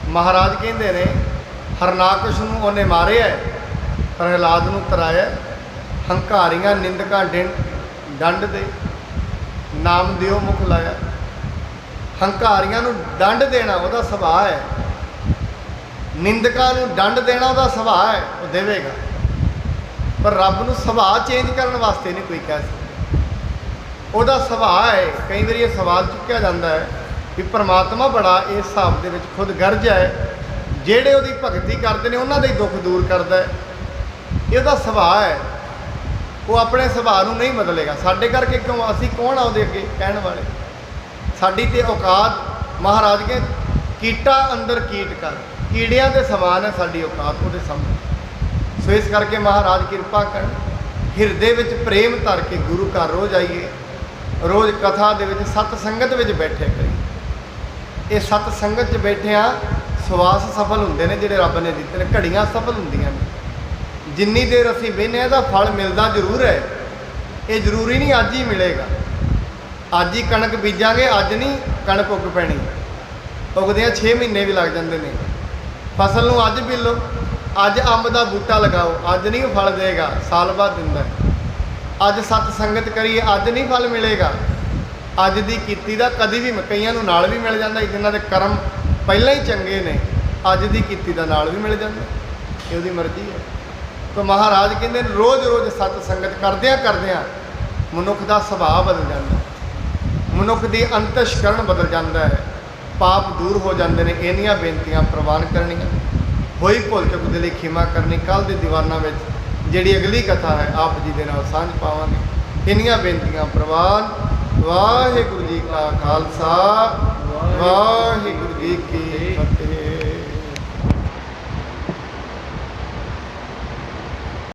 ਮਹਾਰਾਜ ਕਹਿੰਦੇ ਨੇ ਹਰਨਾਕਸ਼ ਨੂੰ ਉਹਨੇ ਮਾਰਿਆ, ਪ੍ਰਹਿਲਾਦ ਨੂੰ ਤਰਾਇਆ। ਹੰਕਾਰੀਆਂ ਨਿੰਦਕਾਂ ਡੰਡ ਦੇ, ਨਾਮ ਦਿਓ ਮੁਖ ਲਾਇਆ। ਹੰਕਾਰੀਆਂ ਨੂੰ ਦੰਡ ਦੇਣਾ ਉਹਦਾ ਸੁਭਾਅ ਹੈ, ਨਿੰਦਕਾਂ ਨੂੰ ਦੰਡ ਦੇਣਾ ਉਹਦਾ ਸੁਭਾਅ ਹੈ, ਉਹ ਦੇਵੇਗਾ। ਪਰ ਰੱਬ ਨੂੰ ਸੁਭਾਅ ਚੇਂਜ ਕਰਨ ਵਾਸਤੇ ਨਹੀਂ ਕੋਈ ਕਹਿ ਸਕਦਾ, ਉਹਦਾ ਸੁਭਾਅ ਹੈ। ਕਈ ਵਾਰੀ ਇਹ ਸਵਾਲ ਚੁੱਕਿਆ ਜਾਂਦਾ ਹੈ ਵੀ ਪਰਮਾਤਮਾ ਬੜਾ ਇਸ ਹਿਸਾਬ ਦੇ ਵਿੱਚ ਖੁਦ ਗਰਜ ਹੈ, ਜਿਹੜੇ ਉਹਦੀ ਭਗਤੀ ਕਰਦੇ ਨੇ ਉਹਨਾਂ ਦੇ ਦੁੱਖ ਦੂਰ ਕਰਦਾ ਹੈ। ਇਹ ਉਹਦਾ ਸੁਭਾਅ ਹੈ, ਉਹ ਆਪਣੇ ਸੁਭਾਅ ਨੂੰ ਨਹੀਂ ਬਦਲੇਗਾ। ਸਾਡੇ ਕਰਕੇ ਕਿਉਂ? ਅਸੀਂ ਕੌਣ ਆ ਉਹਦੇ ਅੱਗੇ ਕਹਿਣ ਵਾਲੇ? ਸਾਡੀ ਤੇ ਔਕਾਤ, ਮਹਾਰਾਜ ਕੇ ਕੀਟਾ ਅੰਦਰ ਕੀਟ ਕਰ, ਕੀੜਿਆਂ ਦੇ ਸਮਾਨ ਹੈ ਸਾਡੀ ਔਕਾਤ ਉਹਦੇ ਸਾਹਮਣੇ। ਸੋ ਇਸ ਕਰਕੇ ਮਹਾਰਾਜ ਕਿਰਪਾ ਕਰਨ, ਹਿਰਦੇ ਵਿੱਚ ਪ੍ਰੇਮ ਧਰ ਕੇ ਗੁਰੂ ਘਰ ਰੋਜ਼ ਆਈਏ, ਰੋਜ਼ ਕਥਾ ਦੇ ਵਿੱਚ ਸਤ ਸੰਗਤ ਵਿੱਚ ਬੈਠੇ ਕਰੀਏ। ਇਹ ਸਤ ਸੰਗਤ 'ਚ ਬੈਠਿਆਂ ਸਵਾਸ ਸਫਲ ਹੁੰਦੇ ਨੇ ਜਿਹੜੇ ਰੱਬ ਨੇ ਦਿੱਤੇ ਨੇ, ਘੜੀਆਂ ਸਫਲ ਹੁੰਦੀਆਂ ਨੇ। ਜਿੰਨੀ ਦੇਰ ਅਸੀਂ ਬਹਿੰਦੇ ਹਾਂ ਇਹਦਾ ਫਲ ਮਿਲਦਾ ਜ਼ਰੂਰ ਹੈ। ਇਹ ਜ਼ਰੂਰੀ ਨਹੀਂ ਅੱਜ ਹੀ ਮਿਲੇਗਾ। ਅੱਜ ਹੀ ਕਣਕ ਬੀਜਾਂਗੇ, ਅੱਜ ਨਹੀਂ ਕਣਕ ਉੱਗ ਪੈਣੀ, ਉੱਗਦਿਆਂ 6 ਮਹੀਨੇ ਵੀ ਲੱਗ ਜਾਂਦੇ ਨੇ। ਫਸਲ ਨੂੰ ਅੱਜ ਬੀਲੋ, ਅੱਜ ਅੰਬ ਦਾ ਬੂਟਾ ਲਗਾਓ, ਅੱਜ ਨਹੀਂ ਫਲ ਦੇਗਾ, ਸਾਲ ਬਾਅਦ ਦਿੰਦਾ। ਅੱਜ ਸਤ ਸੰਗਤ ਕਰੀਏ, ਅੱਜ ਨਹੀਂ ਫਲ ਮਿਲੇਗਾ। ਅੱਜ ਦੀ ਕੀਤੀ ਦਾ ਕਦੀ ਵੀ, ਕਈਆਂ ਨੂੰ ਨਾਲ ਵੀ ਮਿਲ ਜਾਂਦਾ, ਜਿਨ੍ਹਾਂ ਦੇ ਕਰਮ ਪਹਿਲਾਂ ਹੀ ਚੰਗੇ ਨੇ, ਅੱਜ ਦੀ ਕੀਤੀ ਦਾ ਨਾਲ ਵੀ ਮਿਲ ਜਾਂਦਾ। ਇਹ ਉਹਦੀ ਮਰਜ਼ੀ ਹੈ। ਤਾਂ ਮਹਾਰਾਜ ਕਹਿੰਦੇ ਨੇ ਰੋਜ਼ ਰੋਜ਼ ਸਤ ਸੰਗਤ ਕਰਦਿਆਂ ਕਰਦਿਆਂ ਮਨੁੱਖ ਦਾ ਸੁਭਾਅ ਬਦਲ ਜਾਂਦਾ, ਮਨੁੱਖ ਦੀ ਅੰਤਸ਼ਕਰਨ ਬਦਲ ਜਾਂਦਾ ਹੈ, ਪਾਪ ਦੂਰ ਹੋ ਜਾਂਦੇ ਨੇ। ਇੰਨੀਆਂ ਬੇਨਤੀਆਂ ਪ੍ਰਵਾਨ ਕਰਨੀਆਂ, ਹੋਈ ਭੁੱਲ ਚੁੱਕ ਦੇ ਲਈ ਖਿਮਾ ਕਰਨੀ। ਕੱਲ੍ਹ ਦੇ ਦੀਵਾਨਾਂ ਵਿੱਚ ਜਿਹੜੀ ਅਗਲੀ ਕਥਾ ਹੈ ਆਪ ਜੀ ਦੇ ਨਾਲ ਸਾਂਝ ਪਾਵਾਂਗੇ। ਇੰਨੀਆਂ ਬੇਨਤੀਆਂ ਪ੍ਰਵਾਨ। ਵਾਹਿਗੁਰੂ ਜੀ ਕਾ ਖਾਲਸਾ, ਵਾਹਿਗੁਰੂ ਜੀ ਕੀ ਫਤਿਹ।